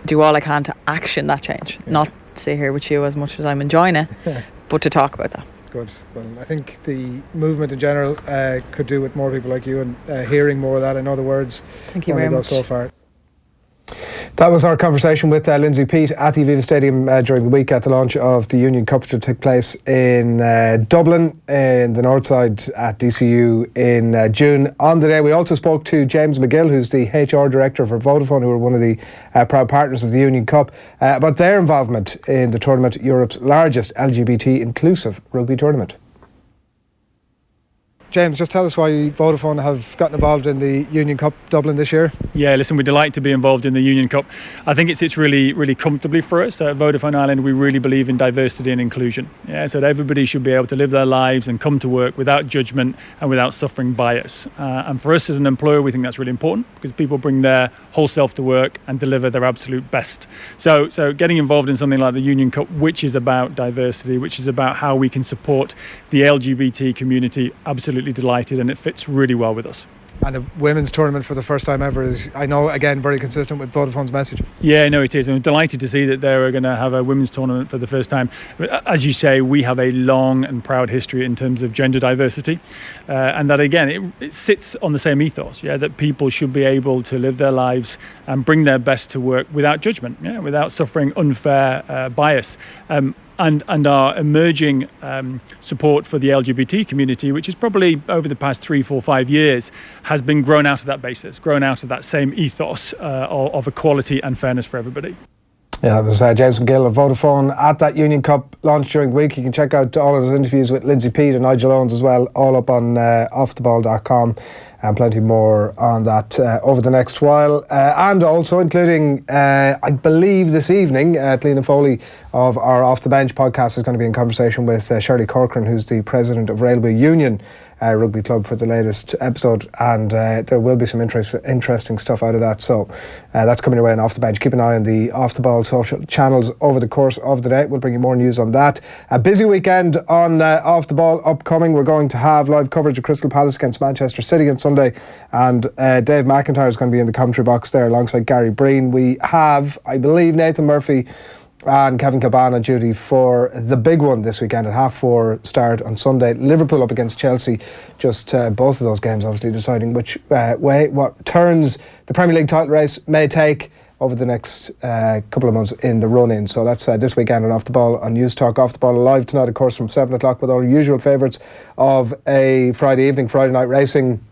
do all I can to action that change, not sit here with you as much as I'm enjoying it, but to talk about that. Good. Well, I think the movement in general could do with more people like you and hearing more of that. I know the words Thank you very much. So far. That was our conversation with Lindsay Peat at the Aviva Stadium during the week at the launch of the Union Cup, that took place in Dublin, in the north side at DCU in June. On the day, we also spoke to James McGill, who's the HR director for Vodafone, who are one of the proud partners of the Union Cup, about their involvement in the tournament, Europe's largest LGBT-inclusive rugby tournament. James, just tell us why Vodafone have gotten involved in the Union Cup Dublin this year. Yeah, listen, we're delighted to be involved in the Union Cup. I think it sits really, really comfortably for us. At Vodafone Ireland, we really believe in diversity and inclusion. Yeah, so that everybody should be able to live their lives and come to work without judgment and without suffering bias. And for us as an employer, we think that's really important, because people bring their whole self to work and deliver their absolute best. So getting involved in something like the Union Cup, which is about diversity, which is about how we can support the LGBT community, absolutely delighted, and it fits really well with us. And a women's tournament for the first time ever is, I know, again, very consistent with Vodafone's message. Yeah, no, it is. I'm delighted to see that they're going to have a women's tournament for the first time. As you say, we have a long and proud history in terms of gender diversity, and that, again, it sits on the same ethos, that people should be able to live their lives and bring their best to work without judgment, without suffering unfair bias. And our emerging support for the LGBT community, which is probably over the past 3, 4, 5 years, has been grown out of that basis, grown out of that same ethos of equality and fairness for everybody. Yeah, that was James McGill of Vodafone at that Union Cup launch during the week. You can check out all of his interviews with Lindsay Peat and Nigel Owens as well, all up on offtheball.com. and plenty more on that over the next while. And also including, I believe this evening, Quinlan Foley of our Off the Bench podcast is going to be in conversation with Shirley Corcoran, who's the president of Railway Union Rugby Club, for the latest episode, and there will be some interesting stuff out of that. So that's coming away on Off the Bench. Keep an eye on the Off the Ball social channels over the course of the day. We'll bring you more news on that. A busy weekend on Off the Ball upcoming. We're going to have live coverage of Crystal Palace against Manchester City on Sunday, and Dave McIntyre is going to be in the commentary box there alongside Gary Breen. We have, I believe, Nathan Murphy and Kevin Kilban on duty for the big one this weekend at 4:30 start on Sunday. Liverpool up against Chelsea. Just both of those games obviously deciding which way, what turns the Premier League title race may take over the next couple of months in the run-in. So that's this weekend on Off the Ball on News Talk. Off the Ball live tonight, of course, from 7 o'clock with our usual favourites of a Friday evening, Friday night racing.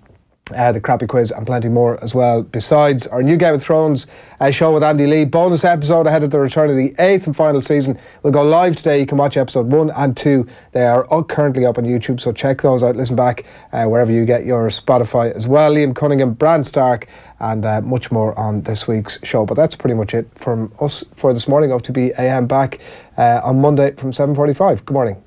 The crappy quiz and plenty more as well. Besides our new Game of Thrones show with Andy Lee, bonus episode ahead of the return of the 8th and final season. We'll go live today. You can watch episode 1 and 2. They are currently up on YouTube, so check those out. Listen back wherever you get your Spotify as well. Liam Cunningham, Bran Stark, and much more on this week's show. But that's pretty much it from us for this morning. OTB AM back on Monday from 7:45. Good morning.